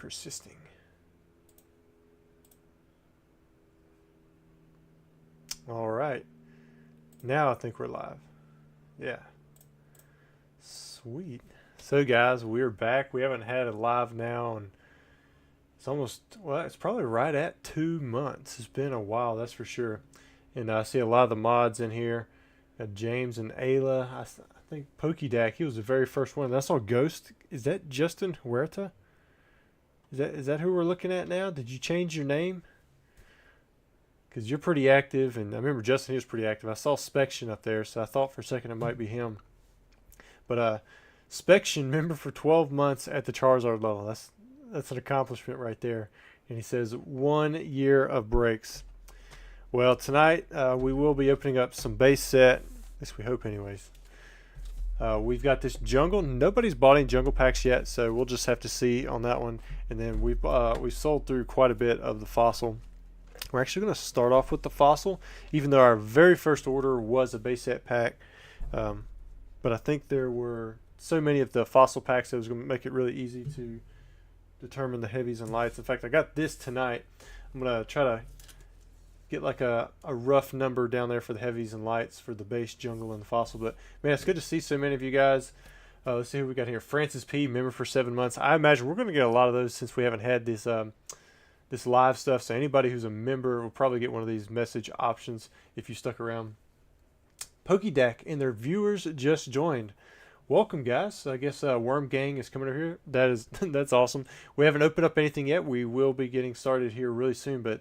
persisting. All right. Now I think we're live. Yeah. Sweet. So guys, we're back. We haven't had a live now, and it's almost, well, it's probably right at 2 months. It's been a while, that's for sure. And I see a lot of the mods in here. James and Ayla. I think Pokedak, he was the very first one. That's all Ghost. Is that Justin Huerta? Is that who we're looking at now? Did you change your name? Because you're pretty active, and I remember Justin, he was pretty active. I saw Spection up there, so I thought for a second it might be him. But Spection, member for 12 months at the Charizard level. That's an accomplishment right there. And he says 1 year of breaks. Well, tonight we will be opening up some base set. At least we hope, anyways. We've got this jungle. Nobody's bought any jungle packs yet, so we'll just have to see on that one. And then we've sold through quite a bit of the fossil. We're actually going to start off with the fossil, even though our very first order was a base set pack. But I think there were so many of the fossil packs that was going to make it really easy to determine the heavies and lights. In fact, I got this tonight. I'm going to try to get like a rough number down there for the heavies and lights for the base, jungle, and the fossil. But man, it's good to see so many of you guys. Let's see who we got here. Francis P, member for 7 months. I imagine we're going to get a lot of those since we haven't had this this live stuff. So anybody who's a member will probably get one of these message options if you stuck around. Pokedak and their viewers just joined. Welcome, guys. I guess Worm Gang is coming over here. That's awesome. We haven't opened up anything yet. We will be getting started here really soon, but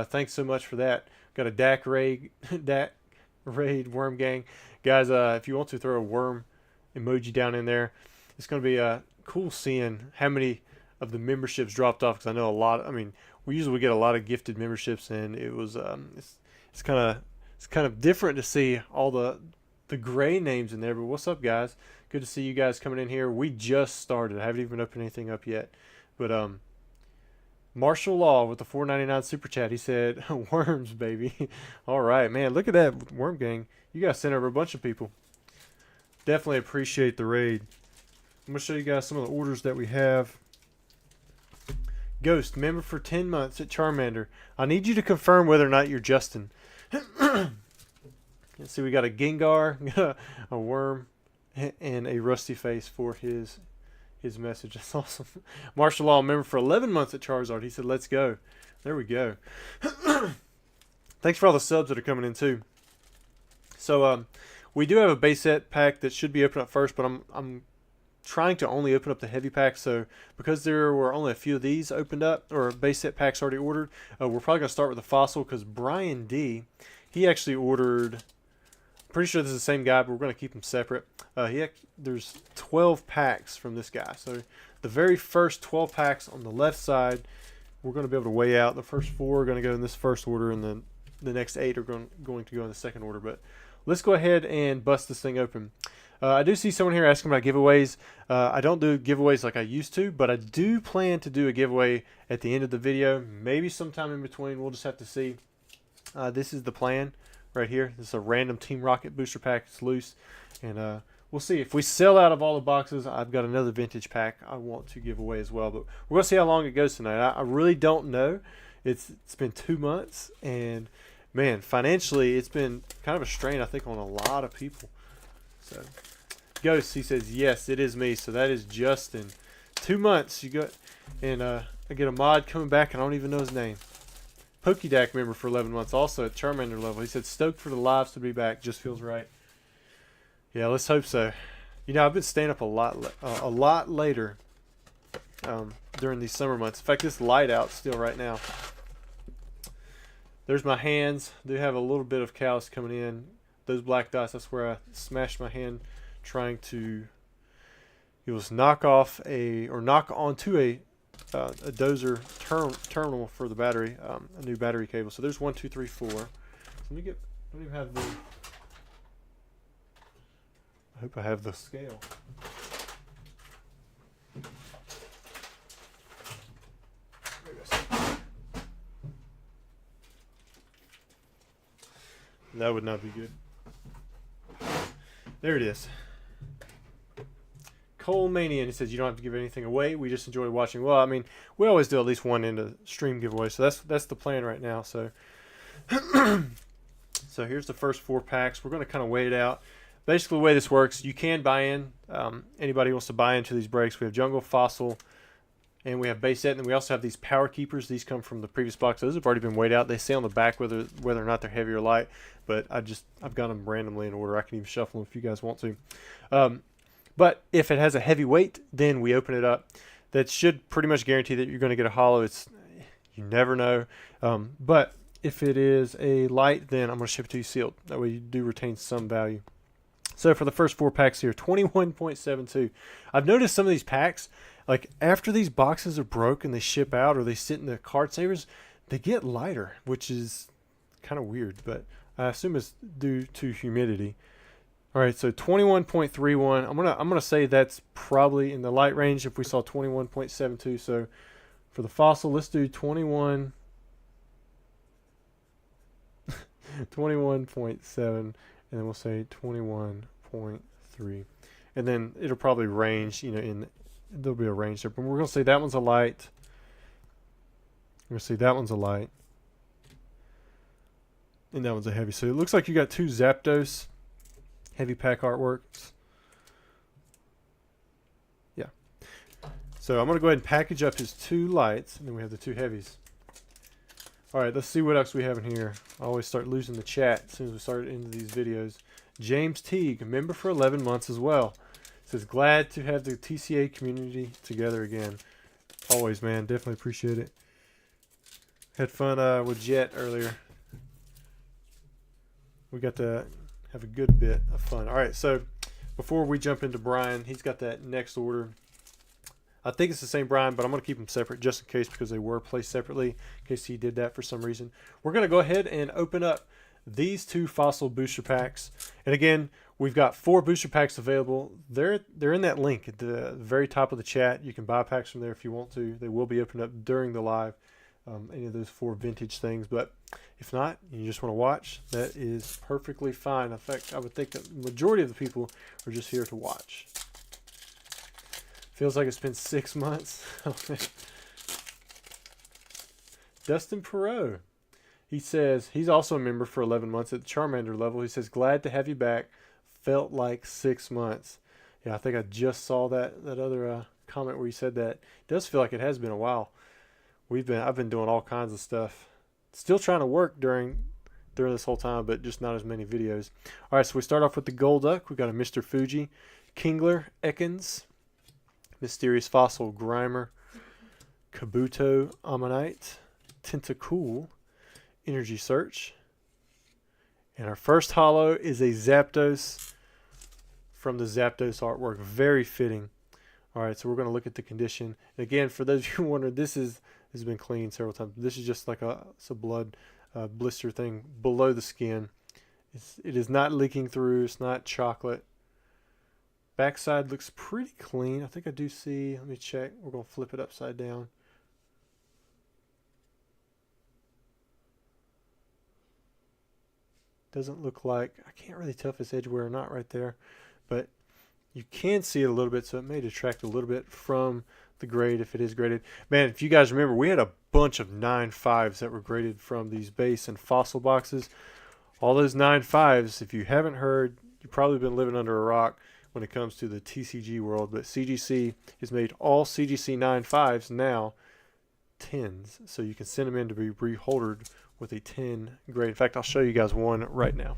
thanks so much for that. Got a Dak Raid Worm Gang. Guys, if you want to throw a worm emoji down in there, it's going to be cool seeing how many of the memberships dropped off, because I know a lot. I mean, we usually get a lot of gifted memberships, and it was it's kind of different to see all the gray names in there. But what's up, guys? Good to see you guys coming in here. We just started. I haven't even opened anything up yet, but Martial Law with the $4.99 super chat. He said, "Worms, baby." All right, man. Look at that Worm Gang. You guys sent over a bunch of people. Definitely appreciate the raid. I'm gonna show you guys some of the orders that we have. Ghost, member for 10 months at Charmander. I need you to confirm whether or not you're Justin. Let's see, we got a Gengar, a worm, and a Rusty Face for his message. That's awesome. Martial Law, member for 11 months at Charizard. He said, let's go. There we go. Thanks for all the subs that are coming in too. So we do have a base set pack that should be opened up first, but I'm trying to only open up the heavy packs. So because there were only a few of these opened up, or base set packs already ordered, we're probably going to start with the fossil, because Brian D, he actually ordered, pretty sure this is the same guy, but we're going to keep them separate. There's 12 packs from this guy. So the very first 12 packs on the left side, we're going to be able to weigh out. The first 4 are going to go in this first order, and then the next 8 are going to go in the second order. But let's go ahead and bust this thing open. I do see someone here asking about giveaways. I don't do giveaways like I used to, but I do plan to do a giveaway at the end of the video, maybe sometime in between. We'll just have to see. This is the plan right here. This is a random Team Rocket booster pack. It's loose, and we'll see. If we sell out of all the boxes, I've got another vintage pack I want to give away as well. But we're going to see how long it goes tonight. I really don't know. It's been 2 months, and man, financially, it's been kind of a strain, I think, on a lot of people. So, Ghost, he says, yes, it is me. So that is Justin. 2 months, you got, and I get a mod coming back, and I don't even know his name. Pokedak member for 11 months, also at Charmander level. He said, stoked for the lives to be back. Just feels right. Yeah, let's hope so. You know, I've been staying up a lot later during these summer months. In fact, this light out still right now. There's my hands. I do have a little bit of callus coming in. Those black dots, that's where I smashed my hand trying to, it was knock onto a dozer terminal for the battery, a new battery cable. So there's 1, 2, 3, 4. So let me even have the, I hope I have the scale. That would not be good. There it is. Cole Mania, and he says you don't have to give anything away. We just enjoy watching. Well, I mean, we always do at least one end of stream giveaway, so that's the plan right now. So, so here's the first 4 packs. We're going to kind of wait it out. Basically, the way this works, you can buy in. Anybody who wants to buy into these breaks. We have Jungle, Fossil, and we have Base Set, and we also have these Power Keepers. These come from the previous box. Those have already been weighed out. They say on the back whether or not they're heavy or light, but I've got them randomly in order. I can even shuffle them if you guys want to. But if it has a heavy weight, then we open it up. That should pretty much guarantee that you're going to get a holo. You never know. But if it is a light, then I'm going to ship it to you sealed. That way you do retain some value. So for the first 4 packs here, 21.72. I've noticed some of these packs, like after these boxes are broke and they ship out or they sit in the card savers, they get lighter, which is kind of weird, but I assume it's due to humidity. All right, so 21.31. I'm gonna say that's probably in the light range if we saw 21.72. So for the Fossil, let's do 21. 21.7, and then we'll say 21.3, and then it'll probably range. There'll be a range there, but we're gonna say that one's a light. We're gonna say that one's a light, and that one's a heavy. So it looks like you got 2 Zapdos heavy pack artworks. Yeah. So I'm gonna go ahead and package up his 2 lights, and then we have the 2 heavies. All right, let's see what else we have in here. I always start losing the chat as soon as we start into these videos. James Teague, a member for 11 months as well. Says, glad to have the TCA community together again. Always, man. Definitely appreciate it. Had fun with Jet earlier. We got to have a good bit of fun. All right, so before we jump into Brian, he's got that next order. I think it's the same Brian, but I'm going to keep them separate just in case because they were placed separately in case he did that for some reason. We're going to go ahead and open up these 2 Fossil booster packs. And again, we've got 4 booster packs available. They're in that link at the very top of the chat. You can buy packs from there if you want to. They will be opened up during the live, any of those 4 vintage things. But if not, you just want to watch, that is perfectly fine. In fact, I would think that the majority of the people are just here to watch. Feels like it's been 6 months. Dustin Perot. He says he's also a member for 11 months at the Charmander level. He says, glad to have you back. Felt like 6 months. Yeah, I think I just saw that other comment where he said that. It does feel like it has been a while. I've been doing all kinds of stuff. Still trying to work during this whole time, but just not as many videos. All right, so we start off with the Golduck. We got a Mr. Fuji, Kingler, Ekans, Mysterious Fossil, Grimer, Kabuto, Ammonite, Tentacool, Energy Search. And our first holo is a Zapdos from the Zapdos artwork. Very fitting. All right, so we're going to look at the condition. And again, for those of you who wonder, this has been cleaned several times. This is just like it's a blood blister thing below the skin. It is not leaking through. It's not chocolate. Backside looks pretty clean. I think I do see. Let me check. We're going to flip it upside down. Doesn't look like, I can't really tell if it's edge wear or not right there, but you can see it a little bit, so it may detract a little bit from the grade if it is graded. Man, if you guys remember, we had a bunch of 9.5s that were graded from these base and fossil boxes. All those 9.5s, if you haven't heard, you've probably been living under a rock when it comes to the TCG world, but CGC has made all CGC 9.5s now 10s, so you can send them in to be reholdered with a 10 grade. In fact, I'll show you guys one right now.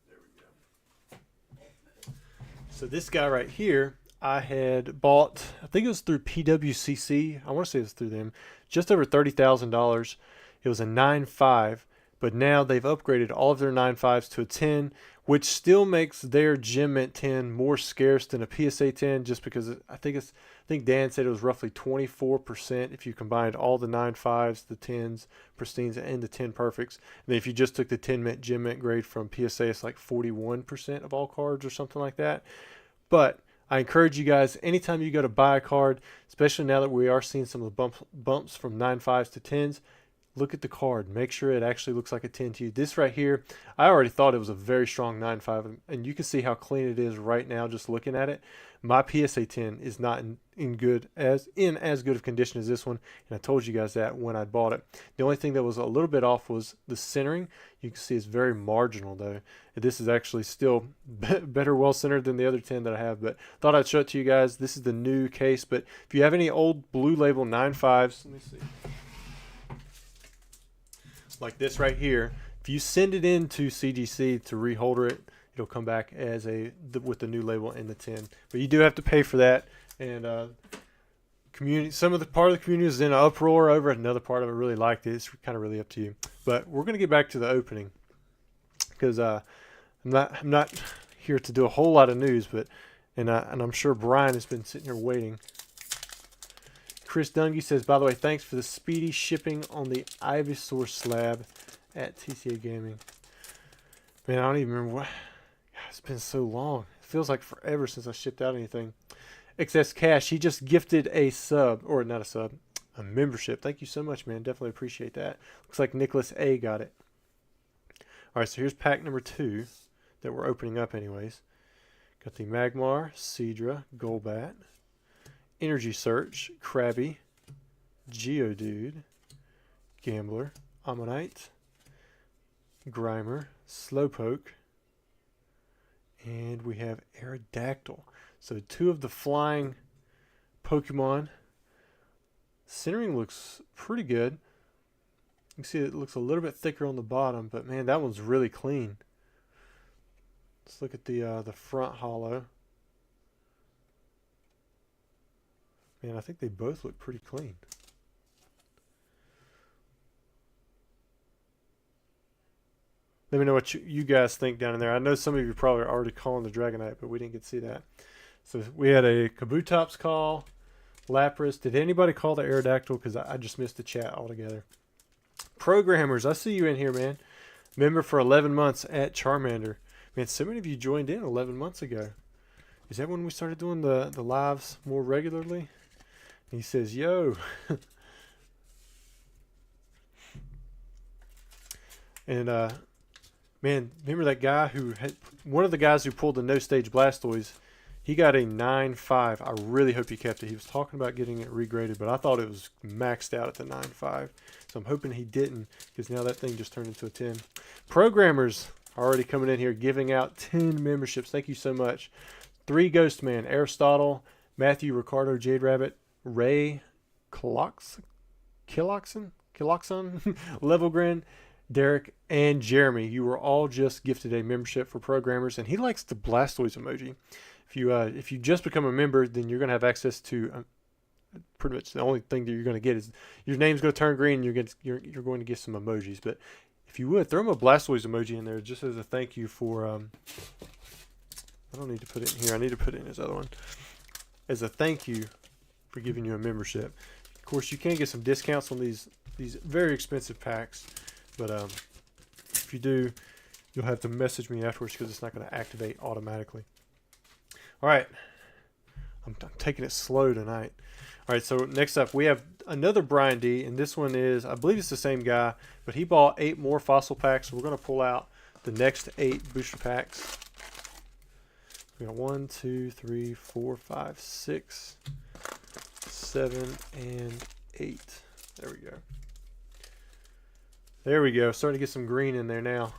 There we go. So this guy right here, I had bought, I think it was through PWCC. I want to say it was through them, just over $30,000. It was a 9.5, but now they've upgraded all of their 9.5s to a 10, which still makes their Gem Mint 10 more scarce than a PSA 10, just because I think Dan said it was roughly 24% if you combined all the 9.5s, the 10s, pristines, and the 10 perfects. And then if you just took the 10 mint Gem Mint grade from PSA, it's like 41% of all cards or something like that. But I encourage you guys, anytime you go to buy a card, especially now that we are seeing some of the bumps from 9.5s to 10s, look at the card. Make sure it actually looks like a 10 to you. This right here, I already thought it was a very strong 9.5, and you can see how clean it is right now just looking at it. My PSA 10 is not in as good of condition as this one, and I told you guys that when I bought it. The only thing that was a little bit off was the centering. You can see it's very marginal though. This is actually still better well centered than the other 10 that I have, but thought I'd show it to you guys. This is the new case, but if you have any old Blue Label 9.5s, let me see. Like this right here, if you send it into CGC to reholder it, it'll come back as with the new label and the 10. But you do have to pay for that. And some of the part of the community is in an uproar over it. Another part of it really liked it. It's kind of really up to you. But we're gonna get back to the opening because I'm not here to do a whole lot of news, but and I'm sure Brian has been sitting here waiting. Chris Dungy says, by the way, thanks for the speedy shipping on the Ivysaur slab at TCA Gaming. Man, I don't even remember what. God, it's been so long. It feels like forever since I shipped out anything. Excess Cash, he just gifted a sub, or not a sub, a membership. Thank you so much, man. Definitely appreciate that. Looks like Nicholas A got it. All right, so here's pack number 2 that we're opening up anyways. Got the Magmar, Seadra, Golbat, Energy Search, Krabby, Geodude, Gambler, Ammonite, Grimer, Slowpoke, and we have Aerodactyl. So 2 of the flying Pokemon. Centering looks pretty good. You can see it looks a little bit thicker on the bottom, but man, that one's really clean. Let's look at the front holo. Man, I think they both look pretty clean. Let me know what you guys think down in there. I know some of you probably are already calling the Dragonite, but we didn't get to see that. So we had a Kabutops call, Lapras. Did anybody call the Aerodactyl? Because I just missed the chat altogether. Programmers, I see you in here, man. Member for 11 months at Charmander. Man, so many of you joined in 11 months ago. Is that when we started doing the lives more regularly? He says, yo. And, man, remember that guy who had, one of the guys who pulled the No Stage Blastoise, he got a 9.5. I really hope he kept it. He was talking about getting it regraded, but I thought it was maxed out at the 9.5. So I'm hoping he didn't, because now that thing just turned into a 10. Programmers are already coming in here giving out 10 memberships. Thank you so much. 3 Ghostman, Aristotle, Matthew, Ricardo, Jade Rabbit, Ray, Kiloxon, Levelgren, Derek, and Jeremy. You were all just gifted a membership for Programmers, and he likes the Blastoise emoji. If you just become a member, then you're going to have access to pretty much the only thing that you're going to get is your name's going to turn green, and you're going to get some emojis. But if you would, throw him a Blastoise emoji in there just as a thank you for I don't need to put it in here. I need to put it in his other one. As a thank you for giving you a membership. Of course, you can get some discounts on these very expensive packs. But if you do, you'll have to message me afterwards because it's not going to activate automatically. All right. I'm taking it slow tonight. All right, so next up, we have another Brian D. And this one is, I believe it's the same guy, but he bought 8 more fossil packs. So we're going to pull out the next 8 booster packs. We got 1, 2, 3, 4, 5, 6, 7, and 8. There we go. There we go. Starting to get some green in there now.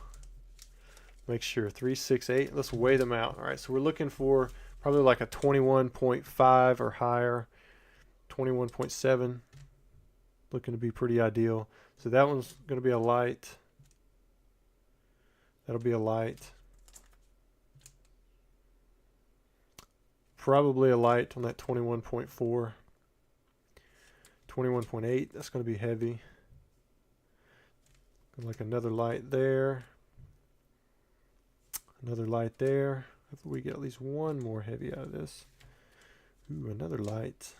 Make sure. 3, 6, 8. Let's weigh them out. All right, so we're looking for probably like a 21.5 or higher. 21.7. Looking to be pretty ideal. So that one's going to be a light. That'll be a light. Probably a light on that 21.4. 21.8. That's going to be heavy. Like another light there. Another light there. Hopefully we get at least one more heavy out of this. Ooh, another light.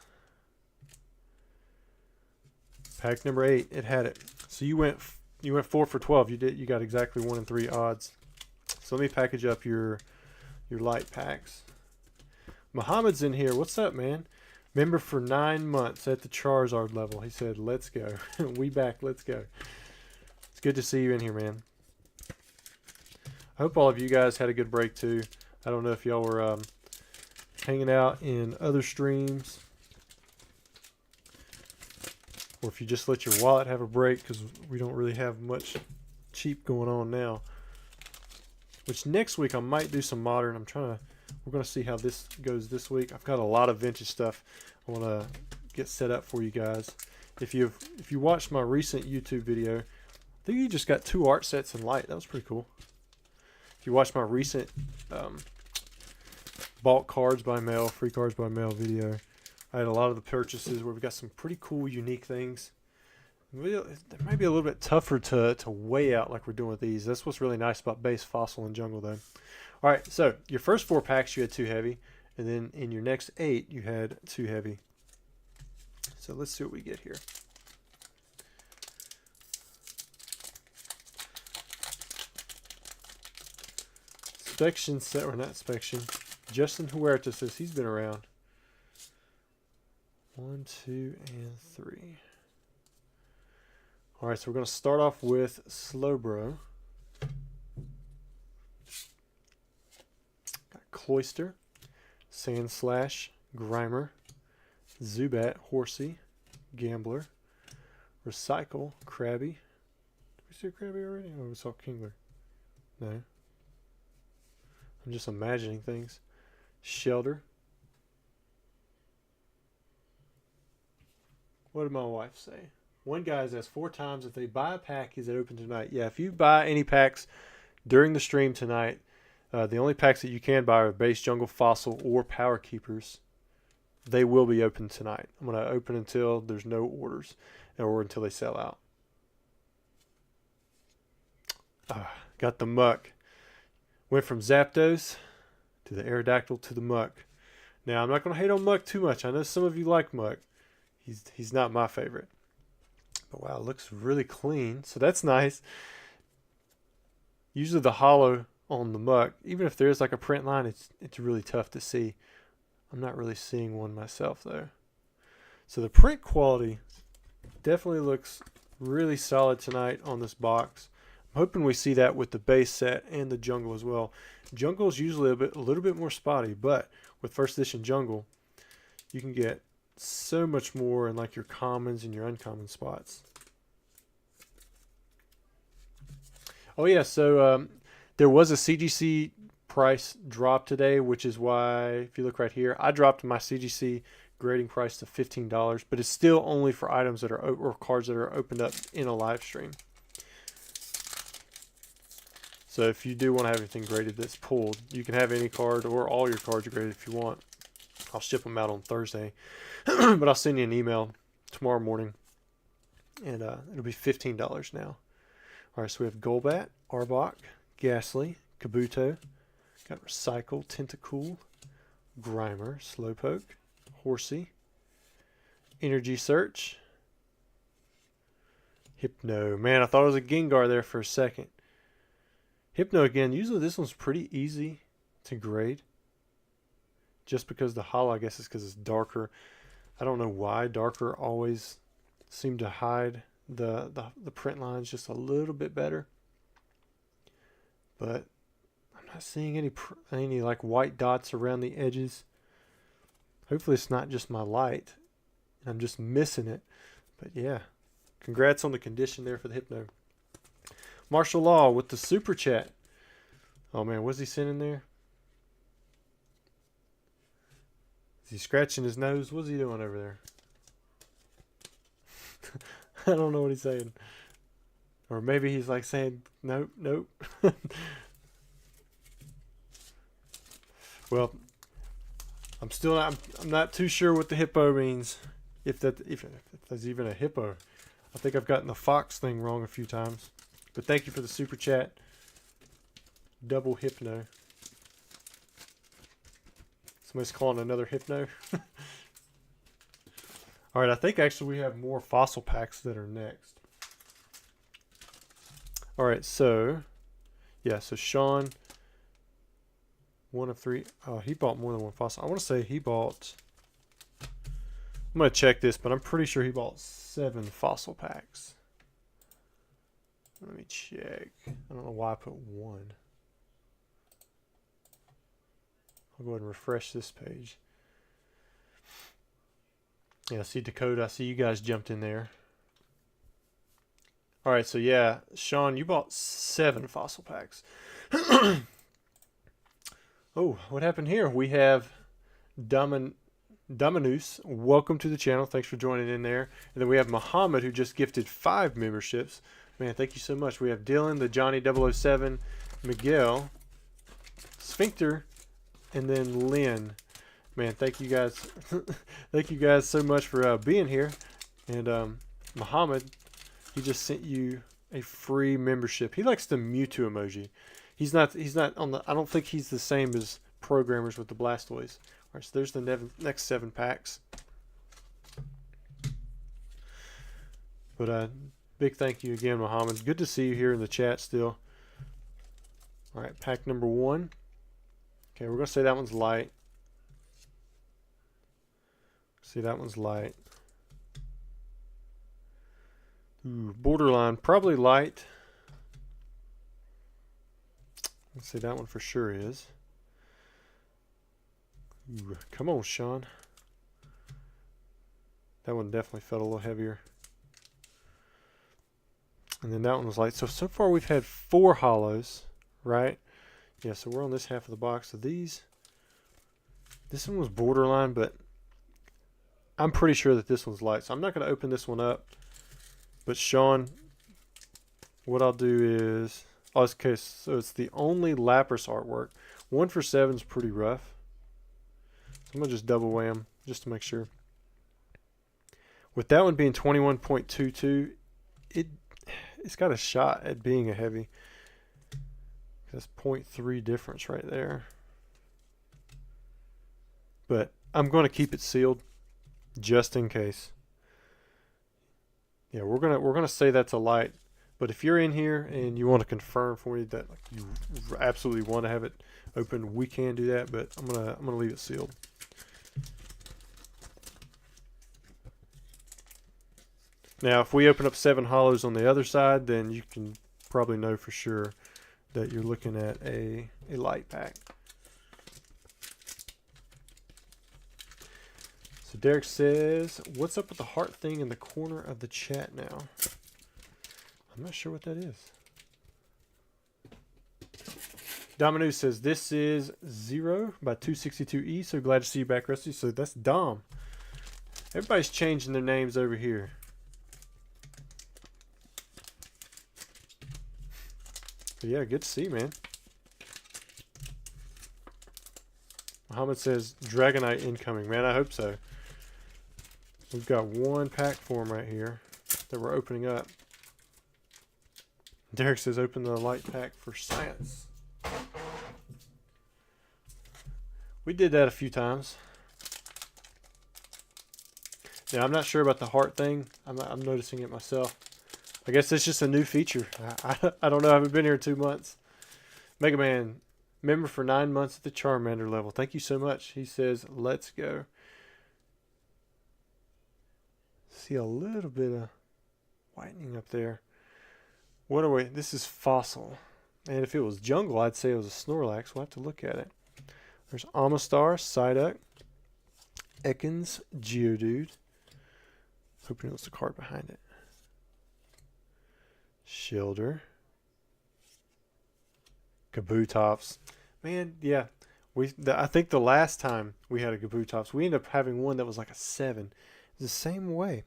Pack number 8. It had it. So you went 4 for 12. You got exactly 1 in 3 odds. So let me package up your light packs. Muhammad's in here. What's up, man? Member for 9 months at the Charizard level. He said, let's go. We back, let's go. It's good to see you in here, man. I hope all of you guys had a good break too. I don't know if y'all were hanging out in other streams, or if you just let your wallet have a break, because we don't really have much cheap going on now. Which next week I might do some modern. We're gonna see how this goes this week. I've got a lot of vintage stuff I want to get set up for you guys. If you watched my recent YouTube video, I think you just got 2 art sets in light. That was pretty cool. If you watched my recent bought cards by mail, free cards by mail video, I had a lot of the purchases where we got some pretty cool, unique things. It might be a little bit tougher to weigh out like we're doing with these. That's what's really nice about base, fossil, and jungle, though. All right, so your first 4 packs you had 2 heavy, and then in your next 8 you had 2 heavy. So let's see what we get here. Spection set, or not Spection. Justin Huerta says he's been around. 1, 2, and 3. All right, so we're going to start off with Slowbro. Got Cloyster, Sandslash, Grimer, Zubat, Horsey, Gambler, Recycle, Krabby. Did we see a Krabby already? Oh, we saw Kingler. No. I'm just imagining things. Shelter. What did my wife say? One guy has asked 4 times if they buy a pack, is it open tonight? Yeah, if you buy any packs during the stream tonight, the only packs that you can buy are base, jungle, fossil, or power keepers. They will be open tonight. I'm going to open until there's no orders, or until they sell out. Got the Muck. Went from Zapdos to the Aerodactyl to the Muck. Now, I'm not going to hate on Muck too much. I know some of you like Muck. He's not my favorite. But wow, it looks really clean. So that's nice. Usually the hollow on the Muck, even if there's like a print line, it's really tough to see. I'm not really seeing one myself though. So the print quality definitely looks really solid tonight on this box. I'm hoping we see that with the base set and the jungle as well. Jungle is usually a little bit more spotty, but with first edition jungle, you can get so much more in like your commons and your uncommon spots. Oh yeah, so there was a CGC price drop today, which is why, if you look right here, I dropped my CGC grading price to $15, but it's still only for items that are, or cards that are opened up in a live stream. So if you do want to have anything graded that's pulled, you can have any card or all your cards graded if you want. I'll ship them out on Thursday, but I'll send you an email tomorrow morning, and it'll be $15 now. All right, so we have Golbat, Arbok, Ghastly, Kabuto, got Recycle, Tentacool, Grimer, Slowpoke, Horsey, Energy Search, Hypno. Man, I thought it was a Gengar there for a second. Hypno again. Usually this one's pretty easy to grade. Just because the hollow, I guess, is because it's darker. I don't know why darker always seem to hide the print lines just a little bit better. But I'm not seeing any like white dots around the edges. Hopefully it's not just my light and I'm just missing it. But yeah, congrats on the condition there for the Hypno. Martial Law with the super chat. Oh man, what's he sending there? Is he scratching his nose? What's he doing over there? I don't know what he's saying. Or maybe he's like saying, nope, nope. Well, I'm not too sure what the hippo means. If there's even a hippo. I think I've gotten the fox thing wrong a few times. But thank you for the super chat. Double Hypno. Somebody's calling another Hypno. Alright, I think actually we have more fossil packs that are next. Alright, so yeah, so Sean, 1 of 3. Oh, he bought more than one fossil. I want to say he bought I'm going to check this, but I'm pretty sure he bought 7 fossil packs. Let me check. I don't know why I put 1. I'll go ahead and refresh this page. Yeah, I see Dakota. I see you guys jumped in there. Alright, so yeah, Sean, you bought 7 fossil packs. Oh, what happened here? We have Dominus. Welcome to the channel. Thanks for joining in there. And then we have Muhammad, who just gifted 5 memberships. Man, thank you so much. We have Dylan, the Johnny 007, Miguel, Sphincter, and then Lynn. Man, thank you guys. Thank you guys so much for being here. And Muhammad, he just sent you a free membership. He likes the Mewtwo emoji. He's not on the. I don't think he's the same as programmers with the Blastoise. All right, so there's the next 7 packs. But big thank you again, Muhammad. Good to see you here in the chat still. All right, pack number 1. Okay, we're gonna say that one's light. See, that one's light. Ooh, borderline, probably light. Let's see, that one for sure is. Ooh, come on, Sean. That one definitely felt a little heavier. And then that one was light. So far we've had 4 hollows, right? Yeah, so we're on this half of the box. So this one was borderline, but I'm pretty sure that this one's light. So I'm not going to open this one up. But Sean, what I'll do is... Oh, okay, so it's the only Lapras artwork. 1 for 7 is pretty rough. So I'm going to just double wham just to make sure. With that one being 21.22, it's got a shot at being a heavy. That's 0.3 difference right there. But I'm going to keep it sealed just in case. Yeah, we're gonna say that's a light. But if you're in here and you want to confirm for me that you absolutely want to have it open, we can do that. But I'm gonna leave it sealed. Now, if we open up 7 hollows on the other side, then you can probably know for sure that you're looking at a light pack. So Derek says, "What's up with the heart thing in the corner of the chat now?" I'm not sure what that is. Domino says, "This is 0 by 262E. So glad to see you back, Rusty." So that's Dom. Everybody's changing their names over here. But yeah, good to see you, man. Muhammad says, "Dragonite incoming." Man, I hope so. We've got 1 pack for him right here that we're opening up. Derek says, "Open the light pack for science." We did that a few times. Now, I'm not sure about the heart thing. I'm noticing it myself. I guess it's just a new feature. I don't know. I haven't been here 2 months. Mega Man, member for 9 months at the Charmander level. Thank you so much. He says, "Let's go." See a little bit of whitening up there. What are we? This is fossil. And if it was jungle, I'd say it was a Snorlax. We'll have to look at it. There's Amistar, Psyduck, Ekans, Geodude. Hoping it was the card behind it. Shilder. Kabutops. Man, yeah. I think the last time we had a Kabutops, we ended up having one that was like a 7. It's the same way.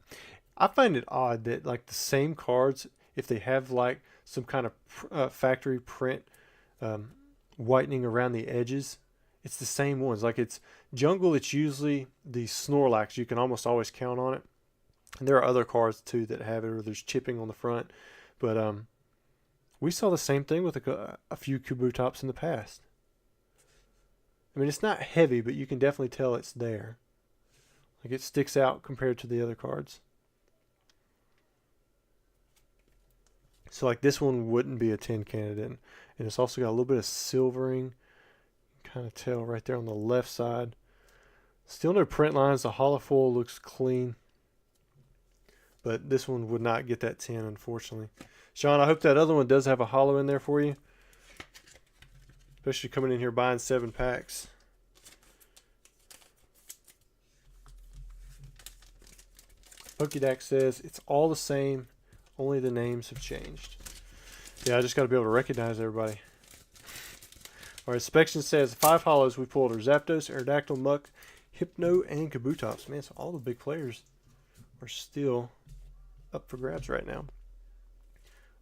I find it odd that like the same cards, if they have like some kind of factory print whitening around the edges, it's the same ones. Like it's jungle, it's usually the Snorlax. You can almost always count on it. And there are other cards too that have it, or there's chipping on the front. But we saw the same thing with a few Kabutops in the past. I mean, it's not heavy, but you can definitely tell it's there. Like it sticks out compared to the other cards. So like this one wouldn't be a 10 candidate. And it's also got a little bit of silvering. You can kind of tell right there on the left side. Still no print lines. The hollow foil looks clean. But this one would not get that 10, unfortunately. Sean, I hope that other one does have a hollow in there for you. Especially coming in here buying 7 packs. Pokédex says it's all the same, only the names have changed. Yeah, I just got to be able to recognize everybody. Our inspection says 5 hollows we pulled are Zapdos, Aerodactyl, Muck, Hypno, and Kabutops. Man, so all the big players are still up for grabs right now.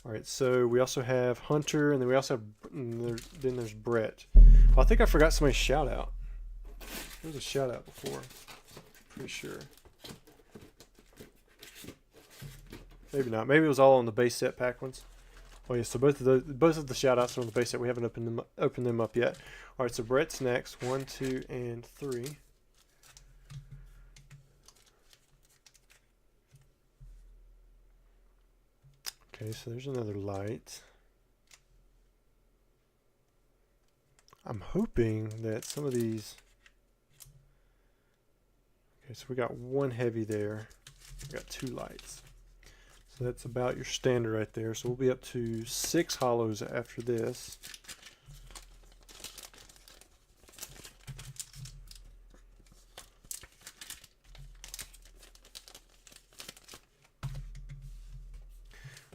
Alright, so we also have Hunter, and then we also have, then there's Brett. Oh, I think I forgot somebody's shout out. There was a shout out before. Pretty sure. Maybe not. Maybe it was all on the base set pack ones. Oh yeah, so both of the shout outs are on the base set. We haven't opened them up yet. Alright, so Brett's next. 1, 2, and 3. Okay, so there's another light. I'm hoping that some of these... Okay, so we got 1 heavy there. We got 2 lights. So that's about your standard right there. So we'll be up to 6 hollows after this.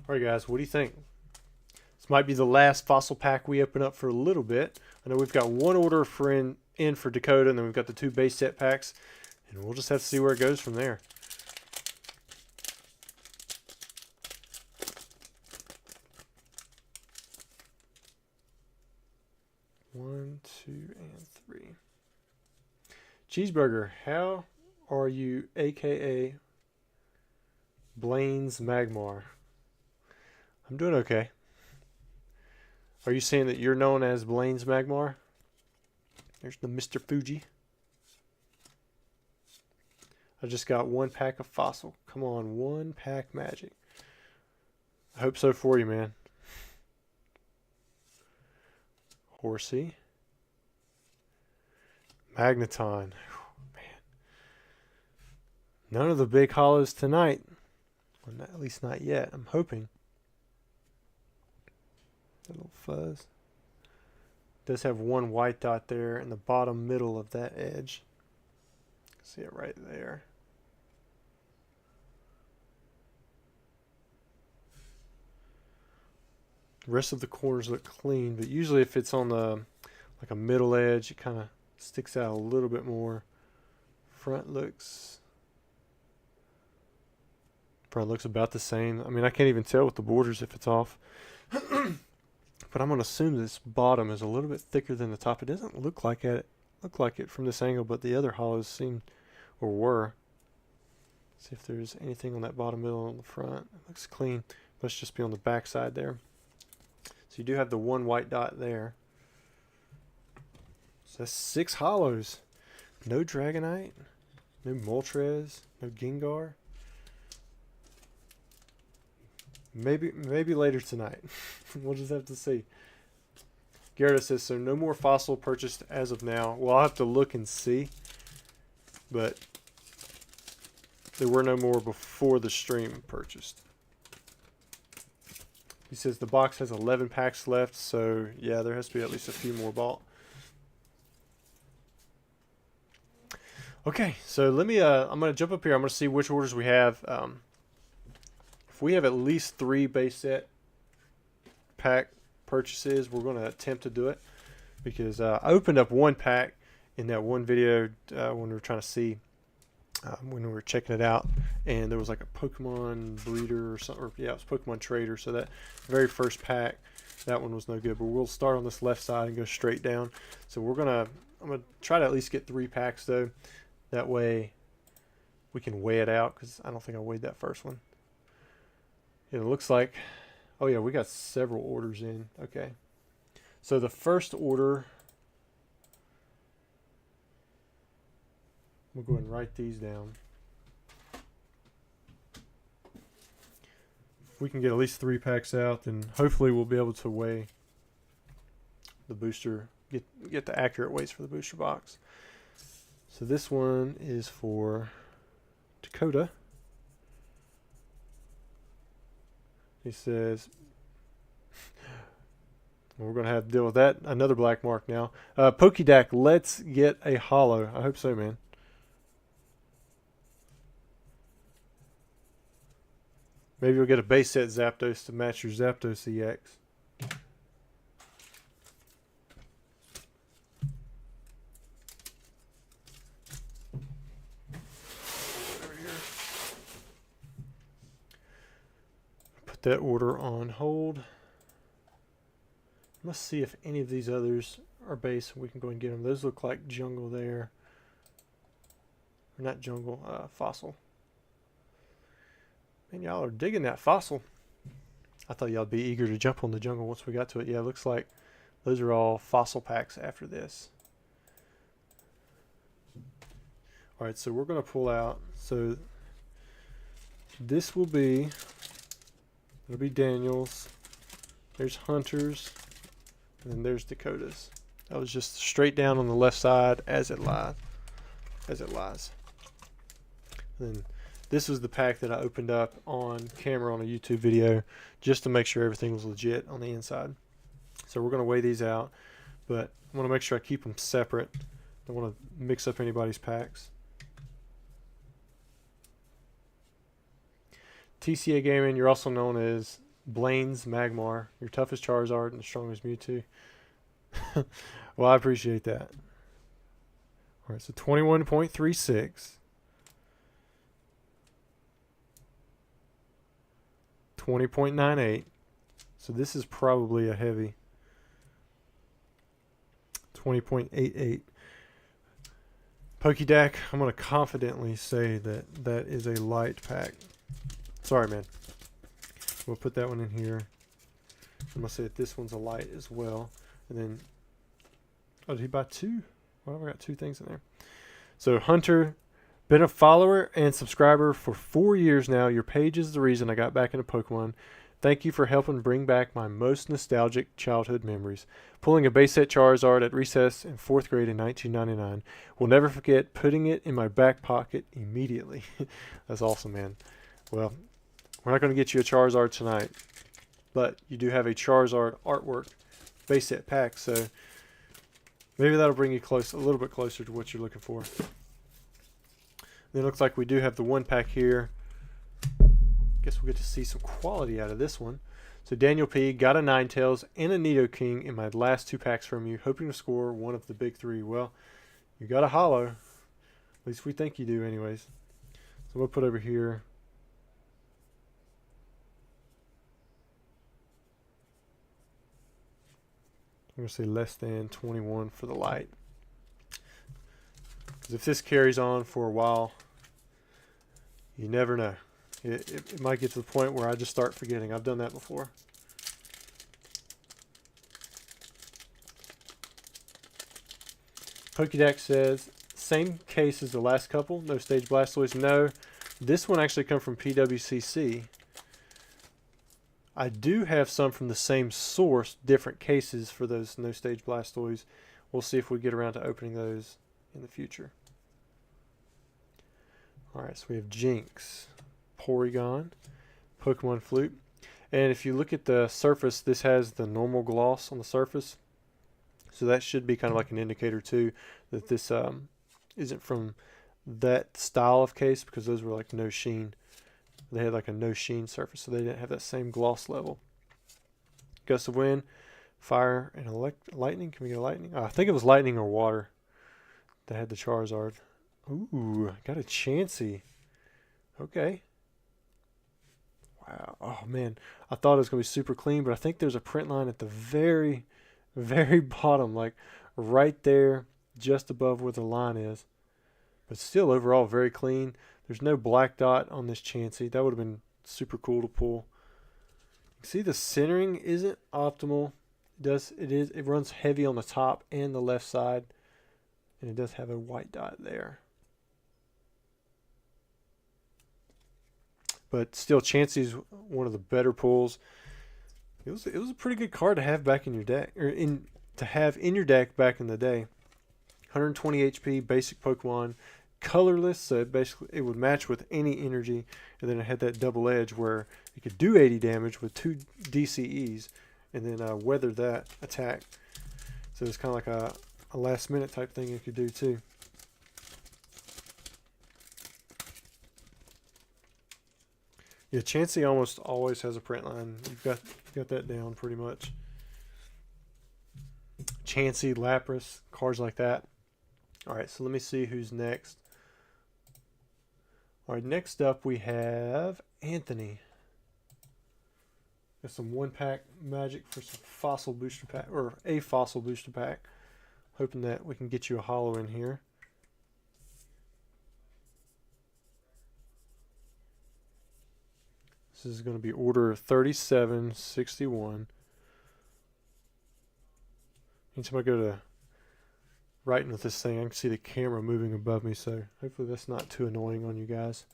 Alright guys, what do you think? This might be the last fossil pack we open up for a little bit. I know we've got 1 order for in for Dakota, and then we've got the 2 base set packs. And we'll just have to see where it goes from there. One, 2, and 3. Cheeseburger, how are you, aka Blaine's Magmar? I'm doing okay. Are you saying that you're known as Blaine's Magmar? There's the Mr. Fuji. I just got 1 pack of fossil. Come on, 1 pack magic. I hope so for you, man. Horsey. Magneton. Man. None of the big hollows tonight. Well, at least not yet. I'm hoping. A little fuzz. Does have 1 white dot there in the bottom middle of that edge. See it right there. The rest of the corners look clean, but usually if it's on the like a middle edge, it kind of sticks out a little bit more. Front looks about the same. I mean, I can't even tell with the borders if it's off. But I'm going to assume this bottom is a little bit thicker than the top. It doesn't look like it from this angle, but the other hollows seem or were. See if there's anything on that bottom middle on the front. It looks clean. Must just be on the back side there. So you do have the 1 white dot there. So that's 6 hollows. No Dragonite, no Moltres, no Gengar. Maybe later tonight. We'll just have to see. Garrett says, so no more fossil purchased as of now. Well, I'll have to look and see. But there were no more before the stream purchased. He says the box has 11 packs left, so yeah, there has to be at least a few more bought. Okay, so let me, I'm going to jump up here. I'm going to see which orders we have. If we have at least 3 base set pack purchases, we're going to attempt to do it. Because I opened up 1 pack in that one video when we were trying to see, when we were checking it out. And there was like a Pokemon breeder or something. Or, yeah, it was Pokemon trader. So that very first pack, that one was no good. But we'll start on this left side and go straight down. So I'm going to try to at least get 3 packs though. That way we can weigh it out, because I don't think I weighed that first one. It looks like, oh yeah, we got several orders in. Okay. So the first order, we'll go ahead and write these down. If we can get at least 3 packs out, then hopefully we'll be able to weigh the booster, get the accurate weights for the booster box. So this one is for Dakota. He says, we're going to have to deal with that. Another black mark now. Pokédeck, let's get a holo. I hope so, man. Maybe we'll get a base set Zapdos to match your Zapdos EX. Put that order on hold. Let's see if any of these others are base. We can go and get them. Those look like jungle there. Or not jungle, fossil. Man, y'all are digging that fossil. I thought y'all would be eager to jump on the jungle once we got to it. Yeah, it looks like those are all fossil packs after this. Alright, so we're going to pull out. So this will be, it'll be Daniel's. There's Hunter's. And then there's Dakota's. That was just straight down on the left side as it lies. Then this was the pack that I opened up on camera on a YouTube video just to make sure everything was legit on the inside. So we're going to weigh these out, but I want to make sure I keep them separate. Don't want to mix up anybody's packs. TCA Gaming, you're also known as Blaine's Magmar, your toughest Charizard and the strongest Mewtwo. Well, I appreciate that. Alright, so 21.36. 20.98. So this is probably a heavy. 20.88. Pokédeck, I'm going to confidently say that that is a light pack. Sorry, man. We'll put that one in here. I'm going to say that this one's a light as well. And then, oh, did he buy two? Well, I got two things in there. So Hunter, been a follower and subscriber for 4 years now. Your page is the reason I got back into Pokemon. Thank you for helping bring back my most nostalgic childhood memories. Pulling a base set Charizard at recess in 4th grade in 1999. Will never forget putting it in my back pocket immediately. That's awesome, man. Well, we're not going to get you a Charizard tonight, but you do have a Charizard artwork base set pack, so maybe that'll bring you close, a little bit closer to what you're looking for. Then it looks like we do have the one pack here. Guess we'll get to see some quality out of this one. So Daniel P. got a Ninetales and a Nidoking in my last two packs from you, hoping to score one of the big three. Well, you got a holo. At least we think you do anyways. So we'll put over here. I'm going to say less than 21 for the light. Because if this carries on for a while, you never know. It might get to the point where I just start forgetting. I've done that before. Pokédex says, same case as the last couple. No stage Blastoise. No, this one actually come from PWCC. I do have some from the same source, different cases for those no stage Blastoise. We'll see if we get around to opening those in the future. Alright, so we have Jinx, Porygon, Pokemon Flute. And if you look at the surface, this has the normal gloss on the surface. So that should be kind of like an indicator too that this isn't from that style of case, because those were like no sheen. They had like a no sheen surface, so they didn't have that same gloss level. Gust of Wind, Fire, and Lightning. Can we get a Lightning? Oh, I think it was Lightning or Water that had the Charizard. Ooh, got a Chansey. Okay. Wow. Oh, man. I thought it was going to be super clean, but I think there's a print line at the very, very bottom, like right there, just above where the line is. But still, overall, very clean. There's no black dot on this Chansey. That would have been super cool to pull. See, the centering isn't optimal. It runs heavy on the top and the left side, and it does have a white dot there. But still, Chansey's one of the better pulls. It was a pretty good card to have back in your deck, or to have in your deck back in the day. 120 HP, basic Pokemon, colorless, so it would match with any energy, and then it had that double edge where it could do 80 damage with 2 DCEs, and then weather that attack. So it's kind of like a last minute type thing it could do too. Yeah, Chansey almost always has a print line. You've got that down pretty much. Chansey, Lapras, cards like that. All right, so let me see who's next. All right, next up we have Anthony. Got some 1-pack magic for some fossil booster pack, or a fossil booster pack. Hoping that we can get you a holo in here. This is going to be order 3761. Anytime I go to writing with this thing, I can see the camera moving above me, so hopefully that's not too annoying on you guys.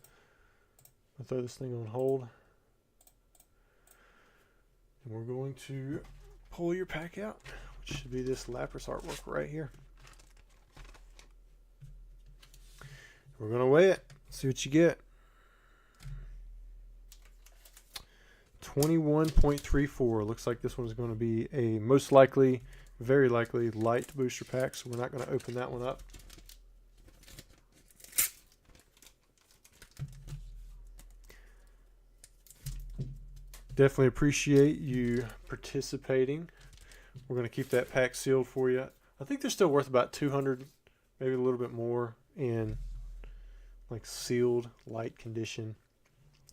I'll throw this thing on hold. And we're going to pull your pack out, which should be this Lapras artwork right here. We're going to weigh it, see what you get. 21.34. Looks like this one's going to be a most likely, very likely light booster pack, so we're not going to open that one up. Definitely appreciate you participating. We're going to keep that pack sealed for you. I think they're still worth about 200, maybe a little bit more in like sealed light condition.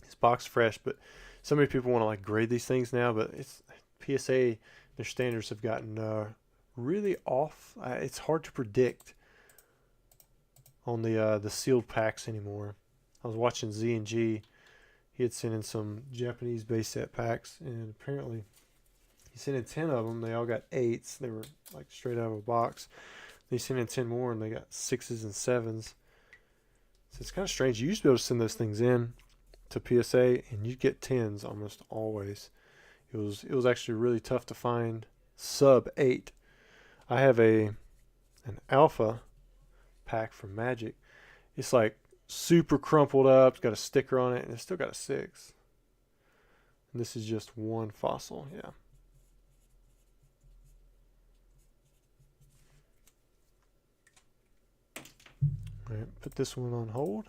It's box fresh, but so many people want to like grade these things now, but it's PSA, their standards have gotten really off. It's hard to predict on the sealed packs anymore. I was watching Z&G. He had sent in some Japanese base set packs, and apparently he sent in 10 of them. They all got 8s. They were like straight out of a box. He sent in 10 more, and they got 6s and 7s. So it's kind of strange. You used to be able to send those things in to PSA, and you'd get 10s almost always. It was actually really tough to find sub 8. I have an alpha pack from Magic. It's like super crumpled up. It's got a sticker on it, and it's still got a 6. And this is just one fossil. Yeah. All right, put this one on hold.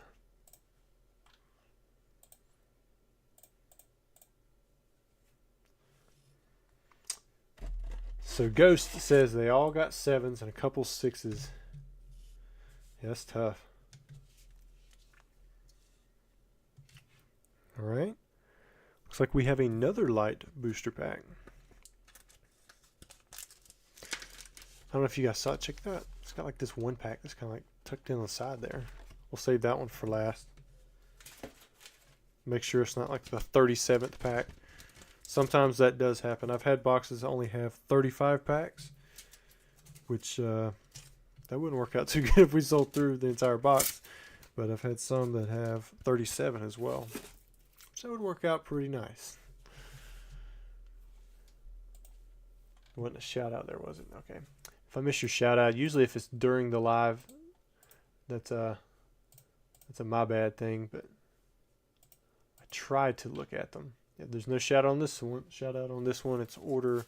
So Ghost says they all got 7s and a couple 6s. Yeah, that's tough. All right. Looks like we have another light booster pack. I don't know if you guys saw it. Check that. It's got like this 1 pack that's kind of like tucked in on the side there. We'll save that one for last. Make sure it's not like the 37th pack. Sometimes that does happen. I've had boxes that only have 35 packs, which that wouldn't work out too good if we sold through the entire box. But I've had some that have 37 as well. So that would work out pretty nice. It wasn't a shout out there, was it? Okay. If I miss your shout out, usually if it's during the live, that's a my bad thing, but I tried to look at them. Yeah, there's no shout out on this one. It's order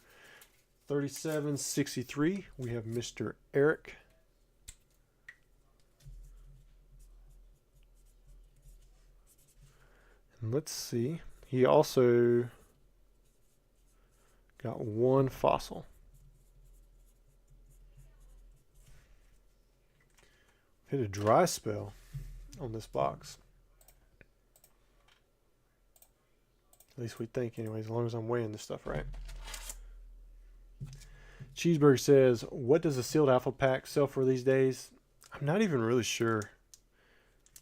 3763. We have Mr. Eric. And let's see. He also got 1 fossil. Hit a dry spell on this box. At least we think anyways, as long as I'm weighing this stuff right. Cheeseburger says, what does a sealed alpha pack sell for these days? I'm not even really sure.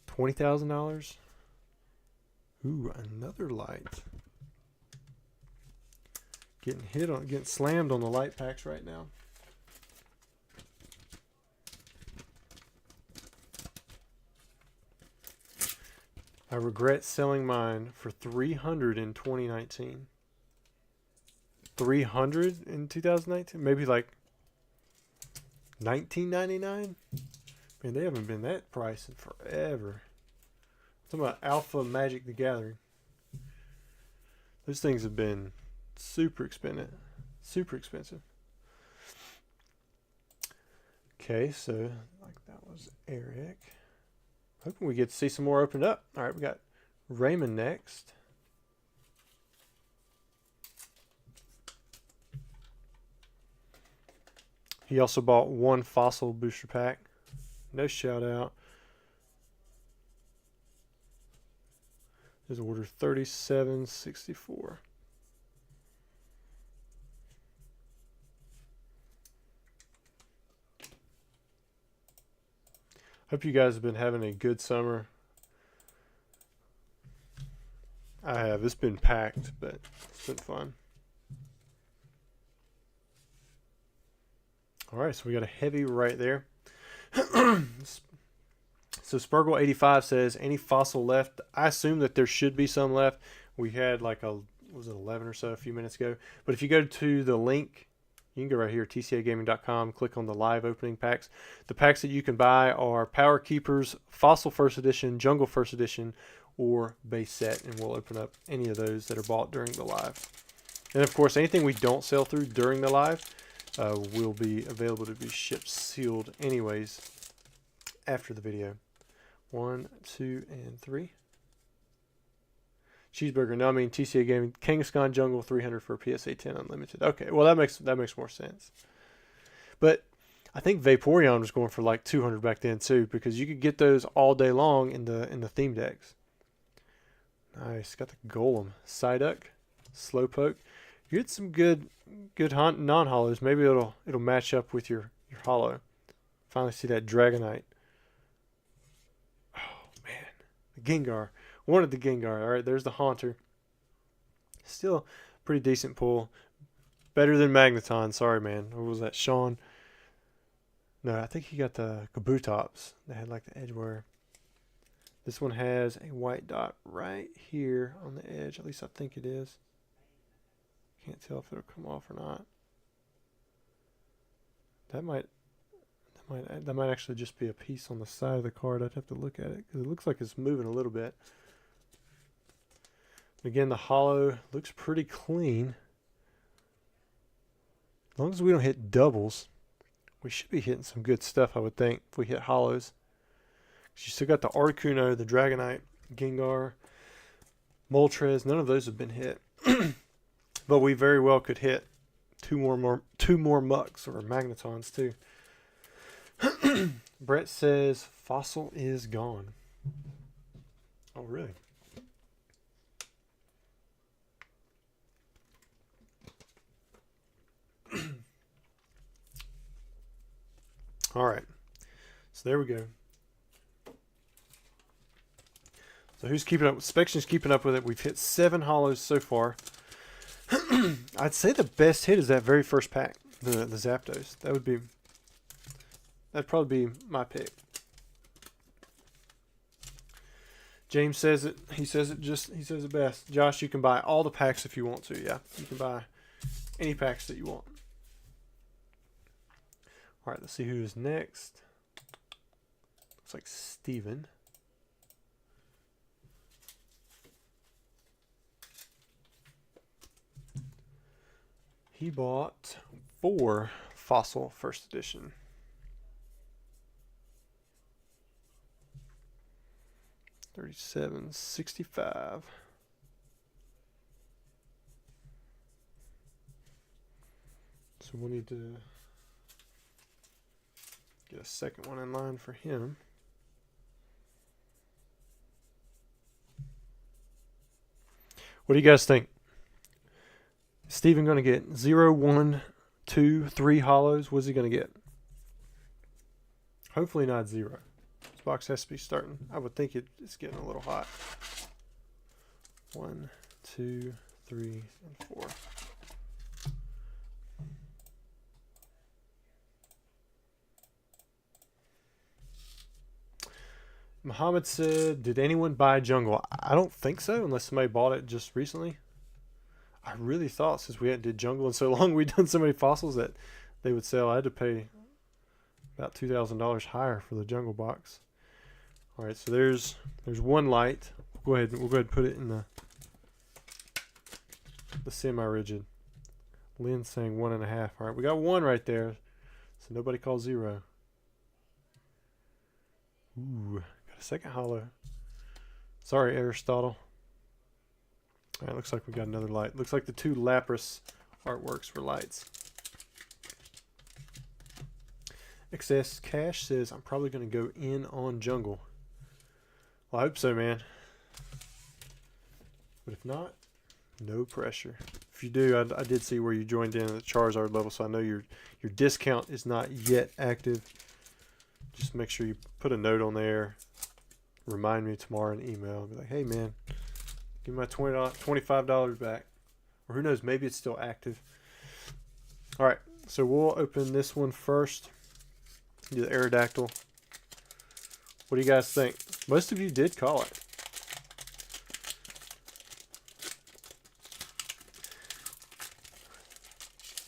$20,000? Ooh, another light. Getting slammed on the light packs right now. I regret selling mine for $300 in 2019. $300 in 2019? Maybe like $19.99. Man, they haven't been that price in forever. I'm talking about Alpha Magic the Gathering. Those things have been super expensive. Super expensive. Okay, so like that was Eric. Hoping we get to see some more opened up. All right, we got Raymond next. He also bought one Fossil booster pack. No shout out. His order 3764. Hope you guys have been having a good summer. I have. It's been packed, but it's been fun. All right, so we got a heavy right there. So Spurgle85 says, any Fossil left? I assume that there should be some left. We had like was it 11 or so a few minutes ago. But if you go to the link, you can go right here, tcagaming.com, click on the live opening packs. The packs that you can buy are Power Keepers, Fossil First Edition, Jungle First Edition, or Base Set. And we'll open up any of those that are bought during the live. And of course, anything we don't sell through during the live will be available to be shipped sealed anyways after the video. 1, 2, and 3. Cheeseburger. No, I mean TCA Gaming. Kangaskhan Jungle 300 for PSA 10 Unlimited. Okay, well that makes more sense. But I think Vaporeon was going for like 200 back then too, because you could get those all day long in the theme decks. Nice. Got the Golem, Psyduck, Slowpoke. You get some good non-hollows. Maybe it'll match up with your hollow. Finally see that Dragonite. Oh man, the Gengar. Wanted the Gengar. All right, there's the Haunter. Still pretty decent pull. Better than Magneton. Sorry, man. Or was that Sean? No, I think he got the Kabutops. They had like the edge wear. This one has a white dot right here on the edge. At least I think it is. Can't tell if it'll come off or not. That might actually just be a piece on the side of the card. I'd have to look at it because it looks like it's moving a little bit. Again, the hollow looks pretty clean. As long as we don't hit doubles, we should be hitting some good stuff, I would think, if we hit hollows. You still got the Articuno, the Dragonite, Gengar, Moltres. None of those have been hit. But we very well could hit two more Mucks or Magnetons too. Brett says Fossil is gone. Oh, really? All right. So there we go. So who's keeping up? Spection's keeping up with it. We've hit 7 hollows so far. I'd say the best hit is that very first pack, the Zapdos. That'd probably be my pick. James says it. He says it best. Josh, you can buy all the packs if you want to. Yeah, you can buy any packs that you want. All right, let's see who is next. Looks like Steven. He bought 4 Fossil First Edition. $37.65. So we'll need to get a second one in line for him. What do you guys think? Is Steven going to get 0, 1, 2, 3 hollows? What's he going to get? Hopefully not 0. This box has to be starting. I would think it's getting a little hot. 1, 2, 3, and 4. Muhammad said, did anyone buy Jungle? I don't think so, unless somebody bought it just recently. I really thought since we hadn't did Jungle in so long, we'd done so many fossils that they would sell. I had to pay about $2,000 higher for the jungle box. All right, so there's one light. We'll go ahead and put it in the semi-rigid. Lynn's saying 1.5. All right, we got 1 right there, so nobody calls 0. Ooh, got a second hollow. Sorry, Aristotle. All right, looks like we got another light. Looks like the 2 Lapras artworks were lights. Excess Cash says, I'm probably going to go in on jungle. Well, I hope so, man. But if not, no pressure. If you do, I did see where you joined in at the Charizard level, so I know your discount is not yet active. Just make sure you put a note on there. Remind me tomorrow in email. Be like, hey, man, give me my $25 back. Or who knows, maybe it's still active. All right, so we'll open this one first. Do the Aerodactyl. What do you guys think? Most of you did call it.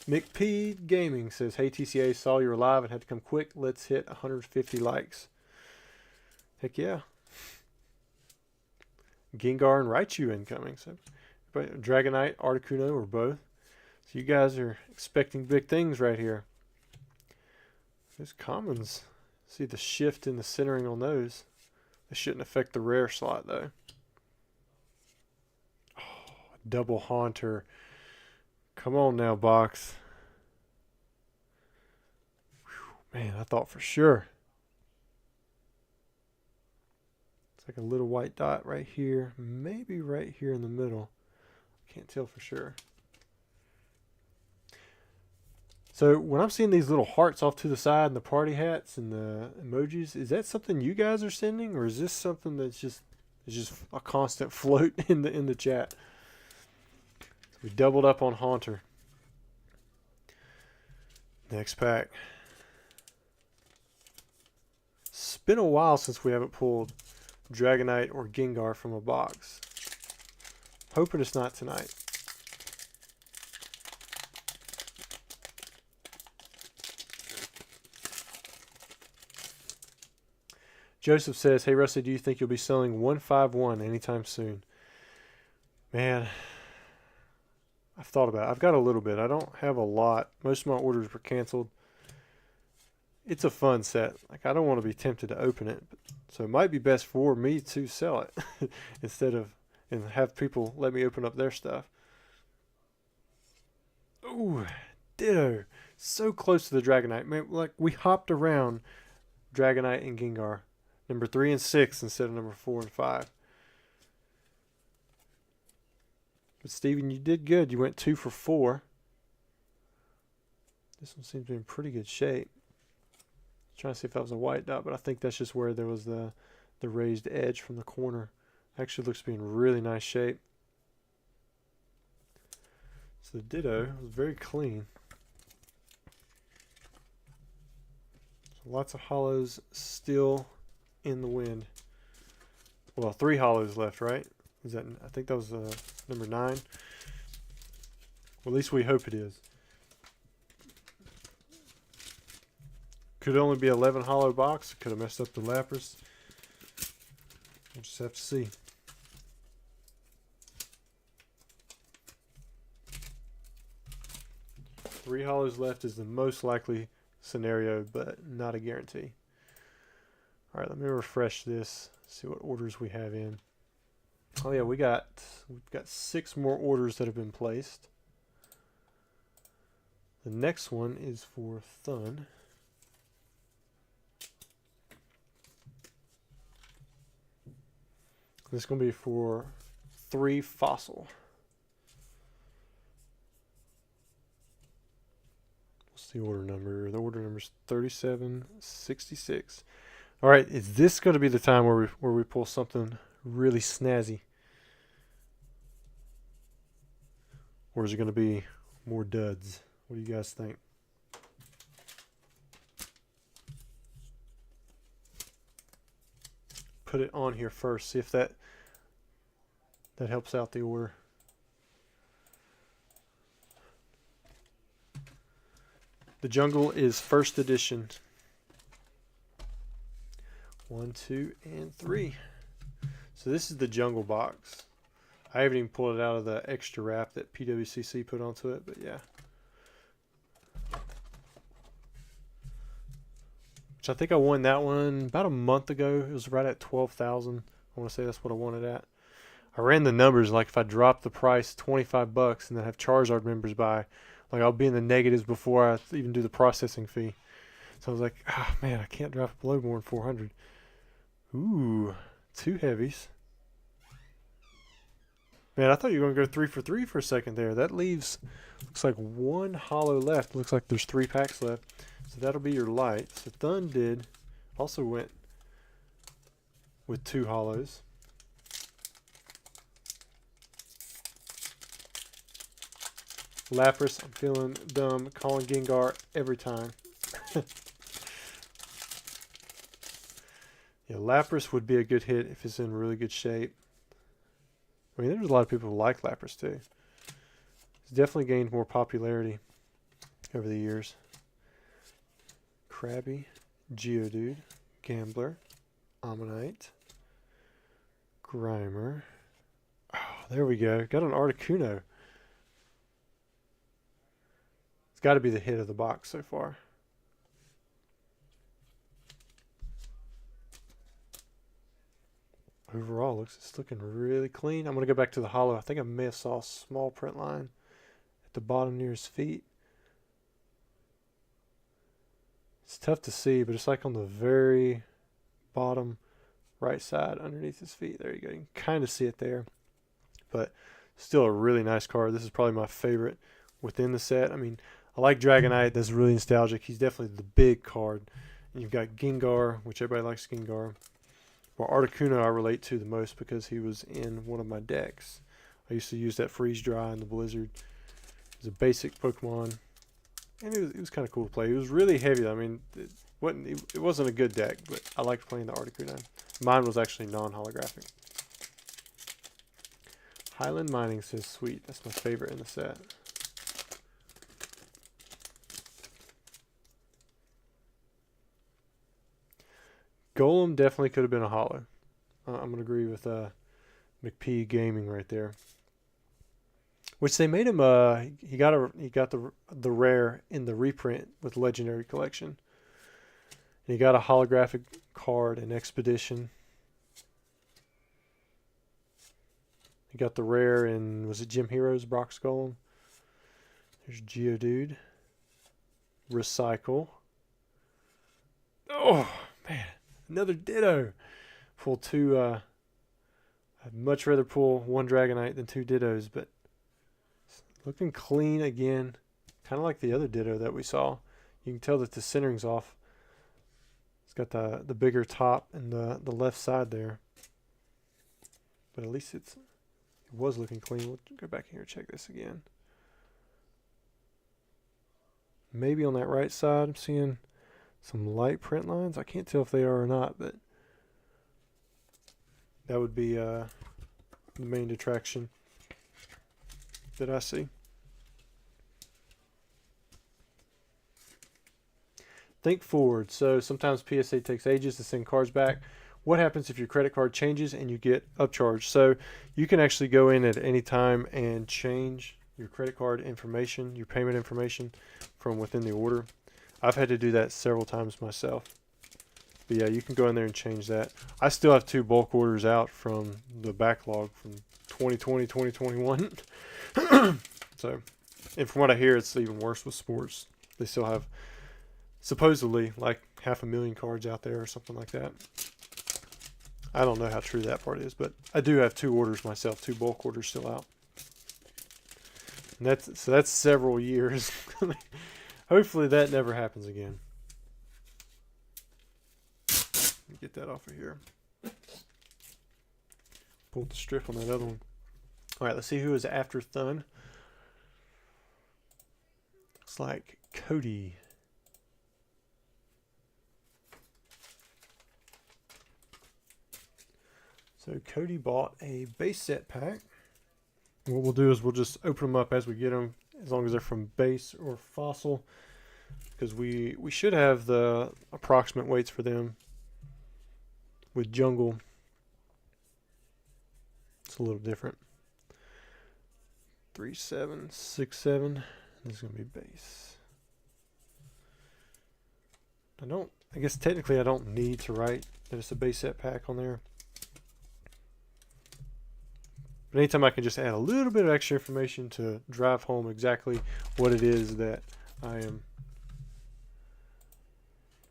McP Gaming says, hey TCA, saw you were live and had to come quick. Let's hit 150 likes. Heck yeah. Gengar and Raichu incoming. So, Dragonite, Articuno, or both. So you guys are expecting big things right here. Those commons, see the shift in the centering on those. They shouldn't affect the rare slot though. Oh, double Haunter. Come on now, box. Whew, man, I thought for sure. It's like a little white dot right here. Maybe right here in the middle. Can't tell for sure. So when I'm seeing these little hearts off to the side and the party hats and the emojis, is that something you guys are sending, or is this something that's just a constant float in the chat? So we doubled up on Haunter. Next pack. It's been a while since we haven't pulled Dragonite or Gengar from a box. Hoping it's not tonight. Joseph says, hey Rusty, do you think you'll be selling 151 anytime soon? Man, I've thought about it. I've got a little bit. I don't have a lot. Most of my orders were canceled. It's a fun set. Like, I don't want to be tempted to open it. So it might be best for me to sell it instead of and have people let me open up their stuff. Ooh, Ditto. So close to the Dragonite. Man, like, we hopped around Dragonite and Gengar. Number 3 and 6 instead of number 4 and 5. But Steven, you did good. You went 2 for 4. This one seems to be in pretty good shape. Trying to see if that was a white dot, but I think that's just where there was the raised edge from the corner. Actually looks to be in really nice shape. So the Ditto was very clean. So lots of hollows still in the wind. Well, 3 hollows left, right? Is that? I think that was number 9. Well, at least we hope it is. Could only be 11 hollow box. Could have messed up the Lapras. We'll just have to see. Three hollows left is the most likely scenario, but not a guarantee. All right, let me refresh this. See what orders we have in. Oh yeah, we've got 6 more orders that have been placed. The next one is for Thun. This is going to be for 3 fossil. What's the order number? The order number is 3766. All right, is this going to be the time where we pull something really snazzy? Or is it going to be more duds? What do you guys think? Put it on here first. See if that helps out the order. The Jungle is first edition. 1, 2, and 3. So this is the jungle box. I haven't even pulled it out of the extra wrap that PWCC put onto it, but yeah. Which I think I won that one about a month ago. It was right at 12,000. I want to say that's what I won it at. I ran the numbers, like if I drop the price $25 and then have Charizard members buy, like I'll be in the negatives before I even do the processing fee. So I was like, ah, man, I can't drop it below more than 400. Ooh, 2 heavies. Man, I thought you were going to go 3 for 3 for a second there. That leaves, looks like 1 holo left. Looks like there's 3 packs left. So that'll be your light. So Thun also went with 2 holos. Lapras, I'm feeling dumb calling Gengar every time. Yeah, Lapras would be a good hit if it's in really good shape. I mean, there's a lot of people who like Lapras too. It's definitely gained more popularity over the years. Krabby, Geodude, Gambler, Ammonite, Grimer. Oh, there we go. Got an Articuno. It's got to be the hit of the box so far. Overall, it's looking really clean. I'm going to go back to the holo. I think I may have saw a small print line at the bottom near his feet. It's tough to see, but it's like on the very bottom right side underneath his feet. There you go. You can kind of see it there. But still a really nice card. This is probably my favorite within the set. I mean, I like Dragonite. That's really nostalgic. He's definitely the big card. And you've got Gengar, which everybody likes Gengar. Well, Articuno I relate to the most because he was in one of my decks. I used to use that Freeze Dry in the Blizzard. It's a basic Pokemon. And it was kind of cool to play. It was really heavy. I mean, it wasn't a good deck, but I liked playing the Articuno. Mine was actually non-holographic. Highland Mining says sweet. That's my favorite in the set. Golem definitely could have been a holo. I'm going to agree with McP Gaming right there. Which they made him he got the rare in the reprint with Legendary Collection. And he got a holographic card in Expedition. He got the rare in, was it Gym Heroes Brock's Golem? There's Geodude. Recycle. Oh man, another Ditto. Pull 2 I'd much rather pull 1 Dragonite than 2 Dittos, but looking clean again, kind of like the other Ditto that we saw. You can tell that the centering's off. It's got the bigger top and the left side there. But at least it was looking clean. We'll go back here and check this again. Maybe on that right side I'm seeing some light print lines. I can't tell if they are or not, but that would be the main detraction that I see. Think forward. So sometimes PSA takes ages to send cards back. What happens if your credit card changes and you get upcharged? So you can actually go in at any time and change your credit card information, your payment information from within the order. I've had to do that several times myself. But yeah, you can go in there and change that. I still have 2 bulk orders out from the backlog from 2020, 2021. So, and from what I hear, it's even worse with sports. They still have supposedly like 500,000 cards out there or something like that. I don't know how true that part is, but I do have 2 orders myself, 2 bulk orders still out. And that's several years. Hopefully that never happens again. Let me get that off of here. Pulled the strip on that other one. All right, let's see who is after Thun. Looks like Cody. So Cody bought a base set pack. What we'll do is we'll just open them up as we get them, as long as they're from base or fossil, because we should have the approximate weights for them With jungle, it's a little different. 3-7, 6-7. This is gonna be base. I guess technically I don't need to write that it's a base set pack on there. But anytime I can just add a little bit of extra information to drive home exactly what it is that I am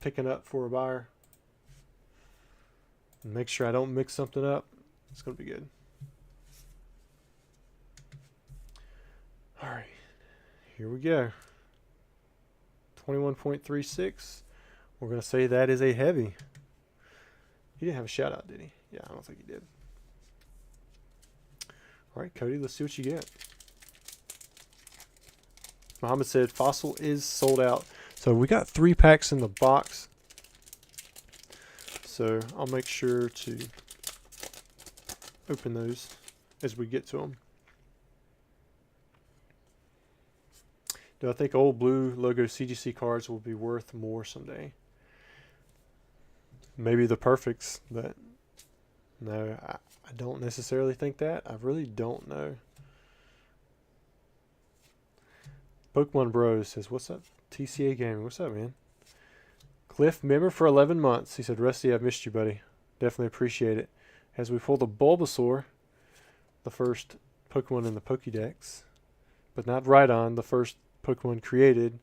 picking up for a buyer, and make sure I don't mix something up, it's going to be good. All right, here we go. 21.36. We're going to say that is a heavy. He didn't have a shout out, did he? Yeah, I don't think he did. All right, Cody, let's see what you get. Muhammad said Fossil is sold out. So we got 3 packs in the box. So I'll make sure to open those as we get to them. Do I think old blue logo CGC cards will be worth more someday? Maybe the perfects, but no, I don't necessarily think that. I really don't know. Pokemon Bros says, what's up? TCA Gaming, what's up, man? Cliff, member for 11 months. He said, Rusty, I've missed you, buddy. Definitely appreciate it. As we pull the Bulbasaur, the first Pokemon in the Pokédex, but not Rhydon, the first Pokemon created.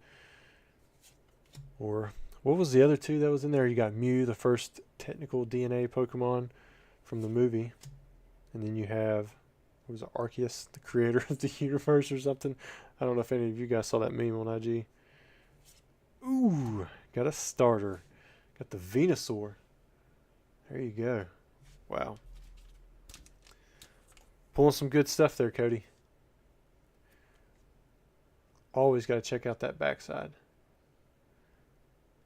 Or what was the other 2 that was in there? You got Mew, the first technical DNA Pokemon from the movie. And then you have, what was it, Arceus, the creator of the universe or something. I don't know if any of you guys saw that meme on IG. Ooh, got a starter. Got the Venusaur. There you go. Wow. Pulling some good stuff there, Cody. Always got to check out that backside.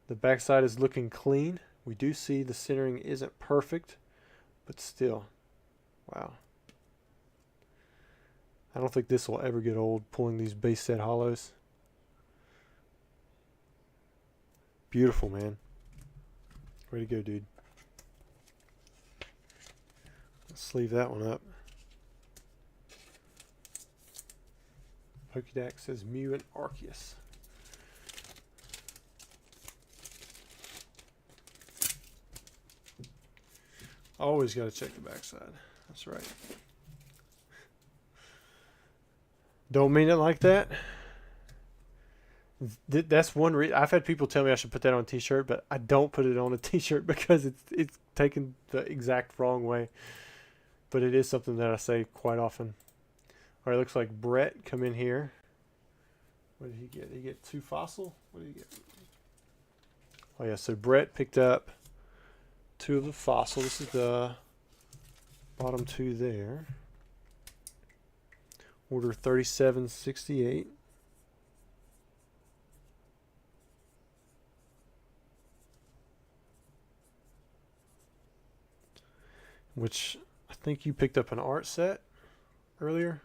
The backside is looking clean. We do see the centering isn't perfect, but still. Wow. I don't think this will ever get old, pulling these base set hollows. Beautiful, man. Way to go, dude. Let's sleeve that one up. Pokédex says Mew and Arceus. Always got to check the backside. That's right. Don't mean it like that. That's one reason. I've had people tell me I should put that on a t-shirt, but I don't put it on a t-shirt because it's taken the exact wrong way. But it is something that I say quite often. All right, looks like Brett come in here. What did he get? Did he get 2 fossil? What did he get? Oh yeah, so Brett picked up 2 of the fossil. This is the bottom 2 there. Order 3768. Which I think you picked up an art set earlier.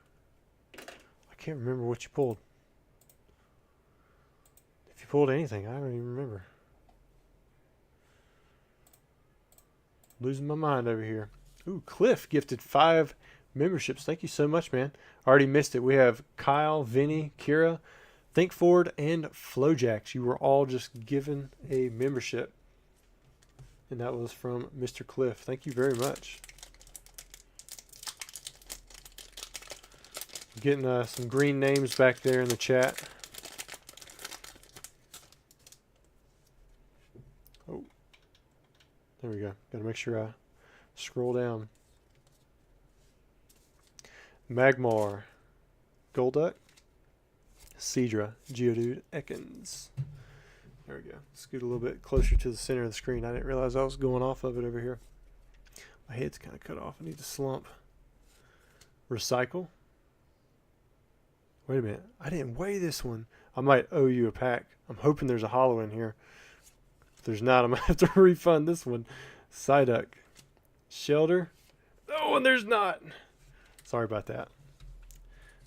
I can't remember what you pulled. If you pulled anything, I don't even remember. Losing my mind over here. Ooh, Cliff gifted 5 memberships. Thank you so much, man. Already missed it. We have Kyle, Vinny, Kira, Thinkford, and Flowjacks. You were all just given a membership. And that was from Mr. Cliff. Thank you very much. Getting some green names back there in the chat. Oh, there we go. Got to make sure I scroll down. Magmar, Golduck, Seadra, Geodude, Ekans. There we go. Scoot a little bit closer to the center of the screen. I didn't realize I was going off of it over here. My head's kind of cut off. I need to slump. Recycle. Wait a minute. I didn't weigh this one. I might owe you a pack. I'm hoping there's a hollow in here. If there's not, I'm going to have to refund this one. Psyduck. Shelter. Oh, and there's not. Sorry about that.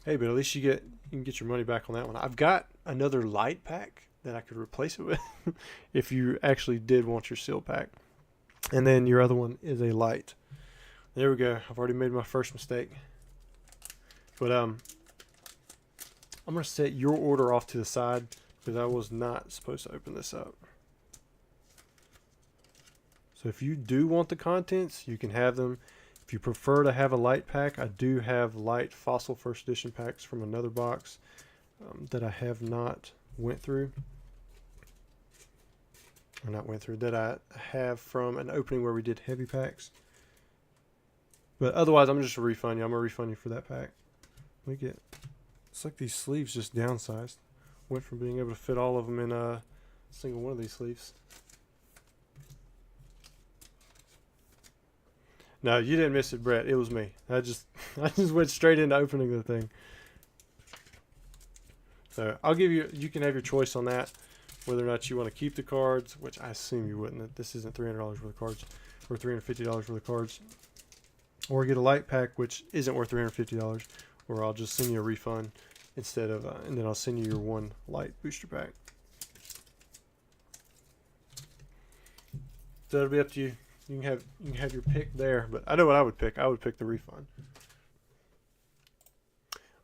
Hey, but at least you can get your money back on that one. I've got another light pack that I could replace it with if you actually did want your seal pack. And then your other one is a light. There we go. I've already made my first mistake. But I'm going to set your order off to the side because I was not supposed to open this up. So if you do want the contents, you can have them. If you prefer to have a light pack, I do have light Fossil First Edition packs from another box that I have not went through. Or not went through, that I have from an opening where we did heavy packs. But otherwise, I'm just going to refund you. I'm going to refund you for that pack. Let me get... It's like these sleeves just downsized. Went from being able to fit all of them in a single one of these sleeves. No, you didn't miss it, Brett. It was me. I just went straight into opening the thing. So I'll give you. You can have your choice on that, whether or not you want to keep the cards, which I assume you wouldn't. This isn't $300 worth of cards, or $350 worth of cards, or get a light pack, which isn't worth $350, or I'll just send you a refund instead of, and then I'll send you your one light booster pack. So it'll be up to you. You can have your pick there, but I know what I would pick. I would pick the refund.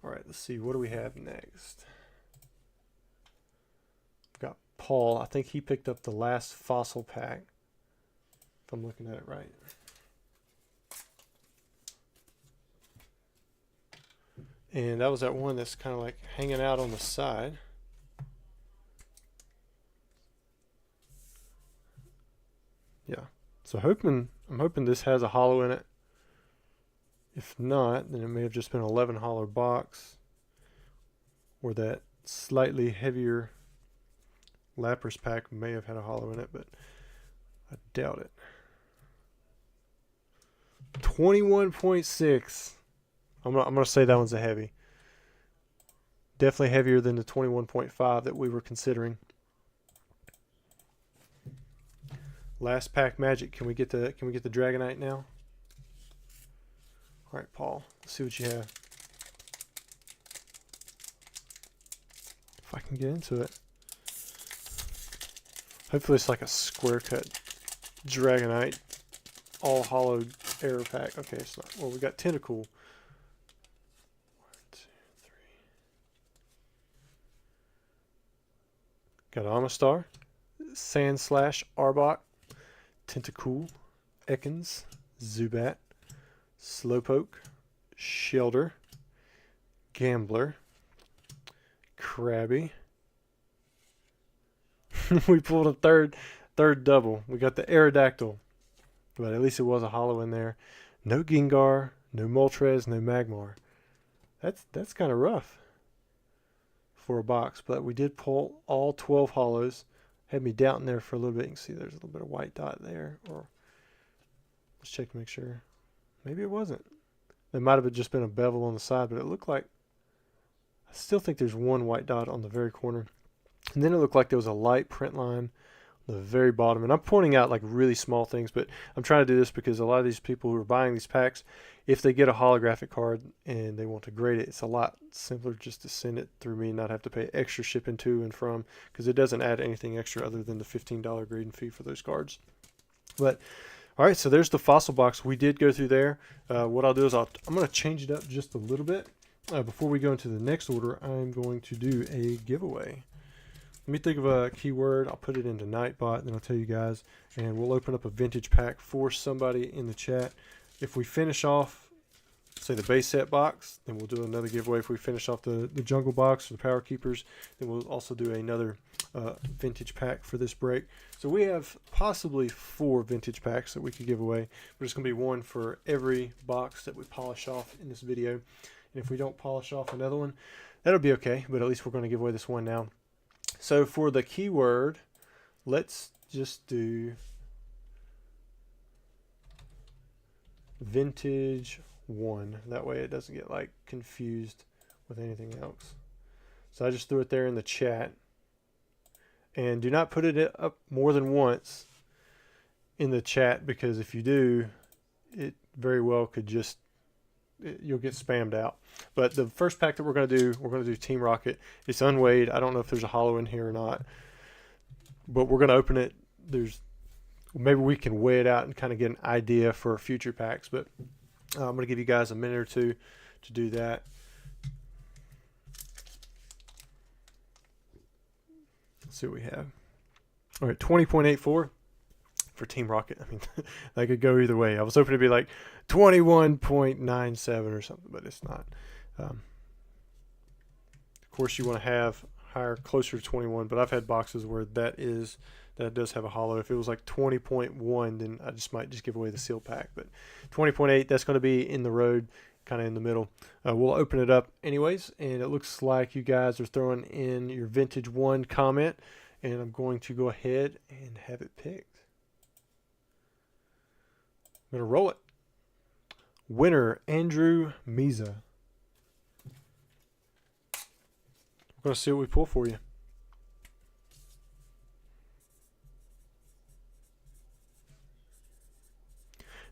All right, let's see. What do we have next? We've got Paul. I think he picked up the last Fossil pack, if I'm looking at it right. And that was that one that's kind of like hanging out on the side. Yeah. So I'm hoping this has a hollow in it. If not, then it may have just been an 11 hollow box, or that slightly heavier Lapras pack may have had a hollow in it, but I doubt it. 21.6. I'm gonna say that one's a heavy. Definitely heavier than the 21.5 that we were considering. Last pack magic. Can we get the Dragonite now? All right, Paul. Let's see what you have. If I can get into it. Hopefully it's like a square cut Dragonite, all hollowed error pack. Okay, it's not. Well, we got Tentacool. 1, 2, 3. Got Amistar, Sandslash, Arbok, Tentacool, Ekans, Zubat, Slowpoke, Shellder, Gambler, Krabby. We pulled a third double. We got the Aerodactyl, but at least it was a hollow in there. No Gengar, no Moltres, no Magmar. That's kind of rough for a box, but we did pull all 12 hollows. Had me doubting there for a little bit. You can see there's a little bit of white dot there. Or let's check to make sure. Maybe it wasn't. There might have just been a bevel on the side, but it looked like, I still think there's one white dot on the very corner. And then it looked like there was a light print line on the very bottom. And I'm pointing out like really small things, but I'm trying to do this because a lot of these people who are buying these packs, if they get a holographic card and they want to grade it, it's a lot simpler just to send it through me and not have to pay extra shipping to and from, because it doesn't add anything extra other than the $15 grading fee for those cards. But all right, so there's the Fossil box. We did go through there. What I'll do is I'm going to change it up just a little bit. Before we go into the next order, I'm going to do a giveaway. Let me think of a keyword. I'll put it into Nightbot, then I'll tell you guys, and we'll open up a vintage pack for somebody in the chat. If we finish off, say, the base set box, then we'll do another giveaway. If we finish off the jungle box or the power keepers, then we'll also do another vintage pack for this break. So we have possibly 4 vintage packs that we could give away. There's going to be one for every box that we polish off in this video. And if we don't polish off another one, that'll be okay, but at least we're going to give away this one now. So for the keyword, let's just do vintage 1. That way it doesn't get like confused with anything else. So I just threw it there in the chat. And do not put it up more than once in the chat, because if you do, it very well could just, you'll get spammed out. But the first pack that we're going to do Team Rocket. It's unweighed. I don't know if there's a hollow in here or not, but we're going to open it. There's maybe we can weigh it out and kind of get an idea for future packs. But I'm going to give you guys a minute or two to do that. Let's see what we have. All right, 20.84 for Team Rocket. I mean, that could go either way. I was hoping to be like 21.97 or something, but it's not. Of course, you want to have higher, closer to 21, but I've had boxes where that does have a hollow. If it was like 20.1, then I might just give away the seal pack. But 20.8, that's going to be in the road, kind of in the middle. We'll open it up anyways, and it looks like you guys are throwing in your Vintage 1 comment, and I'm going to go ahead and have it picked. I'm going to roll it. Winner, Andrew Meza. We're going to see what we pull for you.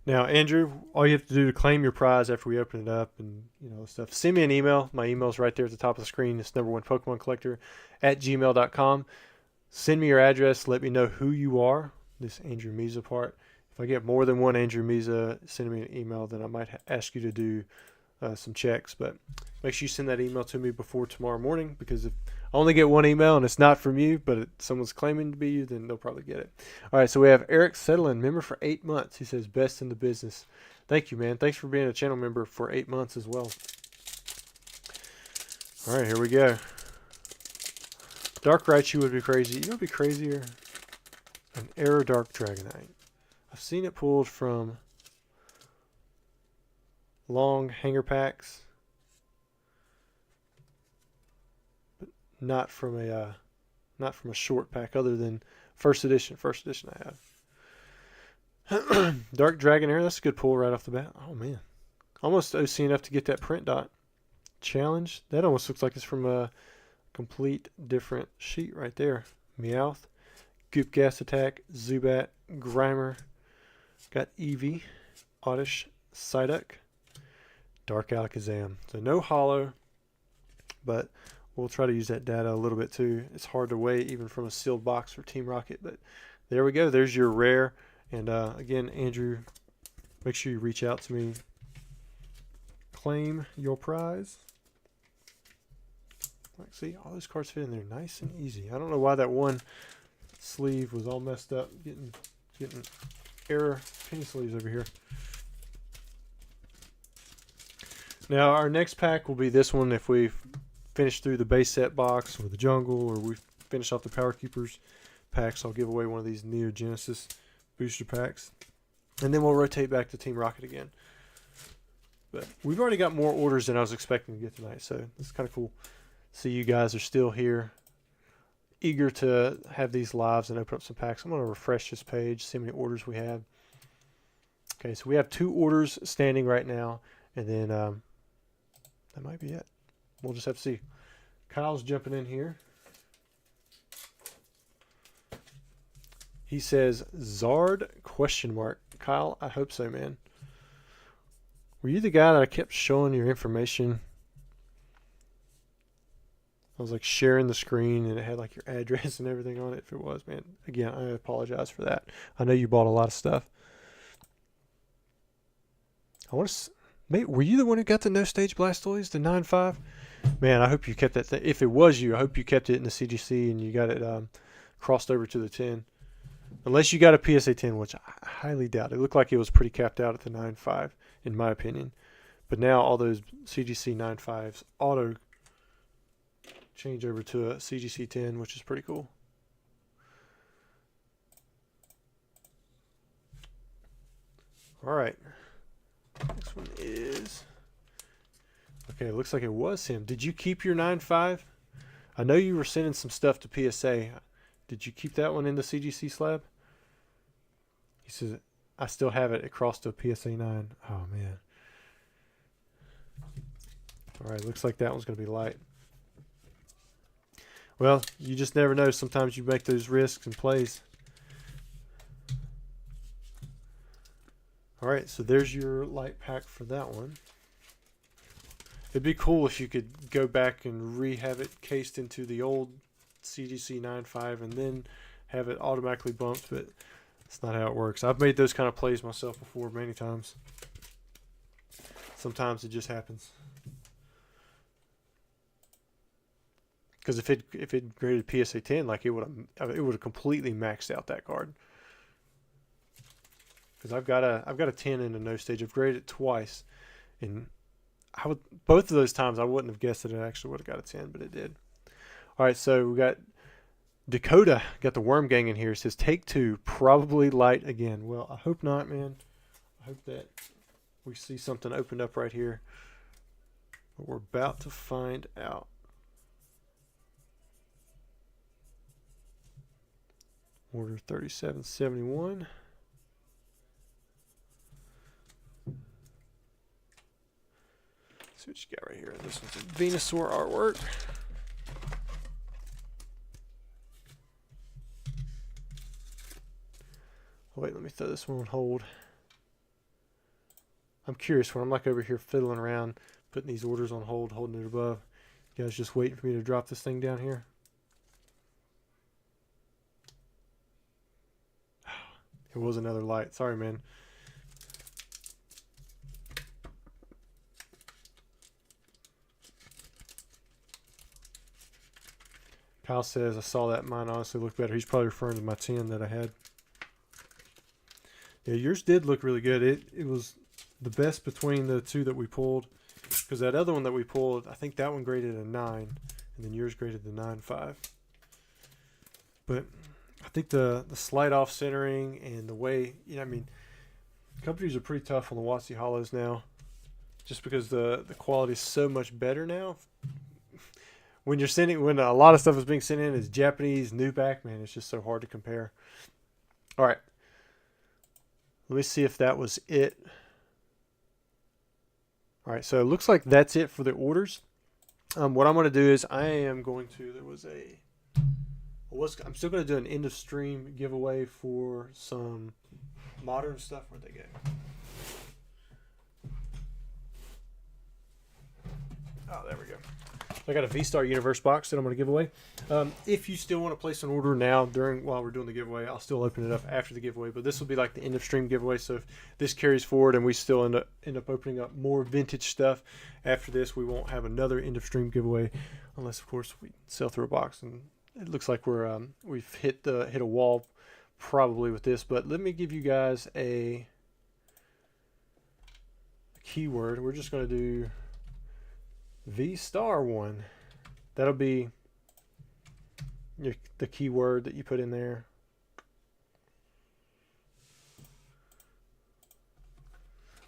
Now, Andrew, all you have to do to claim your prize after we open it up and stuff, send me an email. My email's right there at the top of the screen. It's number1pokemoncollector@gmail.com. Send me your address. Let me know who you are, this Andrew Meza part. If I get more than one Andrew Meza, send me an email, then I might ask you to do some checks. But make sure you send that email to me before tomorrow morning, because if I only get one email and it's not from you, but someone's claiming to be you, then they'll probably get it. All right, so we have Eric Settling, member for 8 months. He says, best in the business. Thank you, man. Thanks for being a channel member for 8 months as well. All right, here we go. Dark Raichu would be crazy. You know what would be crazier? An Arrow Dark Dragonite. I've seen it pulled from long hanger packs, but not from a short pack, other than first edition. First edition I have. Dark Dragonair, that's a good pull right off the bat. Oh man, almost OC enough to get that print dot. Challenge, that almost looks like it's from a complete different sheet right there. Meowth, Goop Gas Attack, Zubat, Grimer, got Eevee, Oddish, Psyduck, Dark Alakazam. So no hollow, but we'll try to use that data a little bit too. It's hard to weigh even from a sealed box for Team Rocket, but there we go. There's your rare. And again, Andrew, make sure you reach out to me. Claim your prize. Like, see, all those cards fit in there nice and easy. I don't know why that one sleeve was all messed up. Getting error penny sleeves over here. Now our next pack will be this one. If we finish through the base set box or the jungle, or we finish off the Power Keepers packs, I'll give away one of these Neo Genesis booster packs, and then we'll rotate back to Team Rocket again. But we've already got more orders than I was expecting to get tonight, so it's kind of cool. See, you guys are still here, eager to have these lives and open up some packs. I'm going to refresh this page, see how many orders we have. Okay, so we have 2 orders standing right now, and then that might be it. We'll just have to see. Kyle's jumping in here. He says, Zard, ? Kyle, I hope so, man. Were you the guy that I kept showing your information? I was like sharing the screen and it had like your address and everything on it. If it was, man, again, I apologize for that. I know you bought a lot of stuff. I want to, mate, were you the one who got the No Stage Blastoise, the 9.5? Man, I hope you kept that thing. If it was you, I hope you kept it in the CGC and you got it crossed over to the 10. Unless you got a PSA 10, which I highly doubt. It looked like it was pretty capped out at the 9.5, in my opinion. But now all those CGC 9.5s auto change over to a CGC 10, which is pretty cool. All right. Next one is... Okay, it looks like it was him. Did you keep your 9.5? I know you were sending some stuff to PSA. Did you keep that one in the CGC slab? He says, I still have it. It crossed to a PSA 9. Oh, man. All right, looks like that one's going to be light. Well, you just never know. Sometimes you make those risks and plays. All right, so there's your light pack for that one. It'd be cool if you could go back and have it cased into the old CGC 9.5 and then have it automatically bumped, but It's not how it works. I've made those kind of plays myself before many times. Sometimes it just happens. Because if it graded PSA 10, like it would have completely maxed out that card. Because I've got a 10 in the no stage. I've graded it twice, and both of those times I wouldn't have guessed that it actually would have got a 10, but it did. All right, so we got Dakota, got the Worm Gang in here. It says take 2, probably light again. Well, I hope not, man. I hope that we see something opened up right here. But we're about to find out. Order 3771. See what you got right here. This one's a Venusaur artwork. Oh, wait, let me throw this one on hold. I'm curious when I'm like over here fiddling around, putting these orders on hold, holding it above. You guys just waiting for me to drop this thing down here? It was another light. Sorry, man. Kyle says, I saw that. Mine honestly looked better. He's probably referring to my 10 that I had. Yeah, yours did look really good. It was the best between the two that we pulled. Because that other one that we pulled, I think that one graded a 9. And then yours graded the 9.5. But I think the slide off centering and the way, I mean, companies are pretty tough on the WotC Hollows now. Just because the quality is so much better now. When a lot of stuff is being sent in as Japanese new back, man, it's just so hard to compare. All right. Let me see if that was it. All right, so it looks like that's it for the orders. What I'm going to do is I'm still going to do an end of stream giveaway for some modern stuff. Where'd they go? Oh, there we go. I got a V-Star Universe box that I'm going to give away. If you still want to place an order now while we're doing the giveaway, I'll still open it up after the giveaway. But this will be like the end of stream giveaway. So if this carries forward and we still end up opening up more vintage stuff after this, we won't have another end of stream giveaway unless, of course, we sell through a box. And it looks like we've hit a wall probably with this. But let me give you guys a keyword. We're just going to do V-Star one. That'll be the keyword that you put in there.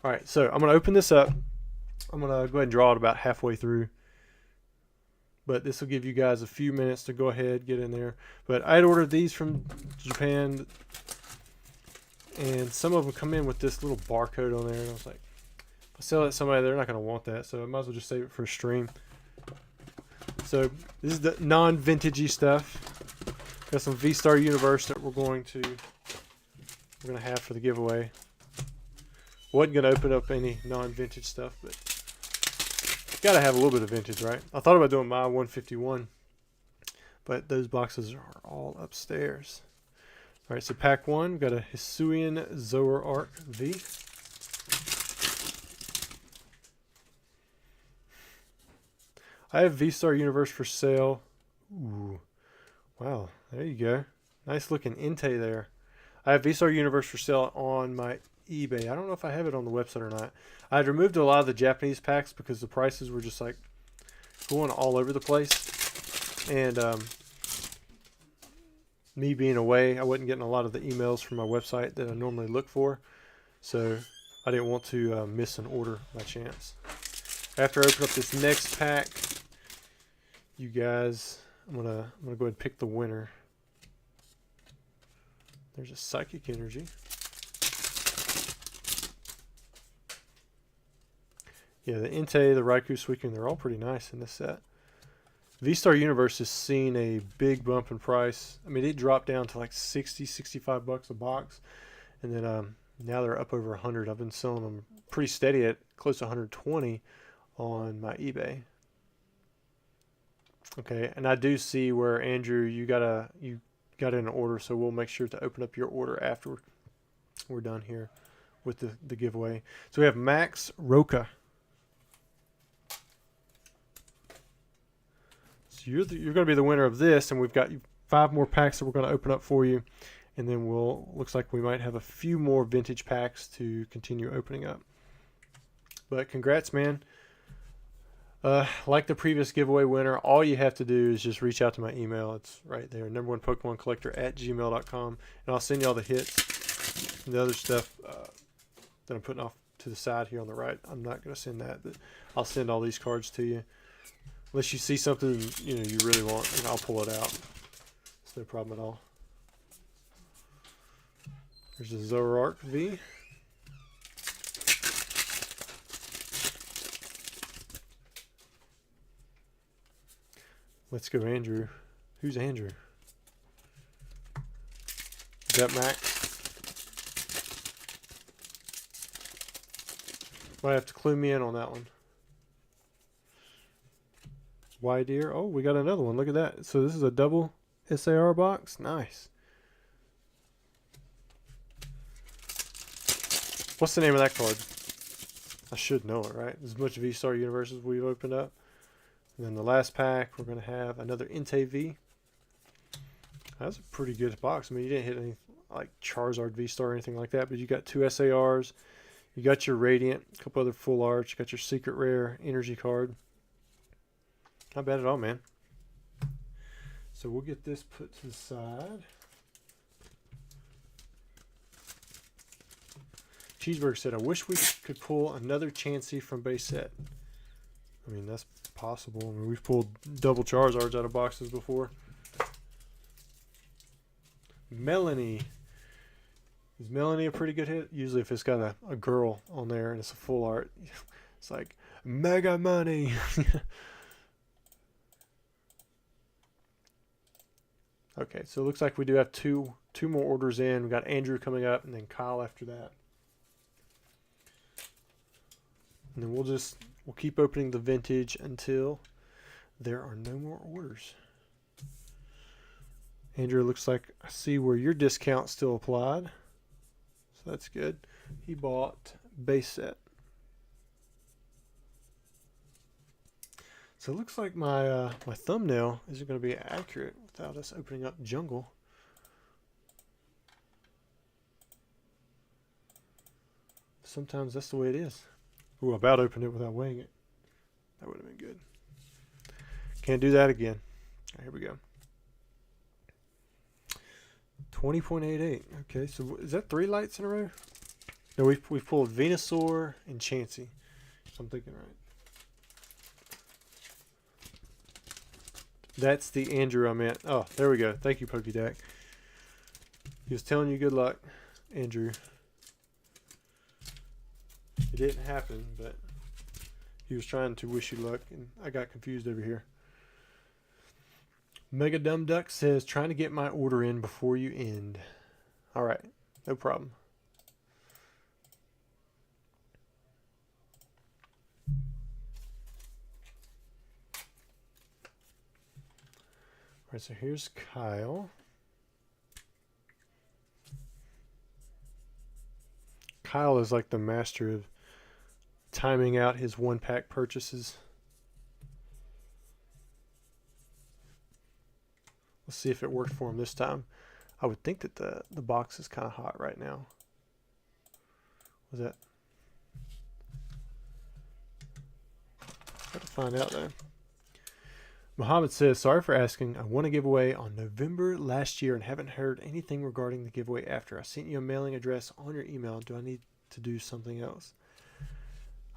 All right, so I'm going to open this up. I'm going to go ahead and draw it about halfway through. But this will give you guys a few minutes to go ahead, get in there. But I had ordered these from Japan, and some of them come in with this little barcode on there, and I was like, if I sell it to somebody, they're not going to want that, so I might as well just save it for a stream. So this is the non-vintagey stuff. Got some V-Star Universe that we're going to have for the giveaway. Wasn't going to open up any non-vintage stuff, but got to have a little bit of vintage, right? I thought about doing my 151, but those boxes are all upstairs. All right, so pack 1, got a Hisuian Zoroark V. I have V-Star Universe for sale. Ooh, wow, there you go. Nice looking Entei there. I have V-Star Universe for sale on my eBay. I don't know if I have it on the website or not. I had removed a lot of the Japanese packs because the prices were just like going all over the place. And me being away, I wasn't getting a lot of the emails from my website that I normally look for. So I didn't want to miss an order by chance. After I open up this next pack, you guys, I'm gonna go ahead and pick the winner. There's a Psychic Energy. Yeah, the Entei, the Raikou, Suicune, they're all pretty nice in this set. V-Star Universe has seen a big bump in price. I mean, it dropped down to like 60, 65 bucks a box. And then now they're up over 100. I've been selling them pretty steady at close to 120 on my eBay. Okay, and I do see where, Andrew, you got an order, so we'll make sure to open up your order we're done here with the giveaway. So we have Max Roca. So you're going to be the winner of this, and we've got 5 more packs that we're going to open up for you, and then looks like we might have a few more vintage packs to continue opening up. But congrats, man. Like the previous giveaway winner, all you have to do is just reach out to my email. It's right there, number1pokemoncollector@gmail.com, and I'll send you all the hits and the other stuff that I'm putting off to the side here on the right. I'm not going to send that, but I'll send all these cards to you. Unless you see something you really want, and I'll pull it out. It's no problem at all. There's a Zoroark V. Let's go, Andrew. Who's Andrew? Is that Max? Might have to clue me in on that one. Why, dear? Oh, we got another one. Look at that. So this is a double SAR box. Nice. What's the name of that card? I should know it, right? As much V-Star Universes we've opened up. And then the last pack, we're going to have another Entei V. That's a pretty good box. I mean, you didn't hit any like Charizard V-Star or anything like that, but you got 2 SARs. You got your Radiant, a couple other full arts. You got your secret rare energy card. Not bad at all, man. So we'll get this put to the side. Cheeseburger said, I wish we could pull another Chansey from base set. I mean, that's possible. I mean, we've pulled double Charizards out of boxes before. Melanie. Is Melanie a pretty good hit? Usually if it's got a girl on there and it's a full art, it's like mega money. Okay, so it looks like we do have two more orders in. We've got Andrew coming up and then Kyle after that. And then we'll keep opening the vintage until there are no more orders. Andrew, looks like I see where your discount still applied. So that's good. He bought base set. So it looks like my my thumbnail isn't going to be accurate without us opening up Jungle. Sometimes that's the way it is. Ooh, I about opened it without weighing it. That would have been good. Can't do that again. All right, here we go. 20.88. Okay, so is that 3 lights in a row? No, we've pulled Venusaur and Chansey. So I'm thinking right. That's the Andrew I meant. Oh, there we go. Thank you, PokeDac. He was telling you good luck, Andrew. It didn't happen, but he was trying to wish you luck, and I got confused over here. Mega Dumb Duck says, trying to get my order in before you end. All right, no problem. All right, so here's Kyle. Kyle is like the master of timing out his 1-pack purchases. Let's see if it worked for him this time. I would think that the box is kind of hot right now. Was that? Got to find out though. Muhammad says, sorry for asking. I won a giveaway on November last year and haven't heard anything regarding the giveaway after. I sent you a mailing address on your email. Do I need to do something else?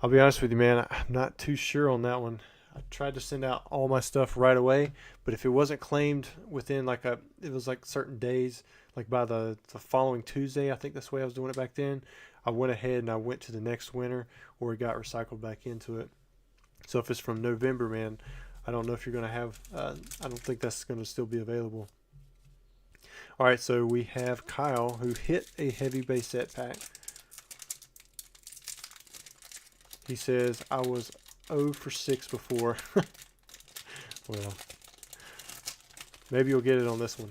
I'll be honest with you, man. I'm not too sure on that one. I tried to send out all my stuff right away, but if it wasn't claimed within it was like certain days, like by the following Tuesday, I think that's the way I was doing it back then, I went ahead and I went to the next winner, or it got recycled back into it. So if it's from November, man, I don't know if you're going to have, I don't think that's going to still be available. All right, so we have Kyle, who hit a heavy base set pack. He says, I was 0 for 6 before. Well, maybe you'll get it on this one.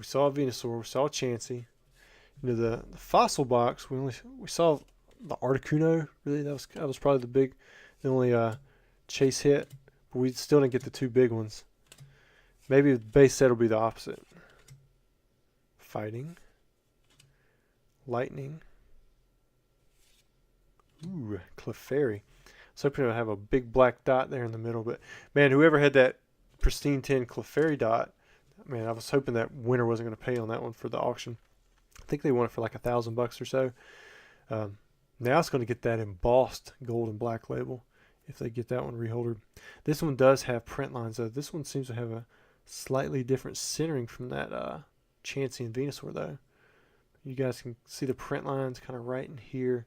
We saw a Venusaur. We saw a Chansey. You know, the fossil box. We saw the Articuno. Really, that was probably the only chase hit. But we still didn't get the two big ones. Maybe the base set will be the opposite. Fighting. Lightning. Ooh, Clefairy. I was hoping it would have a big black dot there in the middle, but man, whoever had that pristine 10 Clefairy dot, man, I was hoping that winner wasn't going to pay on that one for the auction. I think they won it for like $1,000 or so. Now it's going to get that embossed gold and black label if they get that one reholdered. This one does have print lines though. This one seems to have a slightly different centering from that Chansey and Venusaur though. You guys can see the print lines kind of right in here.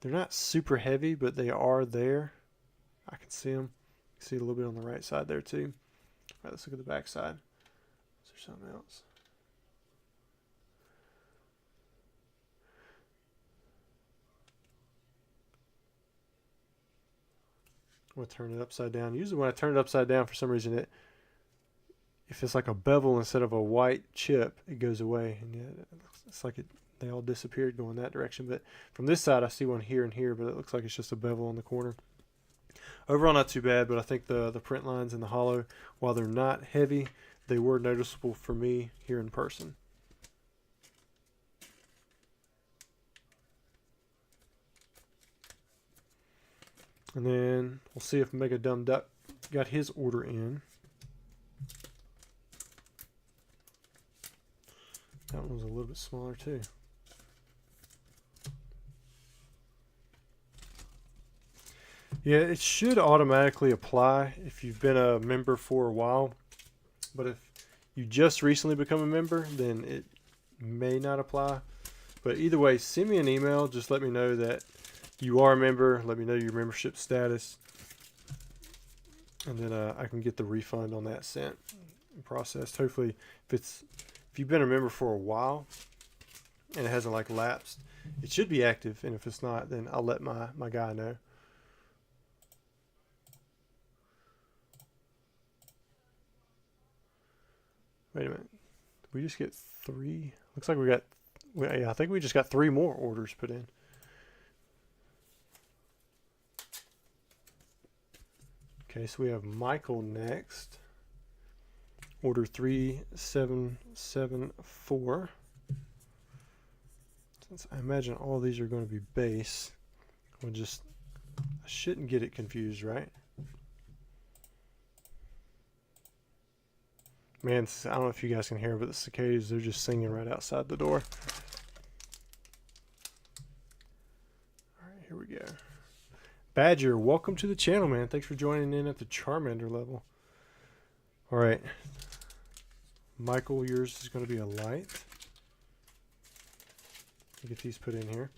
They're not super heavy, but they are there. I can see them. See a little bit on the right side there too. All right, let's look at the back side. Is there something else? I'm going to turn it upside down. Usually when I turn it upside down, for some reason, if it's like a bevel instead of a white chip, it goes away. And yeah, it's like they all disappeared going that direction. But from this side, I see one here and here, but it looks like it's just a bevel on the corner. Overall, not too bad, but I think the print lines in the hollow, while they're not heavy, they were noticeable for me here in person. And then we'll see if Mega Dumb Duck got his order in. That one was a little bit smaller too. Yeah, it should automatically apply if you've been a member for a while. But if you just recently become a member, then it may not apply. But either way, send me an email. Just let me know that you are a member. Let me know your membership status. And then I can get the refund on that sent and processed. Hopefully, if you've been a member for a while and it hasn't like lapsed, it should be active. And if it's not, then I'll let my guy know. Wait a minute. Did we just get 3? Looks like yeah, I think we just got 3 more orders put in. Okay, so we have Michael next. Order 3774. Since I imagine all these are going to be base, I shouldn't get it confused, right? Man, I don't know if you guys can hear, but the cicadas, they're just singing right outside the door. Alright, here we go. Badger, welcome to the channel, man. Thanks for joining in at the Charmander level. Alright. Michael, yours is going to be a light. Get these put in here.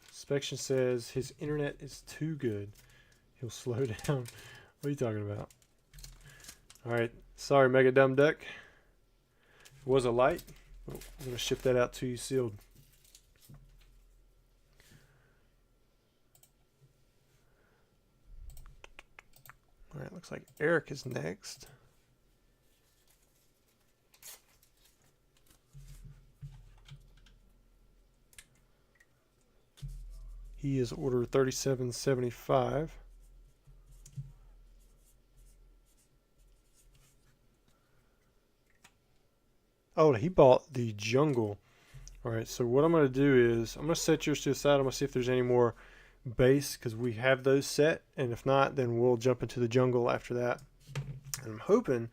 Inspection says his internet is too good. He'll slow down. What are you talking about? Alright, sorry Mega Dumb Duck. It was a light. I'm going to ship that out to you sealed. Alright, looks like Eric is next. He is order 3775. Oh, he bought the jungle. Alright, so what I'm going to do is, I'm going to set yours to the side. I'm going to see if there's any more base, because we have those set. And if not, then we'll jump into the jungle after that. And I'm hoping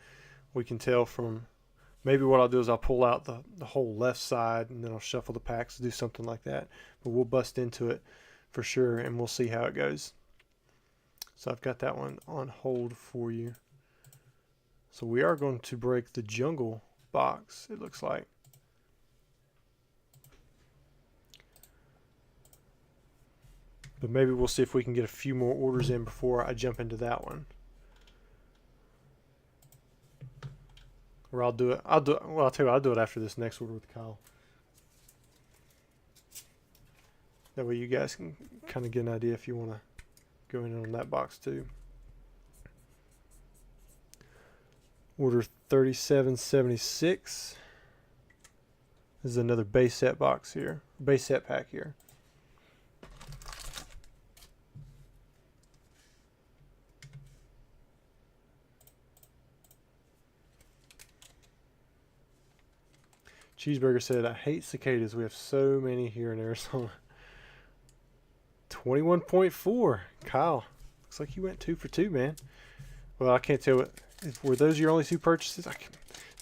we can tell from, maybe what I'll do is I'll pull out the whole left side, and then I'll shuffle the packs, do something like that. But we'll bust into it for sure, and we'll see how it goes. So I've got that one on hold for you. So we are going to break the jungle box, it looks like. But maybe we'll see if we can get a few more orders in before I jump into that one. Or I'll do it. Well, I'll tell you what, I'll do it after this next order with Kyle. That way you guys can kind of get an idea if you want to go in on that box too. Order 3776. This is another base set box here. Base set pack here. Cheeseburger said, I hate cicadas. We have so many here in Arizona. 21.4. Kyle. Looks like you went 2 for 2, man. Well, I can't tell what. Were those your only 2 purchases? I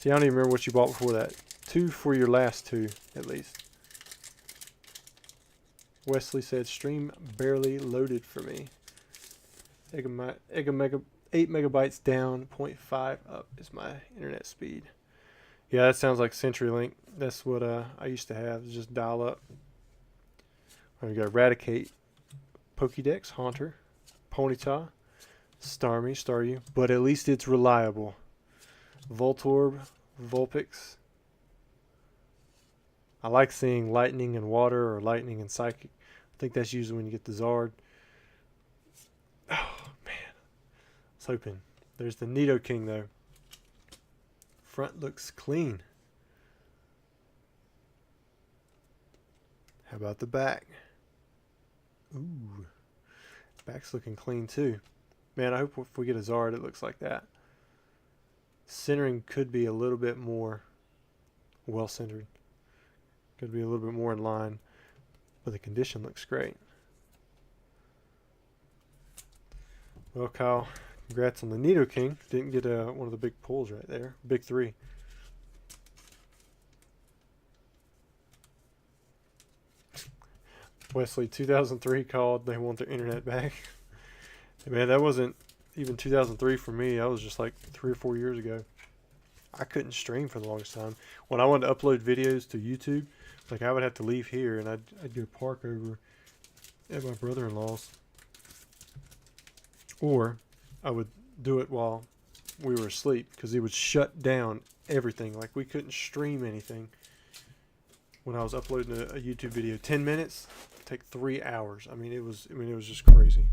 don't even remember what you bought before that. 2 for your last 2, at least. Wesley said, stream barely loaded for me. 8 megabytes down, 0.5 up is my internet speed. Yeah, that sounds like CenturyLink. That's what I used to have. It's just dial up. We got Eradicate, Pokédex, Haunter, Ponyta, Staryu, but at least it's reliable. Voltorb, Vulpix. I like seeing lightning and water or lightning and psychic. I think that's usually when you get the Zard. Oh, man. I was hoping. There's the Nidoking, though. Front looks clean. How about the back? Ooh. Back's looking clean, too. Man, I hope if we get a Zard, it looks like that. Centering could be a little bit more well-centered. Could be a little bit more in line. But the condition looks great. Well, Kyle, congrats on the Nidoking. Didn't get one of the big pulls right there. Big 3. Wesley, 2003 called. They want their internet back. Man, that wasn't even 2003 for me. That was just like 3 or 4 years ago. I couldn't stream for the longest time. When I wanted to upload videos to YouTube, like I would have to leave here and I'd go park over at my brother-in-law's. Or I would do it while we were asleep because he would shut down everything. Like we couldn't stream anything when I was uploading a YouTube video. 10 minutes, take 3 hours. I mean, it was just crazy.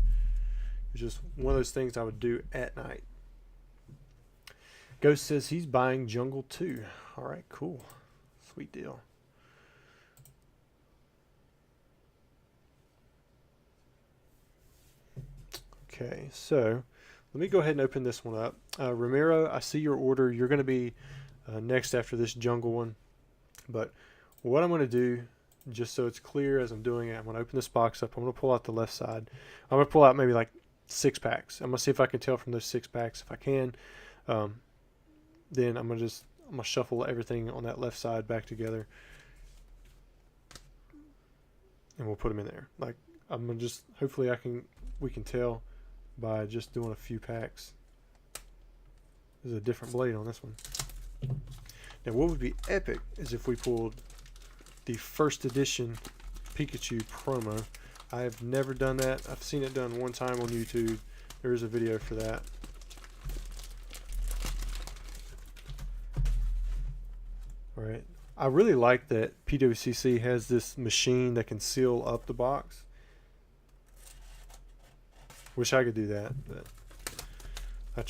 It was just one of those things I would do at night. Ghost says he's buying Jungle 2. All right, cool. Sweet deal. Okay, so let me go ahead and open this one up. Ramiro, I see your order. You're going to be next after this jungle one. But what I'm going to do, just so it's clear as I'm doing it, I'm going to open this box up. I'm going to pull out the left side. I'm going to pull out maybe like 6 packs. I'm going to see if I can tell from those 6 packs. If I can, then I'm going to shuffle everything on that left side back together. And we'll put them in there. Like I'm going to just, hopefully we can tell by just doing a few packs. There's a different blade on this one. Now what would be epic is if we pulled the first edition Pikachu promo. I have never done that. I've seen it done one time on YouTube. There is a video for that. Alright. I really like that PWCC has this machine that can seal up the box. Wish I could do that, but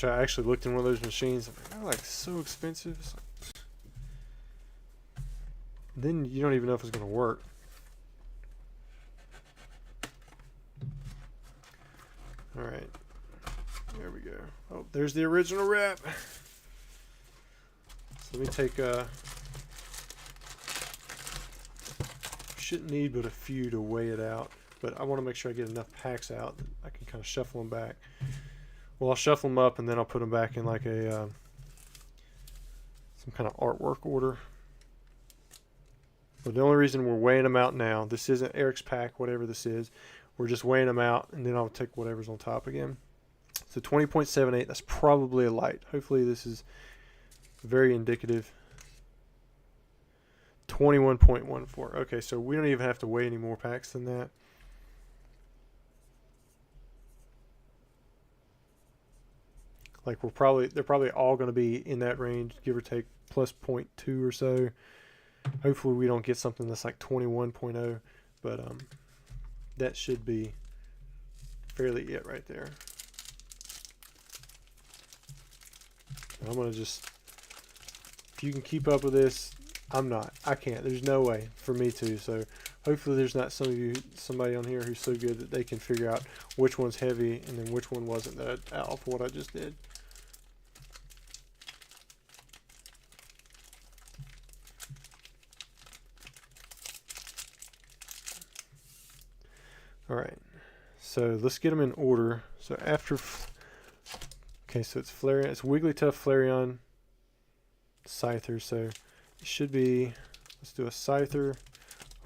I actually looked in one of those machines. They're like so expensive. It's like, then you don't even know if it's going to work. All right, there we go. Oh, there's the original wrap. So let me take shouldn't need but a few to weigh it out. But I want to make sure I get enough packs out that I can kind of shuffle them back. Well, I'll shuffle them up and then I'll put them back in like a some kind of artwork order. But the only reason we're weighing them out now, this isn't Eric's pack, whatever this is. We're just weighing them out and then I'll take whatever's on top again. So 20.78, that's probably a light. Hopefully this is very indicative. 21.14. Okay, so we don't even have to weigh any more packs than that. Like they're probably all going to be in that range, give or take plus 0.2 or so. Hopefully we don't get something that's like 21.0, but that should be fairly it right there. I'm going to just, if you can keep up with this, I'm not. I can't. There's no way for me to. So hopefully there's not somebody on here who's so good that they can figure out which one's heavy and then which one wasn't off what I just did. All right. So let's get them in order. So after, okay, so it's Flareon, it's Wigglytuff, Flareon, Scyther. So it should be, let's do a Scyther,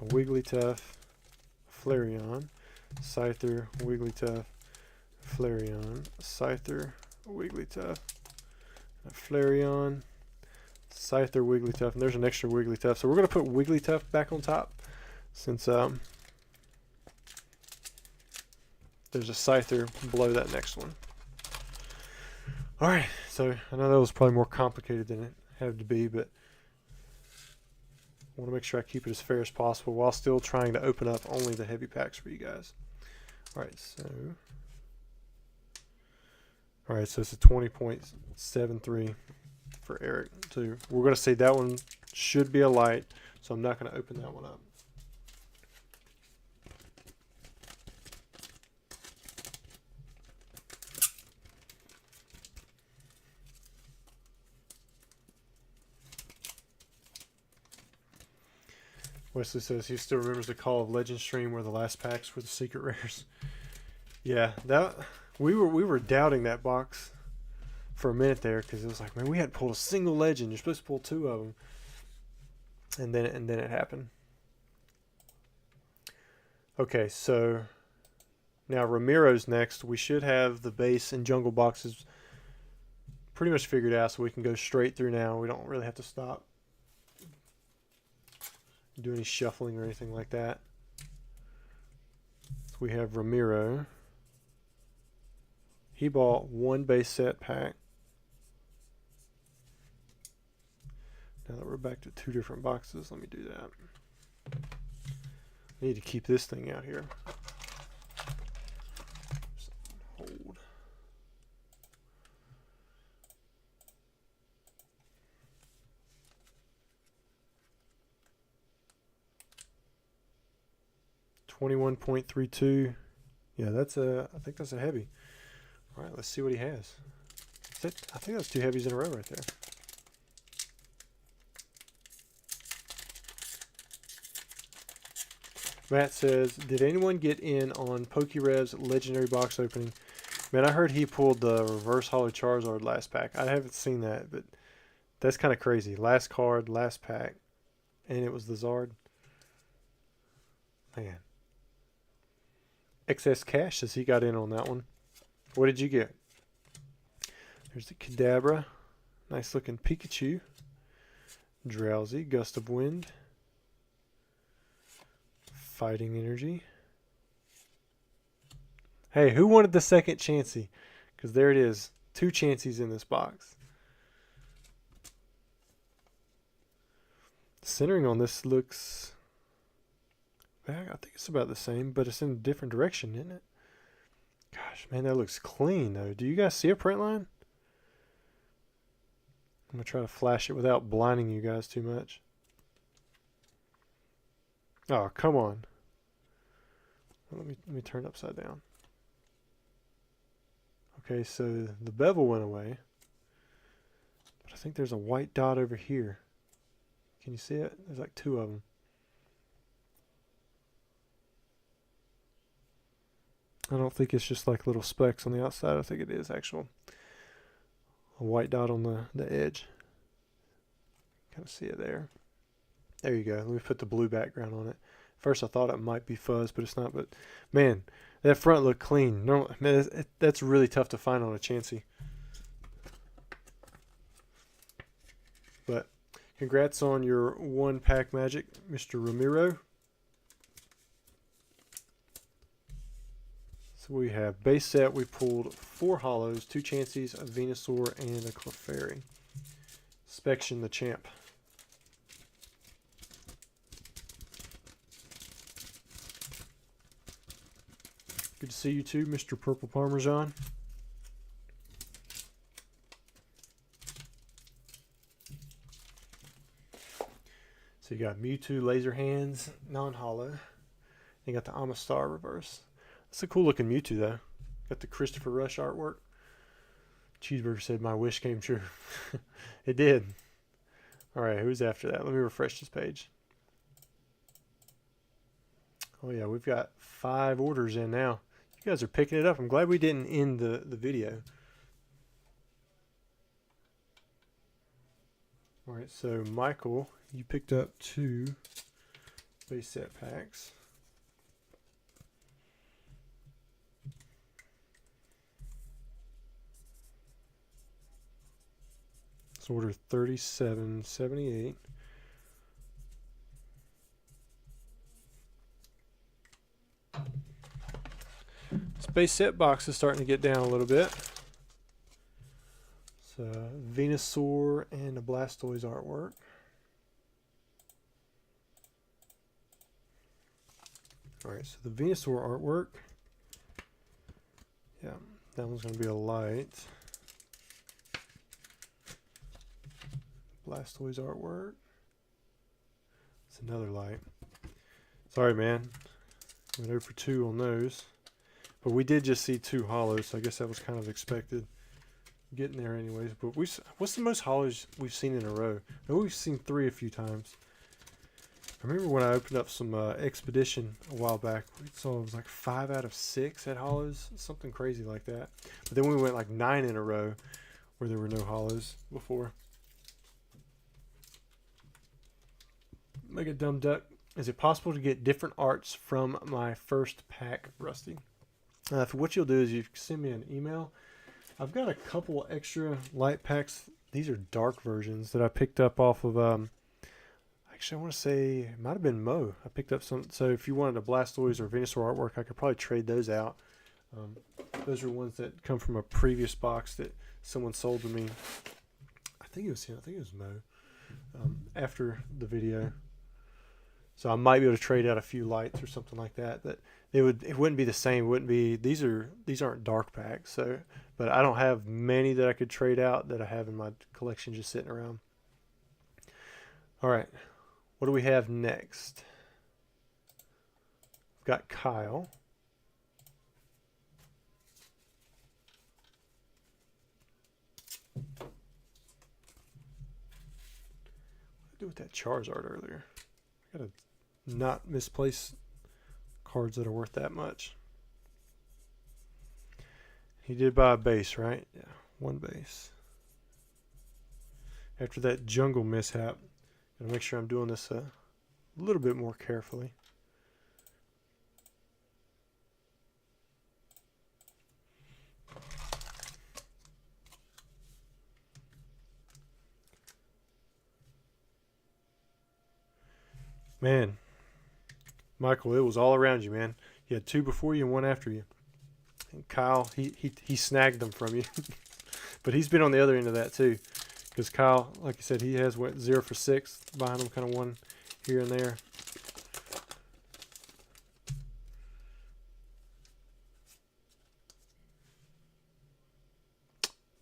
a Wigglytuff, Flareon, Scyther, Wigglytuff, Flareon, Scyther, Wigglytuff, a Flareon, Scyther, Wigglytuff, and there's an extra Wigglytuff. So we're going to put Wigglytuff back on top since there's a Scyther below that next one. Alright, so I know that was probably more complicated than it had to be, but I want to make sure I keep it as fair as possible while still trying to open up only the heavy packs for you guys. Alright, so it's a 20.73 for Eric. So we're going to say that one should be a light, so I'm not going to open that one up. Wesley says he still remembers the Call of Legends stream where the last packs were the secret rares. Yeah, that we were doubting that box for a minute there because it was like, man, we hadn't pulled a single legend. You're supposed to pull 2 of them, and then it happened. Okay, so now Ramiro's next. We should have the base and jungle boxes pretty much figured out, so we can go straight through now. We don't really have to stop, do any shuffling or anything like that. So we have Ramiro. He bought 1 base set pack. Now that we're back to 2 different boxes, let me do that. I need to keep this thing out here. Hold. $21.32. Yeah, that's I think that's a heavy. All right, let's see what he has. I think that's 2 heavies in a row right there. Matt says, did anyone get in on PokeRev's legendary box opening? Man, I heard he pulled the reverse holo Charizard last pack. I haven't seen that, but that's kind of crazy. Last card, last pack, and it was the Zard. Man. Excess cash says he got in on that one. What did you get? There's the Kadabra. Nice looking Pikachu. Drowsy. Gust of Wind. Fighting Energy. Hey, who wanted the second Chansey? Because there it is. 2 Chanseys in this box. The centering on this looks... I think it's about the same, but it's in a different direction, isn't it? Gosh, man, that looks clean, though. Do you guys see a print line? I'm going to try to flash it without blinding you guys too much. Oh, come on. Let me turn it upside down. Okay, so the bevel went away. But I think there's a white dot over here. Can you see it? There's like 2 of them. I don't think it's just like little specks on the outside. I think it is actual a white dot on the edge. Kind of see it there. There you go. Let me put the blue background on it. First I thought it might be fuzz, but it's not. But man, that front looked clean. Normal, man, that's really tough to find on a Chansey. But congrats on your 1 pack magic, Mr. Ramiro. We have base set. We pulled 4 holos, 2 Chanseys, a Venusaur, and a Clefairy. Spection the champ. Good to see you too, Mr. Purple Parmesan. you got Mewtwo, Laser Hands, non-hollow. You got the Amistar reverse. That's a cool looking Mewtwo though. Got the Christopher Rush artwork. Cheeseburger said my wish came true. It did. Alright, who's after that? Let me refresh this page. Oh yeah, we've got 5 orders in now. You guys are picking it up. I'm glad we didn't end the video. Alright, so Michael, you picked up 2 base set packs. It's order 3778. This base set box is starting to get down a little bit. So Venusaur and a Blastoise artwork. Alright, so the Venusaur artwork. Yeah, that one's going to be a light. Blastoise artwork. It's another light. Sorry, man. Went 0 for 2 on those. But we did just see 2 hollows, so I guess that was kind of expected. Getting there anyways. But what's the most hollows we've seen in a row? I know we've seen 3 a few times. I remember when I opened up some Expedition a while back, we saw it was like 5 out of 6 had hollows. Something crazy like that. But then we went like 9 in a row where there were no hollows before. Mega Dumb Duck. Is it possible to get different arts from my first pack, Rusty? For what you'll do is you send me an email. I've got a couple extra light packs. These are dark versions that I picked up off of, actually I want to say, it might have been Mo. I picked up some, so if you wanted a Blastoise or Venusaur artwork, I could probably trade those out. Those are ones that come from a previous box that someone sold to me. I think it was him, I think it was Mo, after the video. So I might be able to trade out a few lights or something like that. That it wouldn't be the same. It wouldn't be these aren't dark packs. So, but I don't have many that I could trade out that I have in my collection just sitting around. All right, what do we have next? We've got Kyle. What did I do with that Charizard earlier? I gotta not misplace cards that are worth that much. He did buy a base, right? Yeah, 1 base. After that jungle mishap, gotta make sure I'm doing this a little bit more carefully. Man, Michael, it was all around you, man. You had 2 before you and 1 after you. And Kyle, he snagged them from you. But he's been on the other end of that too. Because Kyle, like you said, he has went 0 for 6. Behind him, kind of 1 here and there.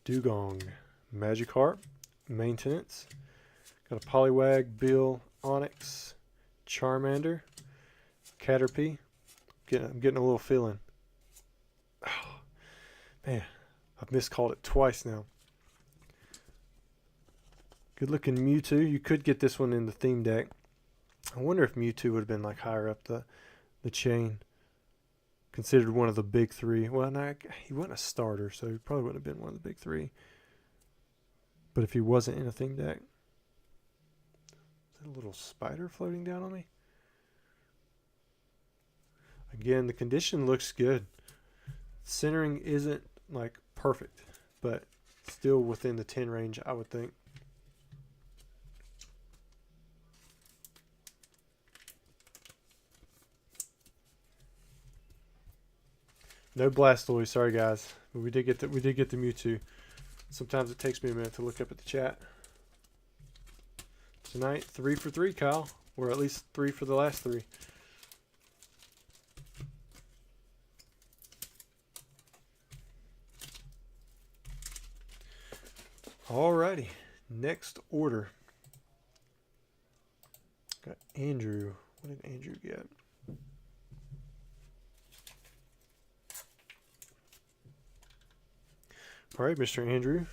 Dugong, Magikarp, Maintenance. Got a Poliwag, Bill, Onyx, Charmander, Caterpie. I'm getting a little feeling. Oh, man, I've miscalled it twice now. Good looking Mewtwo. You could get this one in the theme deck. I wonder if Mewtwo would have been like higher up the chain. Considered one of the big 3. Well, no, he wasn't a starter, so he probably wouldn't have been one of the big 3. But if he wasn't in a theme deck. A little spider floating down on me. Again, the condition looks good. Centering isn't like perfect, but still within the 10 range, I would think. No Blastoise, sorry guys, but we did get the Mewtwo. Sometimes it takes me a minute to look up at the chat. Tonight, 3 for 3, Kyle. Or at least 3 for the last 3. Alrighty. Next order. Got Andrew. What did Andrew get? All right, Mr. Andrew.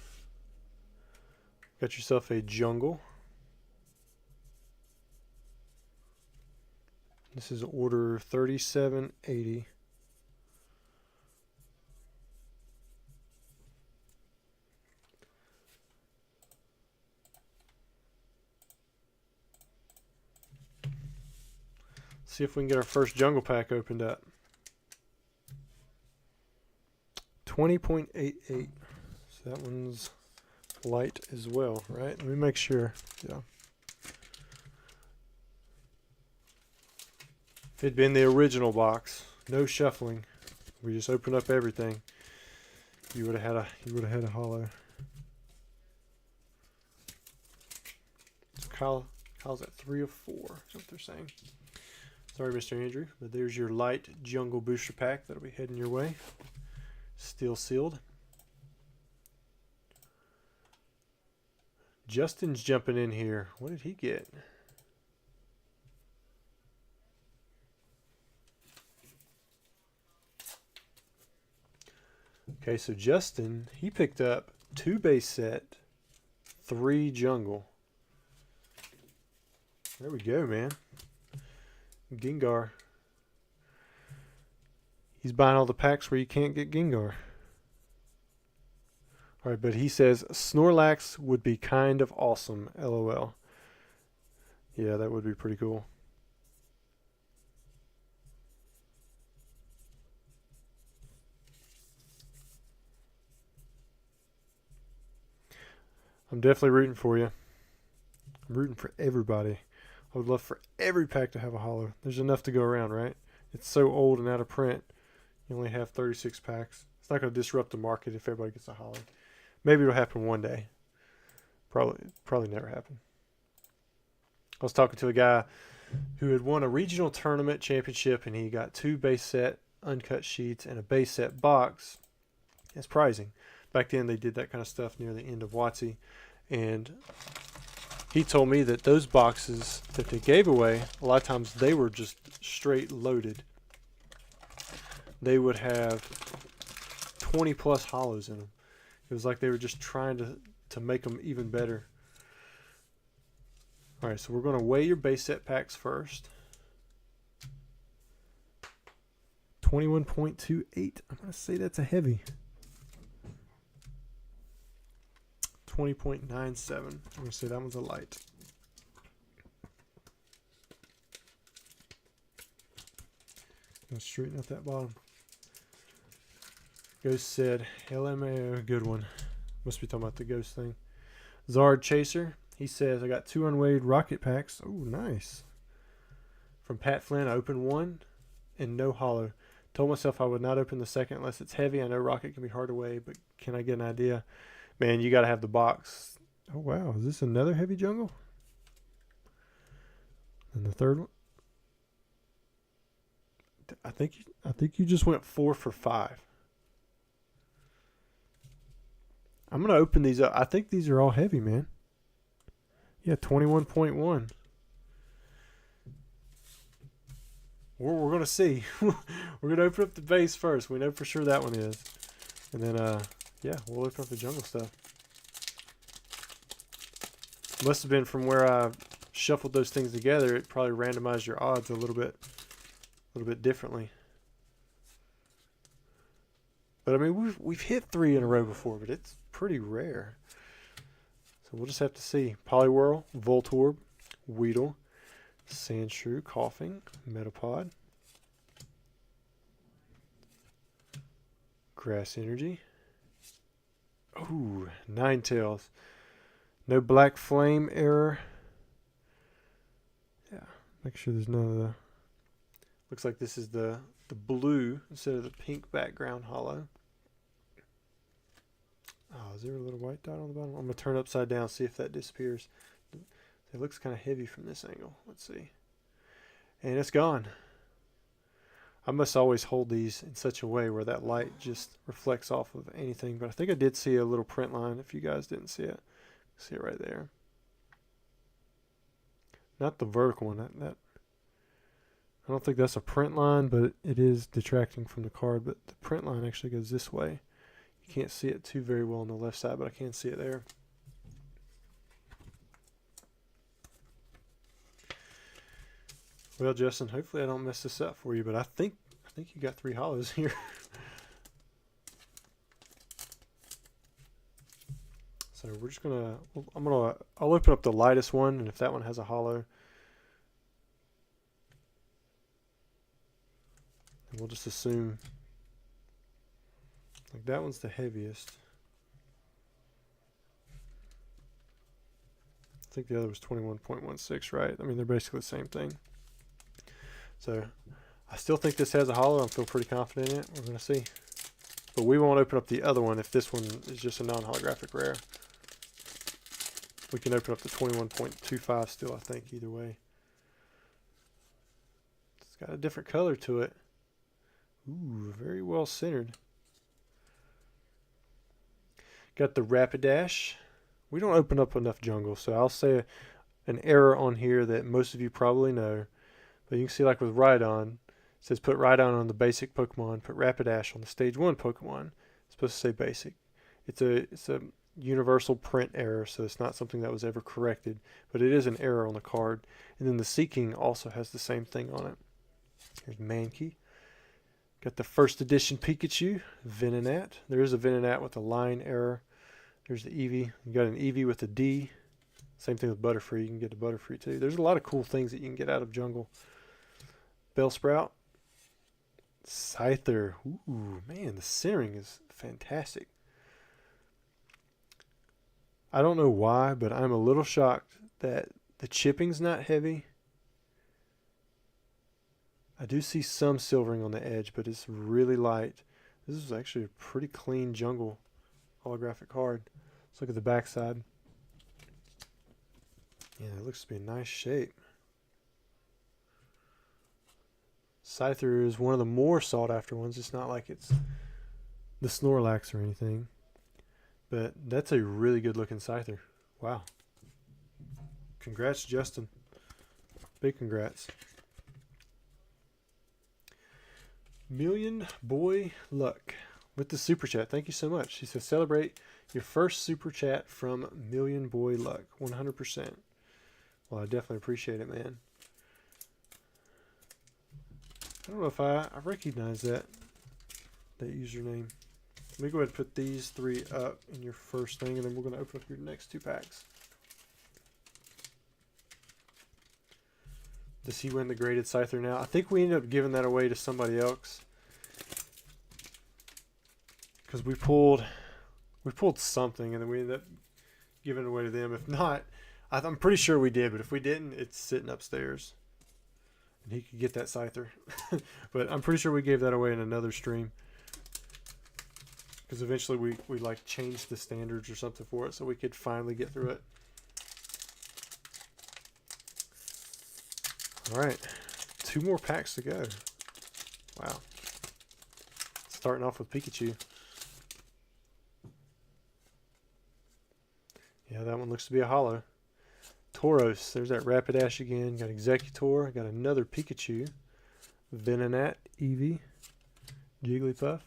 Got yourself a jungle. This is order 3780. See if we can get our first jungle pack opened up. 20.88. So that one's light as well, right? Let me make sure. Yeah. If it'd been the original box, no shuffling, we just opened up everything, you would have had a hollow. So Kyle's at 3 of 4. That's what they're saying. Sorry, Mr. Andrew, but there's your light jungle booster pack that'll be heading your way. Still sealed. Justin's jumping in here. What did he get? Okay, so Justin, he picked up 2 base set, 3 jungle. There we go, man. Gengar. He's buying all the packs where you can't get Gengar. Alright, but he says Snorlax would be kind of awesome, LOL. Yeah, that would be pretty cool. I'm definitely rooting for you. I'm rooting for everybody. I would love for every pack to have a holo. There's enough to go around, right? It's so old and out of print. You only have 36 packs. It's not going to disrupt the market if everybody gets a holo. Maybe it'll happen one day. Probably never happen. I was talking to a guy who had won a regional tournament championship, and he got 2 base set uncut sheets and a base set box. It's pricing. Back then they did that kind of stuff near the end of WotC, and he told me that those boxes that they gave away, a lot of times they were just straight loaded. They would have 20 plus hollows in them. It was like they were just trying to make them even better. All right, so we're going to weigh your base set packs first. 21.28. I'm going to say that's a heavy. 20.97. I'm going to say that one's a light. Going to straighten up that bottom. Ghost said, LMAO, good one. Must be talking about the ghost thing. Zard Chaser, he says, I got 2 unweighed rocket packs. Oh, nice. From Pat Flynn, I opened 1 and no hollow. Told myself I would not open the second unless it's heavy. I know rocket can be hard to weigh, but can I get an idea? Man, you got to have the box. Oh, wow. Is this another heavy jungle? And the third one? I think you just went 4 for 5. I'm going to open these up. I think these are all heavy, man. Yeah, 21.1. We're going to see. We're going to open up the base first. We know for sure that one is. And then, yeah, we'll open up the jungle stuff. Must have been from where I shuffled those things together. It probably randomized your odds a little bit differently. But I mean, we've hit 3 in a row before, but it's pretty rare. So we'll just have to see. Poliwhirl, Voltorb, Weedle, Sandshrew, Coughing, Metapod, Grass Energy. Ooh, Ninetales. No Black Flame error. Yeah, make sure there's none of the... Looks like this is the blue instead of the pink background hollow. Oh, is there a little white dot on the bottom? I'm going to turn it upside down, see if that disappears. It looks kind of heavy from this angle. Let's see. And it's gone. I must always hold these in such a way where that light just reflects off of anything. But I think I did see a little print line if you guys didn't see it. See it right there. Not the vertical one. That I don't think that's a print line, but it is detracting from the card. But the print line actually goes this way. You can't see it too very well on the left side, but I can see it there. Well, Justin, hopefully I don't mess this up for you, but I think you got 3 hollows here. So we're just gonna, I'll open up the lightest one, and if that one has a hollow, and we'll just assume like that one's the heaviest. I think the other was 21.16, right? I mean, they're basically the same thing. So I still think this has a hollow. I feel pretty confident in it. We're going to see. But we won't open up the other one if this one is just a non-holographic rare. We can open up the 21.25 still, I think, either way. It's got a different color to it. Ooh, very well centered. Got the Rapidash. We don't open up enough jungle, so I'll say an error on here that most of you probably know. But you can see, like with Rhydon, it says put Rhydon on the basic Pokemon, put Rapidash on the stage 1 Pokemon. It's supposed to say basic. It's a universal print error, so it's not something that was ever corrected, but it is an error on the card. And then the Seeking also has the same thing on it. Here's Mankey. Got the first edition Pikachu, Venonat. There is a Venonat with a line error. There's the Eevee. You got an Eevee with a D. Same thing with Butterfree. You can get a Butterfree too. There's a lot of cool things that you can get out of jungle. Bellsprout. Scyther. Ooh, man, the centering is fantastic. I don't know why, but I'm a little shocked that the chipping's not heavy. I do see some silvering on the edge, but it's really light. This is actually a pretty clean jungle holographic card. Let's look at the back side. Yeah, it looks to be a nice shape. Scyther is one of the more sought after ones. It's not like it's the Snorlax or anything. But that's a really good looking Scyther. Wow. Congrats, Justin. Big congrats. Million Boy Luck with the super chat. Thank you so much. He says celebrate your first super chat from Million Boy Luck. 100%. Well, I definitely appreciate it, man. I don't know if I recognize that username. Let me go ahead and put these 3 up in your first thing, and then we're going to open up your next 2 packs. Does he win the graded Scyther now? I think we ended up giving that away to somebody else. Because we pulled something, and then we ended up giving it away to them. If not, I'm pretty sure we did, but if we didn't, it's sitting upstairs. And he could get that Scyther. But I'm pretty sure we gave that away in another stream. Because eventually we like changed the standards or something for it so we could finally get through it. Alright. 2 more packs to go. Wow. Starting off with Pikachu. Yeah, that one looks to be a hollow. Tauros. There's that Rapidash again. Got Executor. Got another Pikachu. Venonat. Eevee. Jigglypuff.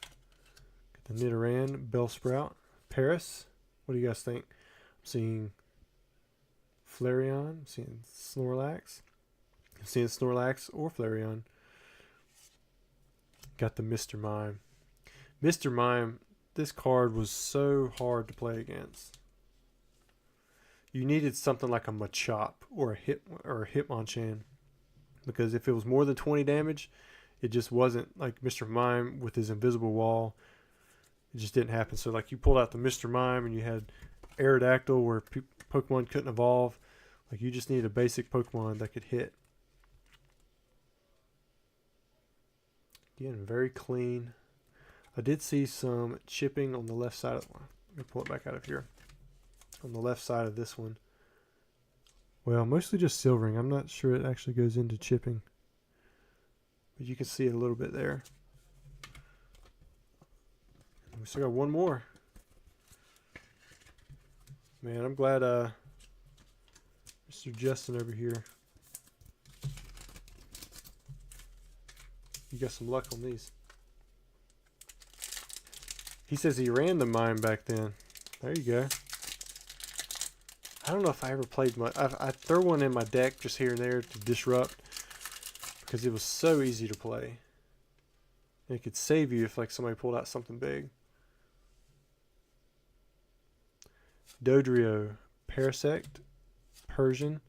Got the Nidoran. Bellsprout. Paris. What do you guys think? I'm seeing Flareon. I'm seeing Snorlax. I'm seeing Snorlax or Flareon. Got the Mr. Mime. Mr. Mime, this card was so hard to play against. You needed something like a Machop or a Hitmonchan, because if it was more than 20 damage, it just wasn't like Mr. Mime with his invisible wall. It just didn't happen. So like you pulled out the Mr. Mime and you had Aerodactyl where Pokemon couldn't evolve. Like you just needed a basic Pokemon that could hit. Again, very clean. I did see some chipping on the left side of the line. Let me pull it back out of here. On the left side of this one. Well, mostly just silvering. I'm not sure it actually goes into chipping. But you can see it a little bit there. We still got one more. Man, I'm glad Mr. Justin over here You got some luck on these. He says he ran the mine back then. There you go. I don't know if I ever played much. I throw one in my deck just here and there to disrupt because it was so easy to play. And it could save you if like somebody pulled out something big. Dodrio, Parasect, Persian,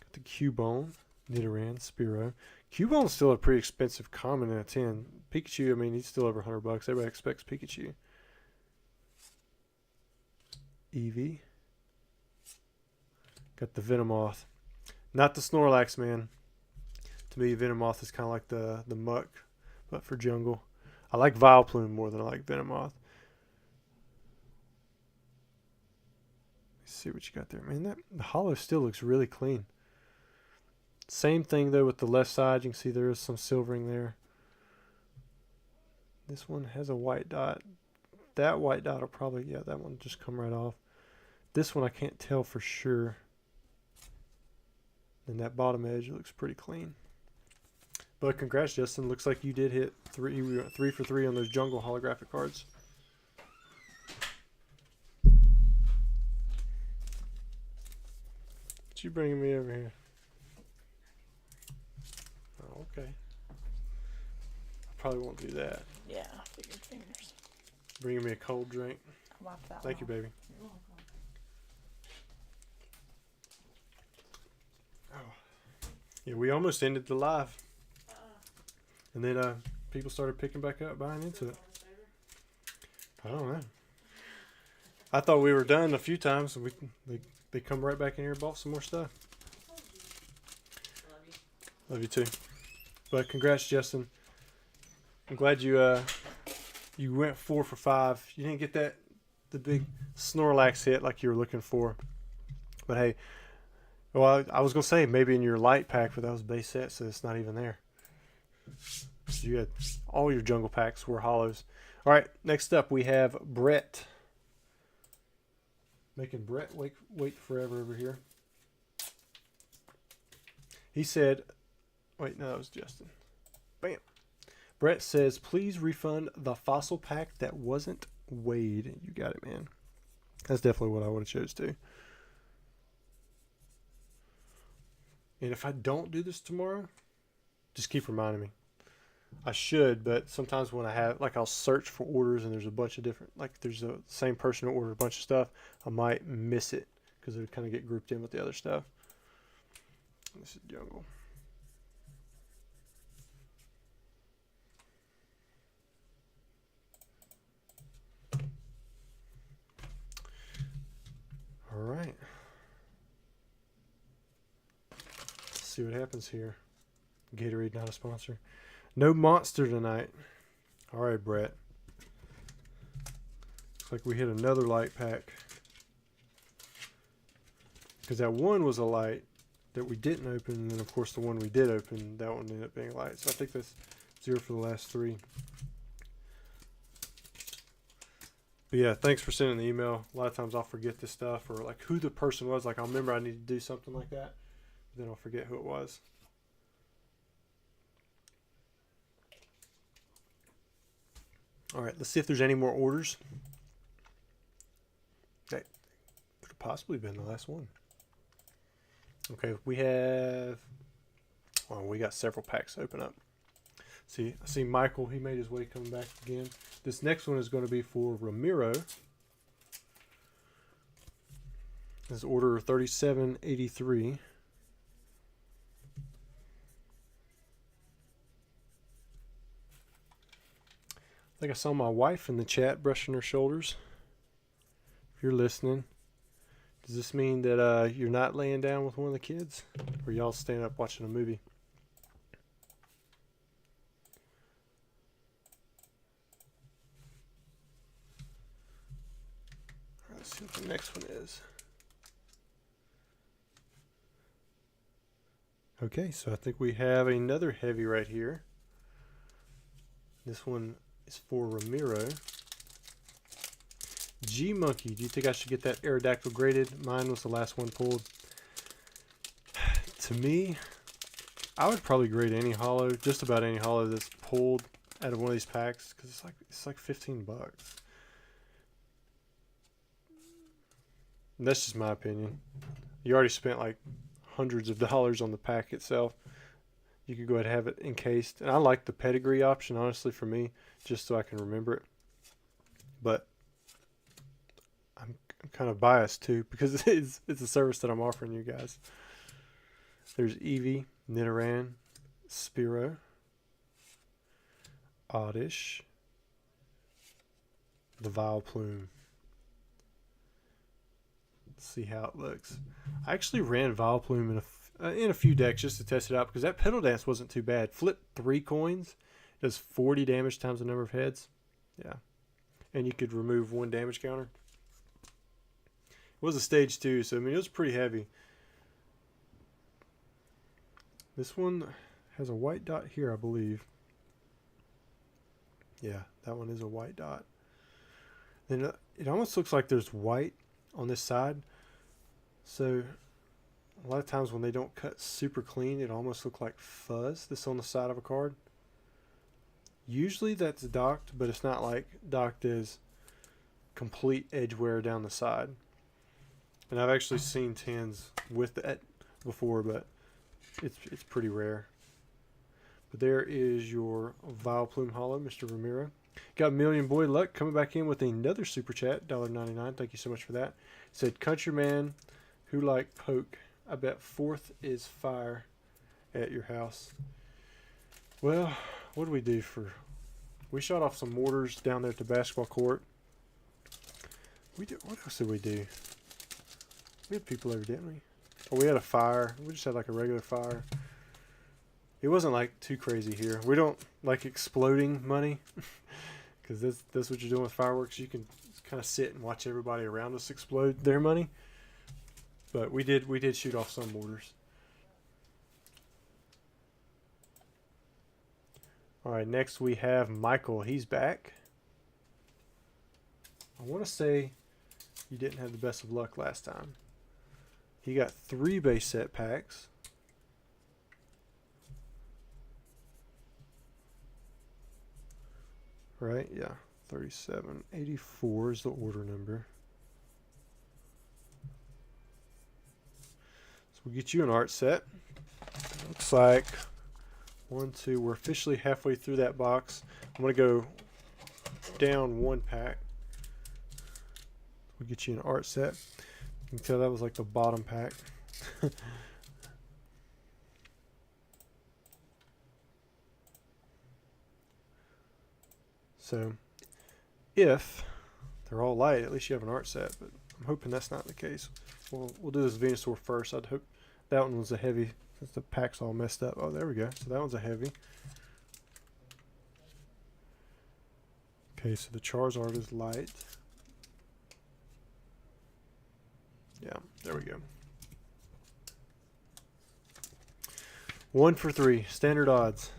got the Cubone, Nidoran, Spearow. Cubone's still a pretty expensive common in a 10. Pikachu, I mean, he's still over $100. Everybody expects Pikachu. Eevee. Got the Venomoth. Not the Snorlax, man. To me, Venomoth is kind of like the Muck, but for jungle. I like Vileplume more than I like Venomoth. Let's see what you got there. Man, the hollow still looks really clean. Same thing, though, with the left side. You can see there is some silvering there. This one has a white dot. That white dot will probably, yeah, that one will just come right off. This one I can't tell for sure. And that bottom edge looks pretty clean. But congrats, Justin. Looks like you did hit 3. We went 3 for 3 on those jungle holographic cards. What you bringing me over here? Oh, okay. I probably won't do that. Yeah, figured fingers. Bringing me a cold drink. I'll wipe that Thank you, baby. You're welcome. Oh. Yeah, we almost ended the live. And then people started picking back up, buying into it. I don't know. I thought we were done a few times. And they come right back in here and bought some more stuff. Love you too. But congrats, Justin. I'm glad you went 4 for 5. You didn't get the big Snorlax hit like you were looking for. But hey, well, I was gonna say maybe in your light pack, but that was base set, so it's not even there. So you had all your jungle packs were hollows. All right, next up we have Brett. Making Brett wait forever over here. He said, wait, no, that was Justin. Bam. Brett says, please refund the fossil pack that wasn't weighed. You got it, man. That's definitely what I would have chose too. And if I don't do this tomorrow, just keep reminding me. I should, but sometimes when I have, like, I'll search for orders and there's a bunch of different, like, there's a same person who ordered a bunch of stuff, I might miss it because it would kind of get grouped in with the other stuff. This is jungle. All right. Let's see what happens here. Gatorade not a sponsor. No monster tonight. All right, Brett. Looks like we hit another light pack. Because that one was a light that we didn't open, and then of course the one we did open, that one ended up being light. So I think that's 0 for the last 3. But yeah, thanks for sending the email. A lot of times I'll forget this stuff, or like who the person was. Like I'll remember I need to do something like that, but then I'll forget who it was. All right, let's see if there's any more orders. That could have possibly been the last one. Okay, we have, well, we got several packs open up. See, I see Michael, he made his way coming back again. This next one is going to be for Ramiro. This is order 3783. I think I saw my wife in the chat brushing her shoulders. If you're listening, does this mean that you're not laying down with one of the kids? Or y'all staying up watching a movie? All right, let's see what the next one is. Okay, so I think we have another heavy right here. This one is for Ramiro. G Monkey, do you think I should get that Aerodactyl graded? Mine was the last one pulled. To me, I would probably grade any holo, just about any holo that's pulled out of one of these packs, because it's like $15. And that's just my opinion. You already spent like hundreds of dollars on the pack itself. You could go ahead and have it encased. And I like the pedigree option, honestly, for me, just so I can remember it. But I'm kind of biased, too, because it's a service that I'm offering you guys. There's Eevee, Nidoran, Spearow, Oddish, the Vileplume. Let's see how it looks. I actually ran Vileplume in a few decks just to test it out because that Petal Dance wasn't too bad. Flip 3 coins, does 40 damage times the number of heads. Yeah. And you could remove 1 damage counter. It was a stage 2, so I mean it was pretty heavy. This one has a white dot here, I believe. Yeah, that one is a white dot. Then it almost looks like there's white on this side. So a lot of times when they don't cut super clean, it almost looks like fuzz that's on the side of a card. Usually that's docked, but it's not like docked as complete edge wear down the side. And I've actually seen 10s with that before, but it's pretty rare. But there is your Vileplume holo, Mr. Ramiro. Got Million Boy Luck coming back in with another super chat, $1.99. Thank you so much for that. Said, countryman who like poke. I bet 4th is fire at your house. Well, what did we do for... We shot off some mortars down there at the basketball court. What else did we do? We had people over, didn't we? Oh, we had a fire. We just had like a regular fire. It wasn't like too crazy here. We don't like exploding money because that's what you're doing with fireworks. You can kind of sit and watch everybody around us explode their money. But we did shoot off some mortars. All right, next we have Michael. He's back. I want to say you didn't have the best of luck last time. He got 3 base set packs. Right, yeah. 3784 is the order number. So we'll get you an art set. Looks like 1, 2. We're officially halfway through that box. I'm going to go down 1 pack. We'll get you an art set. You can tell that was like the bottom pack. So, if they're all light, at least you have an art set. But I'm hoping that's not the case. We'll do this Venusaur first. I'd hope that one was a heavy, since the pack's all messed up. Oh, there we go. So that one's a heavy. Okay, so the Charizard is light. Yeah, there we go. 1 for 3, standard odds.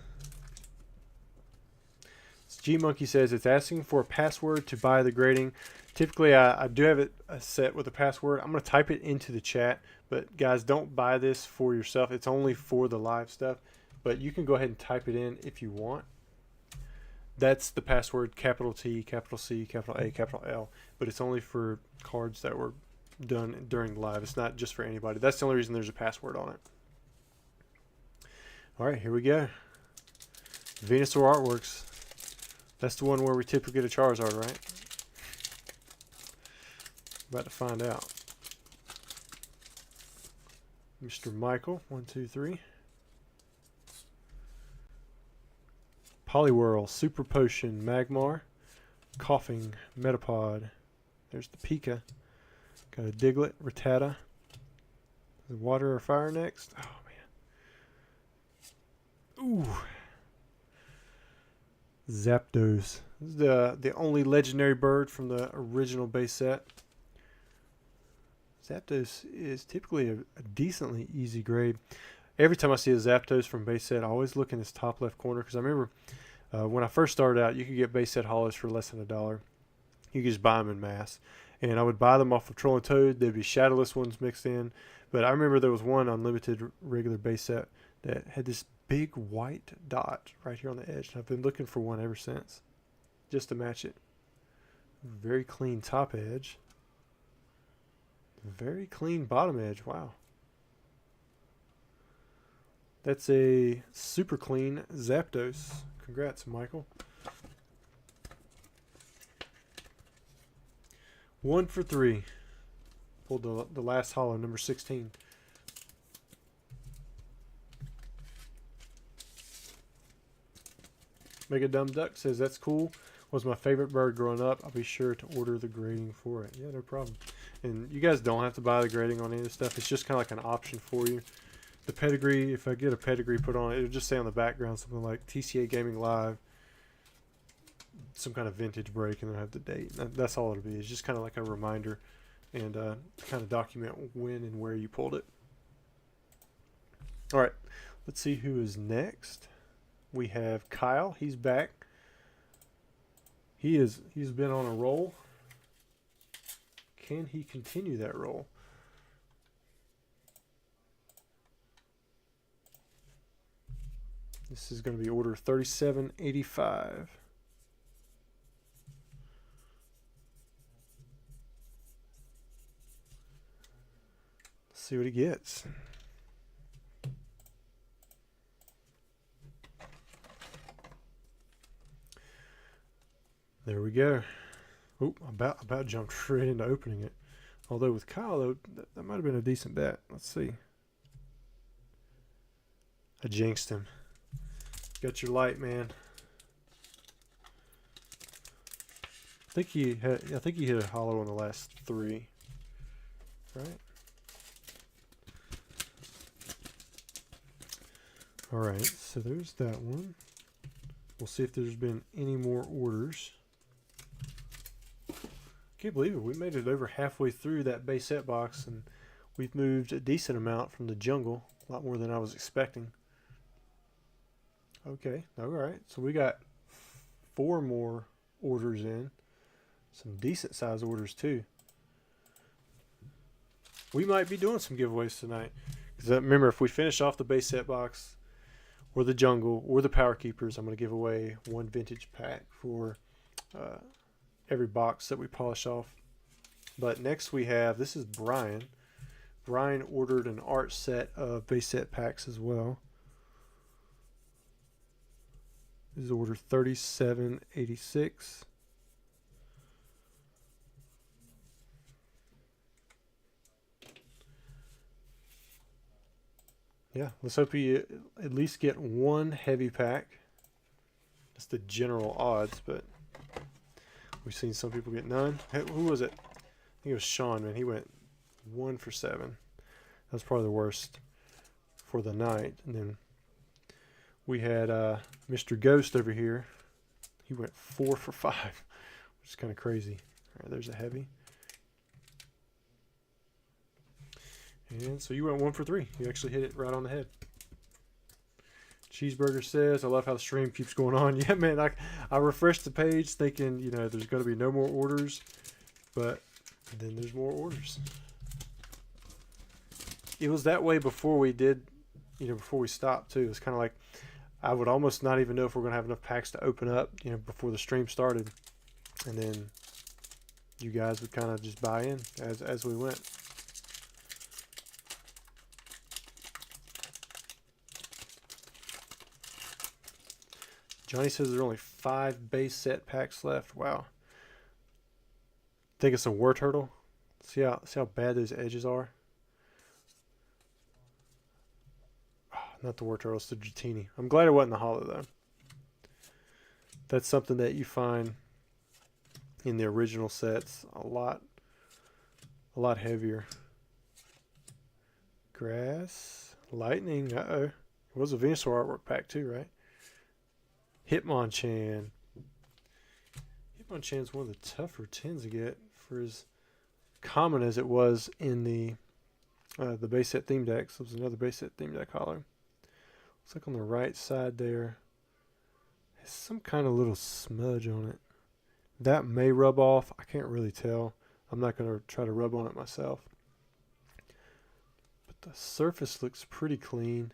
G Monkey says it's asking for a password to buy the grading. Typically, I do have it set with a password. I'm going to type it into the chat, but guys, don't buy this for yourself. It's only for the live stuff, but you can go ahead and type it in if you want. That's the password, capital T, capital C, capital A, capital L, but it's only for cards that were done during the live. It's not just for anybody. That's the only reason there's a password on it. All right, here we go. Venusaur Artworks. That's the one where we typically get a Charizard, right? About to find out. Mr. Michael, 1, 2, 3. Poliwhirl, Super Potion, Magmar, Coughing, Metapod. There's the Pika. Got a Diglett, Rattata. Is it Water or Fire next? Oh, man. Ooh. Zapdos. This is the only legendary bird from the original base set. Zapdos is typically a decently easy grade. Every time I see a Zapdos from base set, I always look in this top left corner because I remember when I first started out, you could get base set holos for less than $1. You could just buy them in mass. And I would buy them off of Troll and Toad. There'd be shadowless ones mixed in. But I remember there was one unlimited regular base set that had this big white dot right here on the edge. And I've been looking for one ever since, just to match it. Very clean top edge. Very clean bottom edge. Wow. That's a super clean Zapdos. Congrats, Michael. 1 for 3. Pulled the last hollow, number 16. Mega Dumb Duck says, that's cool. Was my favorite bird growing up. I'll be sure to order the grading for it. Yeah, no problem. And you guys don't have to buy the grading on any of this stuff. It's just kind of like an option for you. The pedigree, if I get a pedigree put on it, it'll just say on the background something like TCA Gaming Live, some kind of vintage break, and then have the date. That's all it'll be. It's just kind of like a reminder and kind of document when and where you pulled it. All right, let's see who is next. We have Kyle. He's back. He's been on a roll. Can he continue that roll? This is going to be order 3785. Let's see what he gets. There we go. Oop, about jumped straight into opening it. Although with Kyle, though, that might have been a decent bet. Let's see. I jinxed him. Got your light, man. I think he hit a hollow on the last 3. Right? Alright, so there's that one. We'll see if there's been any more orders. Can't believe it. We made it over halfway through that base set box, and we've moved a decent amount from the jungle. A lot more than I was expecting. Okay, alright. So we got 4 more orders in. Some decent size orders too. We might be doing some giveaways tonight. Because remember, if we finish off the base set box, or the jungle, or the power keepers, I'm going to give away 1 vintage pack for every box that we polish off. But next we have, this is Brian. Brian ordered an art set of base set packs as well. This is order 3786. Yeah, let's hope you at least get 1 heavy pack. That's the general odds, but we've seen some people get none. Hey, who was it? I think it was Sean, man. He went 1 for 7. That was probably the worst for the night. And then we had Mr. Ghost over here. He went 4 for 5, which is kind of crazy. All right, there's a heavy. And so you went 1 for 3. You actually hit it right on the head. Cheeseburger says, I love how the stream keeps going on. Yeah, man, I refreshed the page thinking, you know, there's going to be no more orders. But then there's more orders. It was that way before we did, you know, before we stopped too. It's kind of like, I would almost not even know if we're going to have enough packs to open up, you know, before the stream started. And then you guys would kind of just buy in as we went. Johnny says there are only 5 base set packs left. Wow. Think it's a war turtle. See how bad those edges are. Oh, not the war turtle, it's the Dratini. I'm glad it wasn't the hollow though. That's something that you find in the original sets a lot heavier. Grass, lightning. It was a Venusaur artwork pack too, right? Hitmonchan. Hitmonchan's one of the tougher 10s to get for as common as it was in the base set theme decks. It was another base set theme deck hollow. Looks like on the right side there has some kind of little smudge on it. That may rub off. I can't really tell. I'm not going to try to rub on it myself. But the surface looks pretty clean.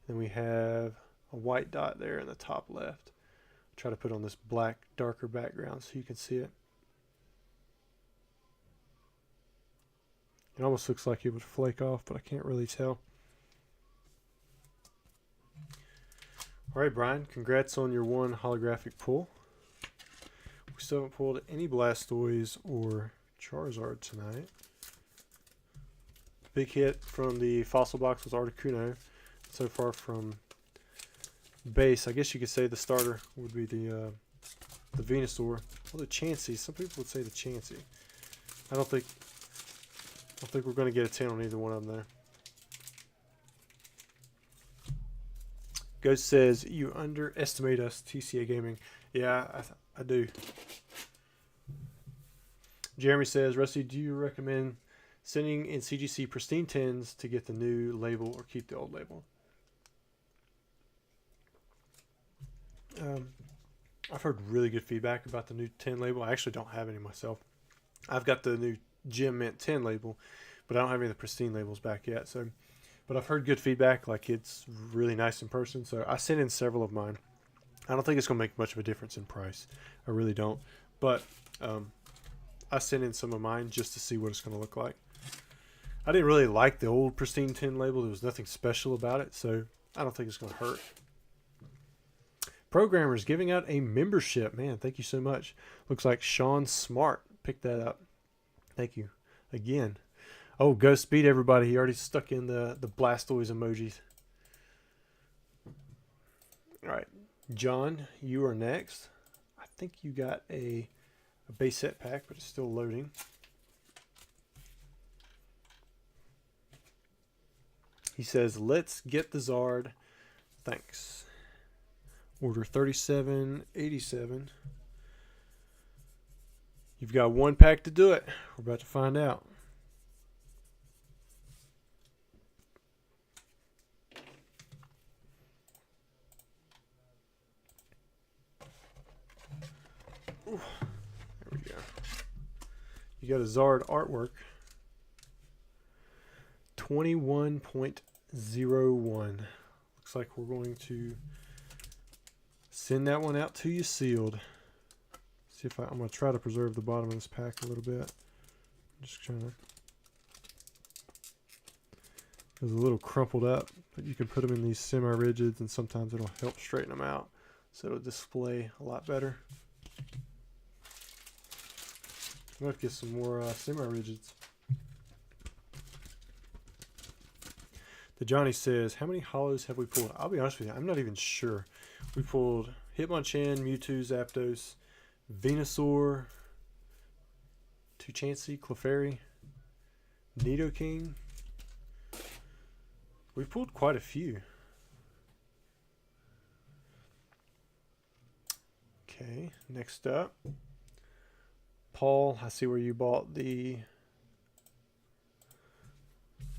Then we have a white dot there in the top left. Try to put on this black, darker background so you can see it. It almost looks like it would flake off, but I can't really tell. All right, Brian, congrats on your one holographic pull. We still haven't pulled any Blastoise or Charizard tonight. Big hit from the fossil box was Articuno. So far from base, I guess you could say the starter would be the Venusaur. Well, the Chansey. Some people would say the Chansey. I don't think we're going to get a 10 on either one of them there. Ghost says, you underestimate us, TCA Gaming. Yeah, I do. Jeremy says, Rusty, do you recommend sending in CGC pristine 10s to get the new label or keep the old label? I've heard really good feedback about the new 10 label. I actually don't have any myself. I've got the new Gem Mint 10 label, but I don't have any of the pristine labels back yet. So, but I've heard good feedback, like it's really nice in person. So I sent in several of mine. I don't think it's going to make much of a difference in price. I really don't. But I sent in some of mine just to see what it's going to look like. I didn't really like the old pristine 10 label. There was nothing special about it, so I don't think it's going to hurt. Programmers giving out a membership. Man, thank you so much. Looks like Sean Smart picked that up. Thank you again. Oh, Ghost beat everybody. He already stuck in the Blastoise emojis. All right, John, you are next. I think you got a base set pack, but it's still loading. He says, let's get the Zard. Thanks. Order 3787. You've got one pack to do it. We're about to find out. Ooh, there we go. You got a Zard artwork. 21.01. Looks like we're going to send that one out to you sealed. See if I'm going to try to preserve the bottom of this pack a little bit. I'm just trying to. It's a little crumpled up, but you can put them in these semi-rigids, and sometimes it'll help straighten them out, so it'll display a lot better. I'm going to get some more semi-rigids. The Johnny says, how many hollows have we pulled? I'll be honest with you, I'm not even sure. We pulled Hitmonchan, Mewtwo, Zapdos, Venusaur, Chansey, Clefairy, Nidoking. We've pulled quite a few. Okay, next up. Paul, I see where you bought the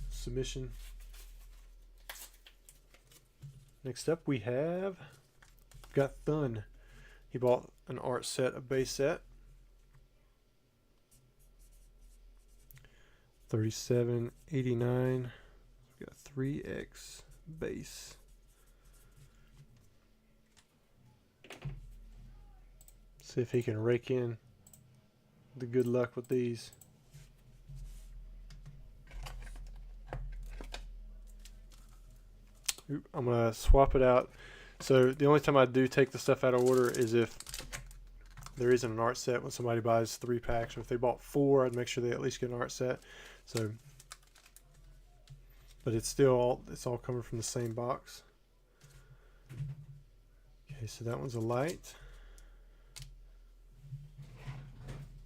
submission. Next up we have got Thun. He bought an art set, a base set. 37.89. We got 3X base. See if he can rake in the good luck with these. I'm going to swap it out. So the only time I do take the stuff out of order is if there isn't an art set when somebody buys 3 packs, or if they bought 4, I'd make sure they at least get an art set. So, but it's still all coming from the same box. Okay, so that one's a light.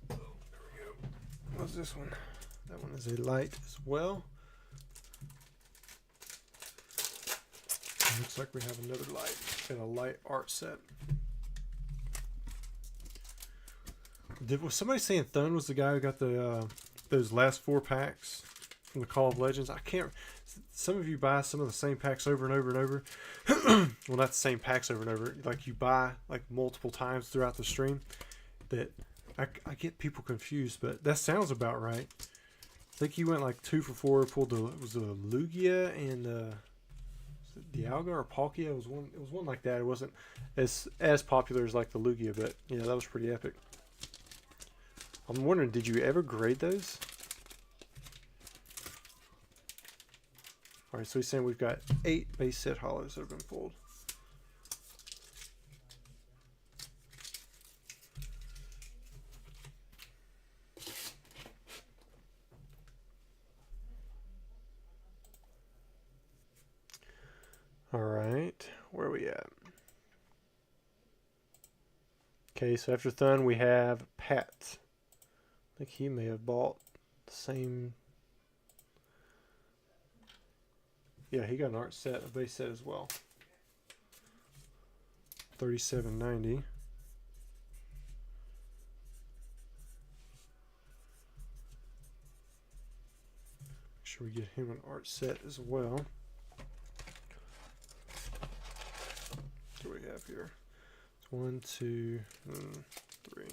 Oh, there we go. What's this one? That one is a light as well. Looks like we have another light and a light art set. Was somebody saying Thun was the guy who got the those last 4 packs from the Call of Legends? I can't. Some of you buy some of the same packs over and over and over. Well, not the same packs over and over. Like you buy like multiple times throughout the stream. That I get people confused, but that sounds about right. I think he went like 2 for 4. Pulled was the Lugia and Dialga or Palkia. It was one like that. It wasn't as popular as like the Lugia, but yeah, that was pretty epic. I'm wondering, did you ever grade those? Alright, so he's saying we've got 8 base set hollows that have been pulled. Alright, where are we at? Okay, so after Thun we have Pat. I think he may have bought the same. Yeah, he got an art set, a base set as well. $37.90. Make sure we get him an art set as well. What do we have here? It's 1, 2, 3.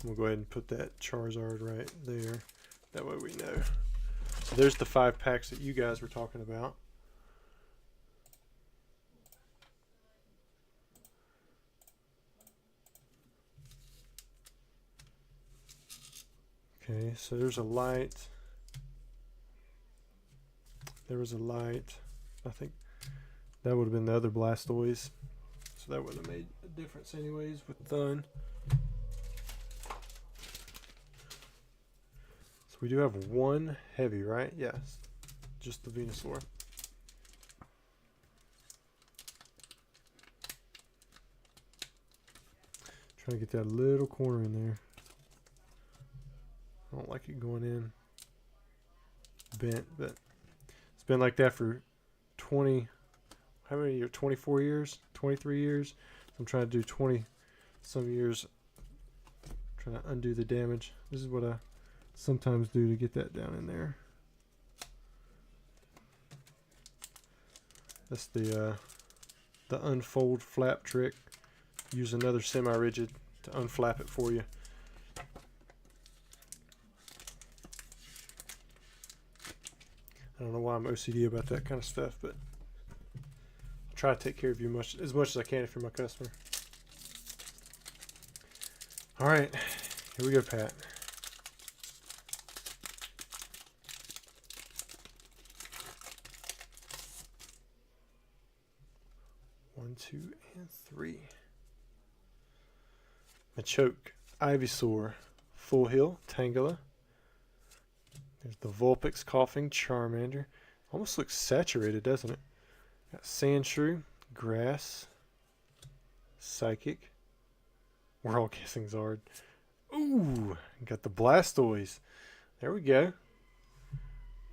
We'll go ahead and put that Charizard right there. That way we know. So there's the 5 packs that you guys were talking about. Okay, so there's a light. There was a light. I think that would have been the other Blastoise. So that would have made a difference anyways with Thun. So we do have 1 heavy, right? Yes. Just the Venusaur. Trying to get that little corner in there. I don't like it going in bent, but it's been like that for 20, how many years? 24 years? 23 years? I'm trying to do 20 some years, trying to undo the damage. This is what I sometimes do to get that down in there. That's the unfold flap trick. Use another semi-rigid to unflap it for you. I don't know why I'm OCD about that kind of stuff, but I'll try to take care of you as much as I can if you're my customer. All right, here we go, Pat. One, 2, and 3. Machoke, Ivysaur, Full Heal, Tangela. There's the Vulpix, Coughing, Charmander. Almost looks saturated, doesn't it? Got Sandshrew, Grass, Psychic. We're all guessing Zard. Ooh, got the Blastoise. There we go.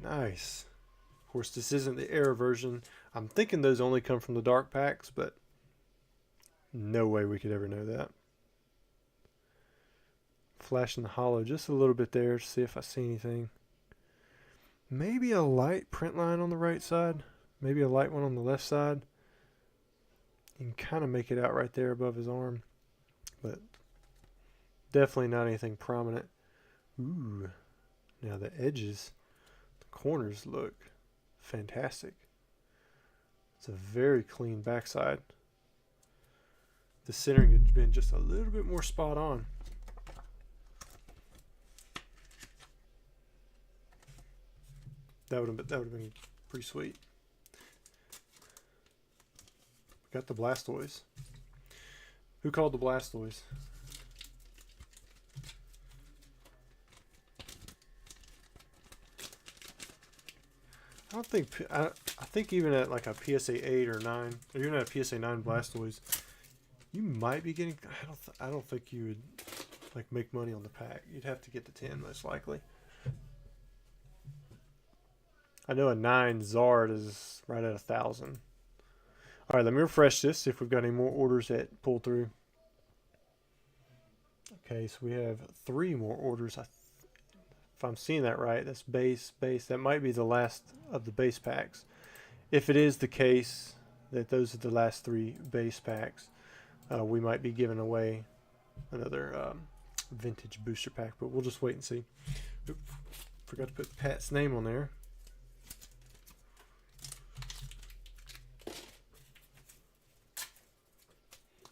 Nice. Of course, this isn't the Era version. I'm thinking those only come from the Dark Packs, but no way we could ever know that. Flashing the hollow just a little bit there to see if I see anything. Maybe a light print line on the right side. Maybe a light one on the left side. You can kind of make it out right there above his arm. But definitely not anything prominent. Ooh. Now the edges, the corners look fantastic. It's a very clean backside. The centering had been just a little bit more spot on. That would have been pretty sweet. We got the Blastoise. Who called the Blastoise? I don't think I think even at like a PSA 8 or 9, or even at a PSA 9 Blastoise, you might be getting. I don't think you would like make money on the pack. You'd have to get the 10 most likely. I know a 9 Zard is right at 1,000. All right, let me refresh this, see if we've got any more orders that pull through. Okay, so we have 3 more orders. If I'm seeing that right, that's base. That might be the last of the base packs. If it is the case that those are the last 3 base packs, we might be giving away another vintage booster pack, but we'll just wait and see. Oop, forgot to put Pat's name on there.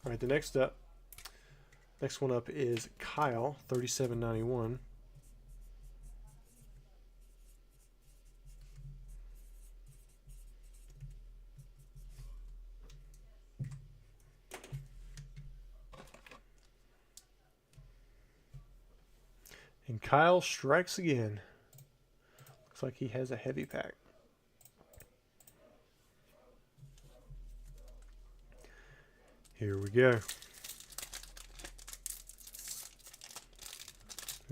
All right, the next one up is Kyle, 37.91. And Kyle strikes again. Looks like he has a heavy pack. Here we go.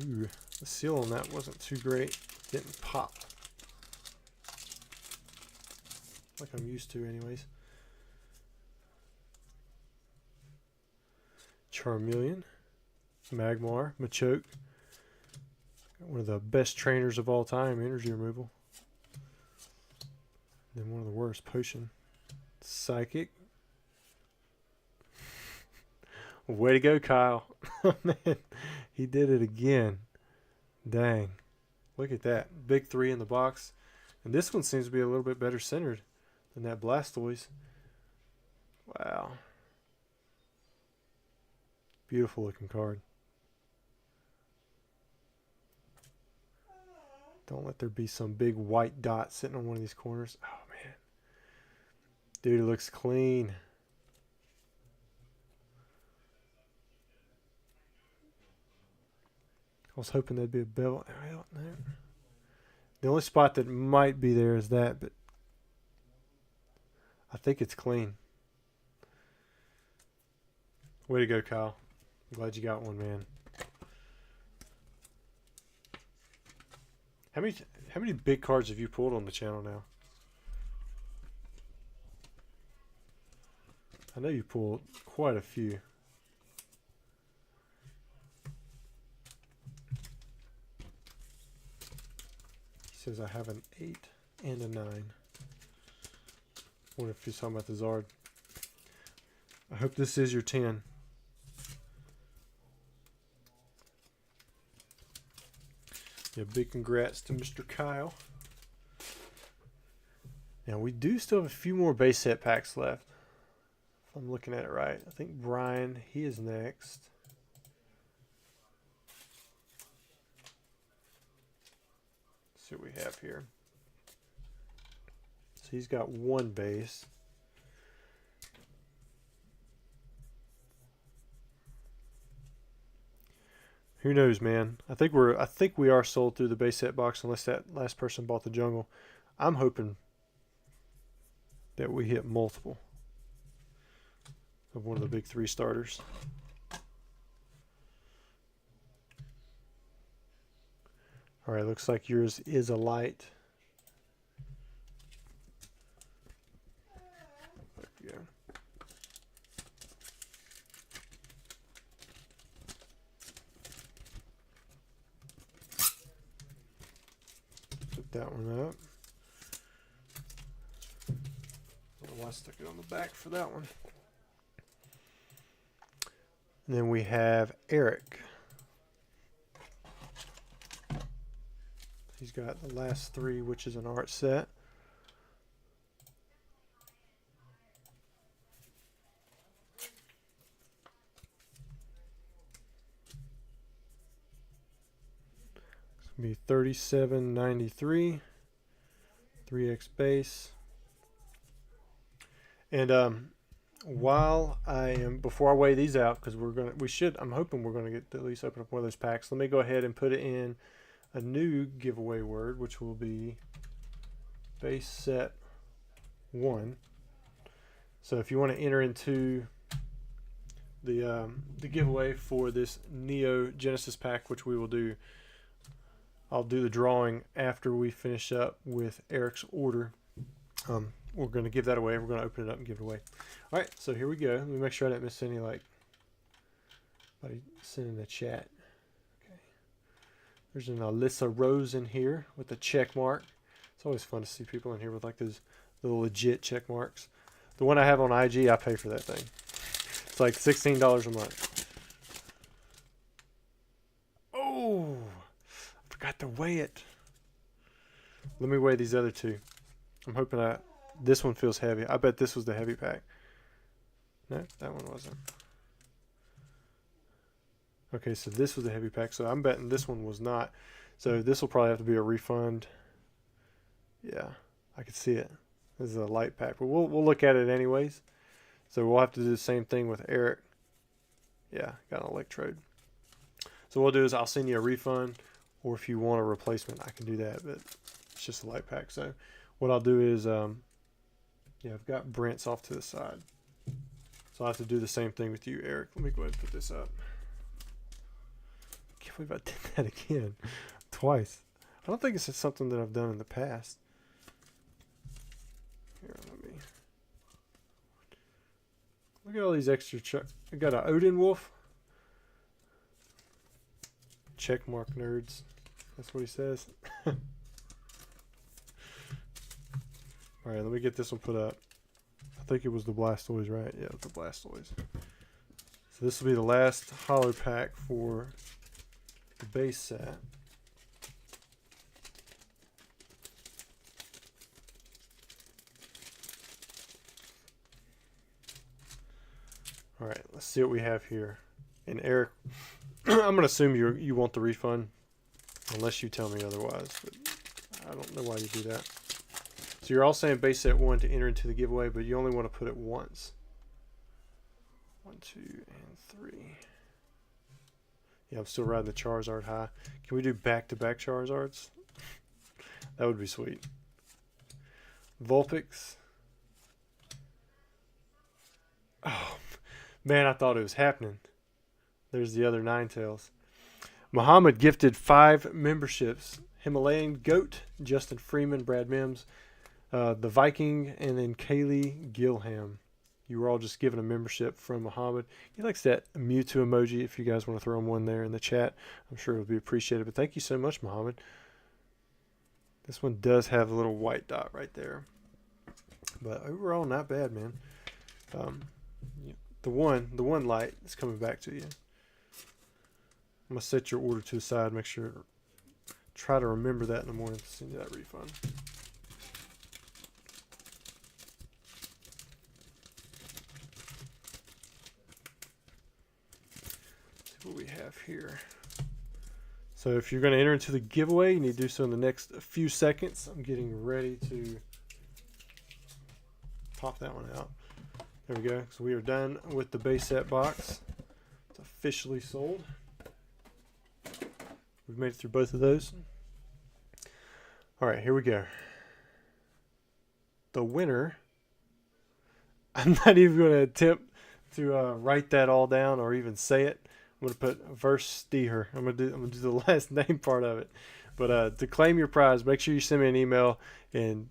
Ooh, the seal on that wasn't too great. Didn't pop. Like I'm used to anyways. Charmeleon. Magmar. Machoke. One of the best trainers of all time, energy removal. Then one of the worst, Potion. Psychic. Way to go, Kyle. Man, he did it again. Dang. Look at that. Big 3 in the box. And this one seems to be a little bit better centered than that Blastoise. Wow. Beautiful looking card. Don't let there be some big white dot sitting on one of these corners. Oh, man. Dude, it looks clean. I was hoping there'd be a bevel. Well, no. The only spot that might be there is that, but I think it's clean. Way to go, Kyle. I'm glad you got one, man. How many big cards have you pulled on the channel now? I know you pulled quite a few. He says I have an 8 and a 9. Wonder if he's talking about the Zard. I hope this is your 10. Yeah, big congrats to Mr. Kyle. Now we do still have a few more base set packs left. If I'm looking at it right. I think Brian, he is next. Let's see what we have here. So he's got one base. Who knows, man? I think we are sold through the base set box unless that last person bought the jungle. I'm hoping that we hit multiple of one of the big 3 starters. All right, looks like yours is a light. There we go. Put that one up. I'll stick it on the back for that one. And then we have Eric. He's got the last 3, which is an art set. It's going to be 37.93, 3x base. And before I weigh these out, because I'm hoping we're gonna get to at least open up one of those packs. Let me go ahead and put it in a new giveaway word, which will be base set 1. So if you want to enter into the giveaway for this Neo Genesis pack, which we will do, I'll do the drawing after we finish up with Eric's order. We're going to give that away. We're going to open it up and give it away. All right, so here we go. Let me make sure I didn't miss any, like, anybody sent in the chat. Okay. There's an Alyssa Rose in here with a check mark. It's always fun to see people in here with, like, those little legit check marks. The one I have on IG, I pay for that thing. It's like $16 a month. Oh, I forgot to weigh it. Let me weigh these other 2. I'm hoping this one feels heavy. I bet this was the heavy pack. No, that one wasn't. Okay, so this was a heavy pack, so I'm betting this one was not. So this will probably have to be a refund. Yeah, I could see it. This is a light pack, but we'll look at it anyways. So we'll have to do the same thing with Eric. Yeah, got an electrode. So what I'll do is I'll send you a refund, or if you want a replacement, I can do that, but it's just a light pack. So what I'll do is, yeah, I've got Brent's off to the side. So I'll have to do the same thing with you, Eric. Let me go ahead and put this up. I can't believe I did that again. Twice. I don't think it's something that I've done in the past. Here, let me... Look at all these extra... I got an Odin Wolf. Checkmark nerds. That's what he says. Alright, let me get this one put up. I think it was the Blastoise, right? Yeah, it was the Blastoise. So this will be the last holo pack for the base set. Alright, let's see what we have here. And Eric, I'm going to assume you want the refund, unless you tell me otherwise. But I don't know why you do that. So you're all saying base set 1 to enter into the giveaway, but you only want to put it once. 1, 2, and 3. Yeah, I'm still riding the Charizard high. Can we do back-to-back Charizards? That would be sweet. Vulpix. Oh, man, I thought it was happening. There's the other Ninetales. Muhammad gifted 5 memberships. Himalayan Goat, Justin Freeman, Brad Mims, the Viking, and then Kaylee Gilham. You were all just given a membership from Muhammad. He likes that Mewtwo emoji. If you guys want to throw him one there in the chat, I'm sure it would be appreciated. But thank you so much, Muhammad. This one does have a little white dot right there. But overall, not bad, man. The one light is coming back to you. I'm going to set your order to the side. Make sure, try to remember that in the morning to send you that refund. What we have here. So if you're going to enter into the giveaway, you need to do so in the next few seconds. I'm getting ready to pop that one out. There we go. So we are done with the base set box. It's officially sold. We've made it through both of those. All right, here we go. The winner. I'm not even going to attempt to write that all down or even say it. I'm going to put Versteher. I'm going to do the last name part of it. But to claim your prize, make sure you send me an email, and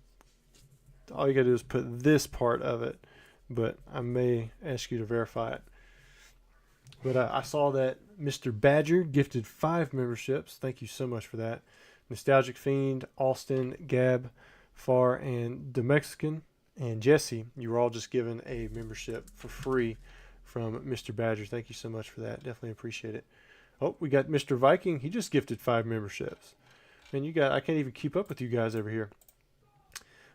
all you got to do is put this part of it. But I may ask you to verify it. But I saw that Mr. Badger gifted 5 memberships. Thank you so much for that. Nostalgic Fiend, Austin, Gab, Far, and the Mexican, and Jesse. You were all just given a membership for free from Mr. Badger. Thank you so much for that. Definitely appreciate it. Oh, we got Mr. Viking. He just gifted 5 memberships. And I can't even keep up with you guys over here.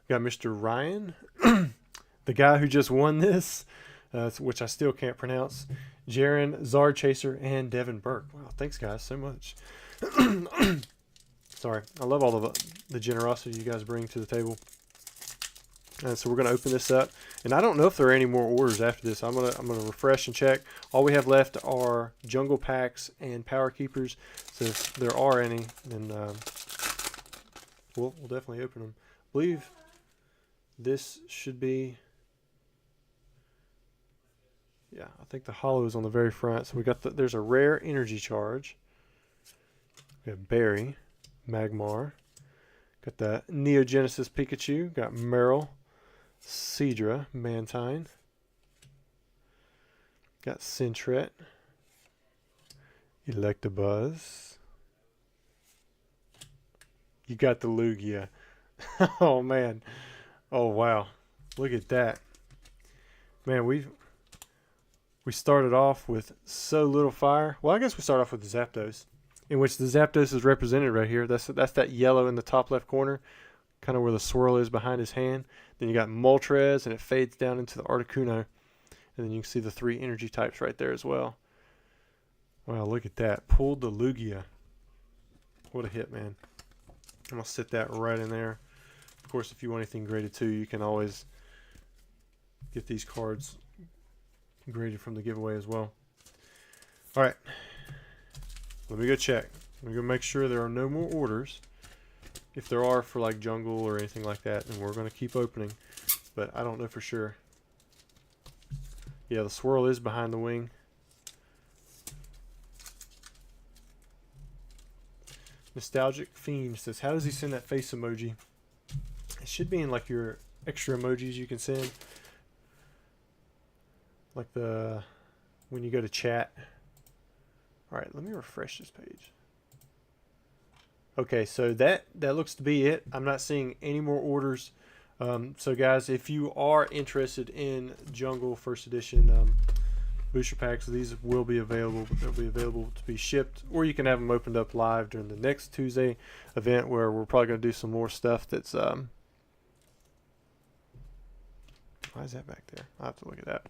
We got Mr. Ryan, the guy who just won this, which I still can't pronounce. Jaron, Zard Chaser, and Devin Burke. Wow, thanks guys so much. Sorry, I love all of the generosity you guys bring to the table. So we're going to open this up, and I don't know if there are any more orders after this. I'm gonna refresh and check. All we have left are Jungle Packs and Power Keepers. So if there are any, then we'll definitely open them. I believe this should be. Yeah, I think the holo is on the very front. So we got there's a rare energy charge. We have Barry, Magmar. Got the Neogenesis Pikachu. Got Meryl. Seadra, Mantine. Got Sentret. Electabuzz. You got the Lugia. Oh man. Oh wow. Look at that. Man, we started off with so little fire. Well, I guess we started off with the Zapdos, in which the Zapdos is represented right here. That's that yellow in the top left corner, kind of where the swirl is behind his hand. Then you got Moltres, and it fades down into the Articuno. And then you can see the 3 energy types right there as well. Wow, look at that. Pulled the Lugia. What a hit, man. I'm going to sit that right in there. Of course, if you want anything graded too, you can always get these cards graded from the giveaway as well. All right. Let me go check. Let me go make sure there are no more orders. If there are for like jungle or anything like that, then we're going to keep opening. But I don't know for sure. Yeah, the swirl is behind the wing. Nostalgic Fiend says, how does he send that face emoji? It should be in like your extra emojis you can send. Like the when you go to chat. Alright, let me refresh this page. Okay, so that looks to be it. I'm not seeing any more orders. So guys, if you are interested in Jungle First Edition booster packs, these will be available. They'll be available to be shipped, or you can have them opened up live during the next Tuesday event, where we're probably going to do some more stuff that's why is that back there? I'll have to look at that.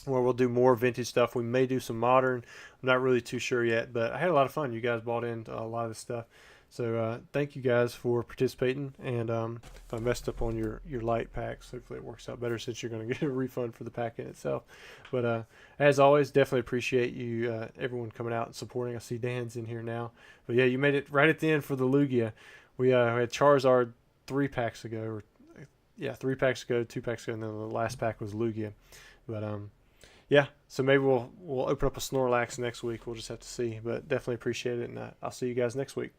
Where we'll do more vintage stuff. We may do some modern. I'm not really too sure yet, but I had a lot of fun. You guys bought into a lot of this stuff. So thank you guys for participating. And if I messed up on your light packs, hopefully it works out better, since you're going to get a refund for the pack in itself. But as always, definitely appreciate you, everyone coming out and supporting. I see Dan's in here now. But yeah, you made it right at the end for the Lugia. We had Charizard 3 packs ago. Or, yeah, 3 packs ago, 2 packs ago, and then the last pack was Lugia. But yeah, so maybe we'll open up a Snorlax next week. We'll just have to see. But definitely appreciate it, and I'll see you guys next week.